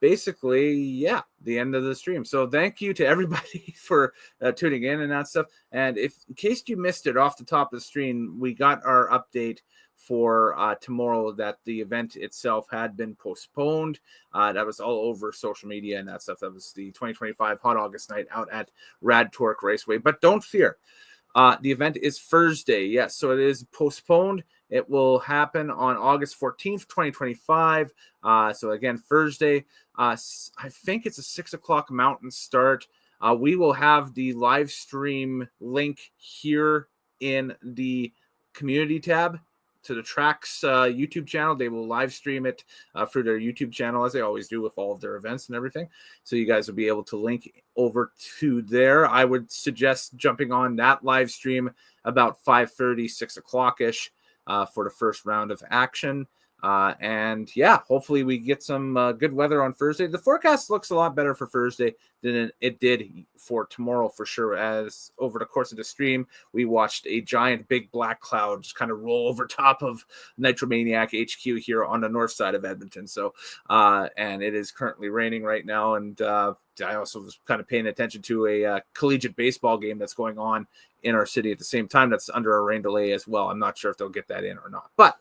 basically, yeah, the end of the stream. So thank you to everybody for tuning in and that stuff. And in case you missed it off the top of the stream, we got our update for tomorrow that the event itself had been postponed. That was all over social media and that stuff. That was the 2025 Hot August Night out at RAD Torque Raceway. But don't fear, the event is Thursday. Yes, so it is postponed. It will happen on August 14th, 2025. So again, Thursday. I think it's a 6 o'clock Mountain start. We will have the live stream link here in the community tab to the Tracks YouTube channel. They will live stream it through their YouTube channel, as they always do with all of their events and everything. So you guys will be able to link over to there. I would suggest jumping on that live stream about 5:30, 6 o'clock-ish for the first round of action. And yeah, hopefully we get some good weather on Thursday. The forecast looks a lot better for Thursday than it did for tomorrow, for sure. As over the course of the stream, we watched a giant big black cloud just kind of roll over top of Nitromaniac HQ here on the north side of Edmonton. So, and it is currently raining right now. And I also was kind of paying attention to a collegiate baseball game that's going on in our city at the same time. That's under a rain delay as well. I'm not sure if they'll get that in or not, but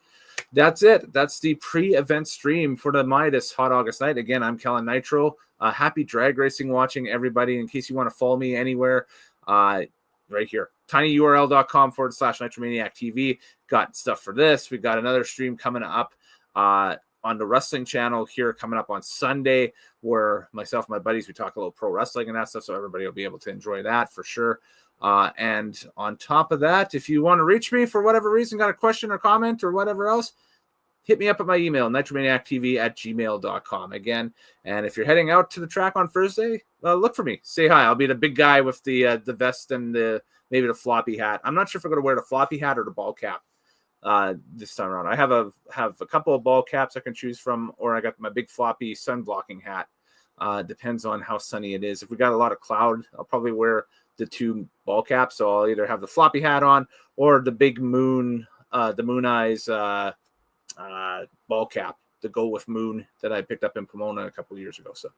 that's it. That's the pre-event stream for the Midas Hot August Night. Again, I'm Kellen Nitro. Happy drag racing watching, everybody. In case you want to follow me anywhere, right here, tinyurl.com/Nitromaniac TV. Got stuff for this. We've got another stream coming up on the wrestling channel here coming up on Sunday, where myself and my buddies, we talk a little pro wrestling and that stuff, so everybody will be able to enjoy that for sure. And on top of that, if you want to reach me for whatever reason, got a question or comment or whatever else, hit me up at my email, nitromaniactv@gmail.com again. And if you're heading out to the track on Thursday, look for me. Say hi. I'll be the big guy with the vest and maybe the floppy hat. I'm not sure if I'm going to wear the floppy hat or the ball cap this time around. I have a couple of ball caps I can choose from, or I got my big floppy sun blocking hat. Depends on how sunny it is. If we got a lot of cloud, I'll probably wear the two ball caps. So I'll either have the floppy hat on or the big moon, the Moon Eyes ball cap to go with moon that I picked up in Pomona a couple of years ago. So,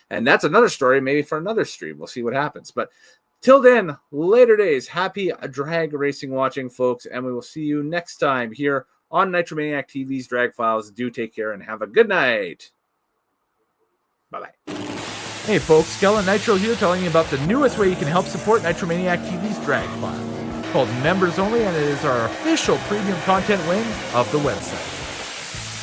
and that's another story, maybe for another stream. We'll see what happens. But till then, later days, happy drag racing watching, folks. And we will see you next time here on Nitromaniac TV's Drag Files. Do take care and have a good night. Bye-bye. Hey folks, Kellen Nitro here telling you about the newest way you can help support Nitromaniac TV's Drag Files, called Members Only, and it is our official premium content wing of the website.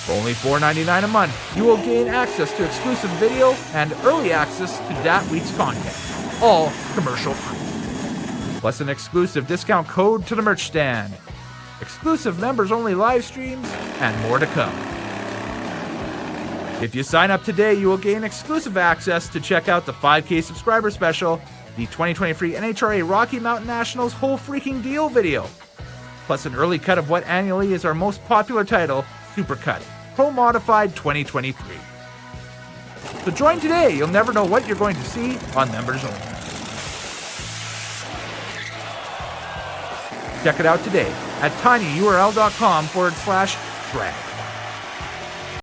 For only $4.99 a month, you will gain access to exclusive video and early access to that week's content, all commercial free. Plus an exclusive discount code to the merch stand, exclusive members only live streams, and more to come. If you sign up today, you will gain exclusive access to check out the 5K subscriber special, the 2023 NHRA Rocky Mountain Nationals Whole Freaking Deal video, plus an early cut of what annually is our most popular title, Supercut, Pro Modified 2023. So join today. You'll never know what you're going to see on Members Only. Check it out today at tinyurl.com/drag.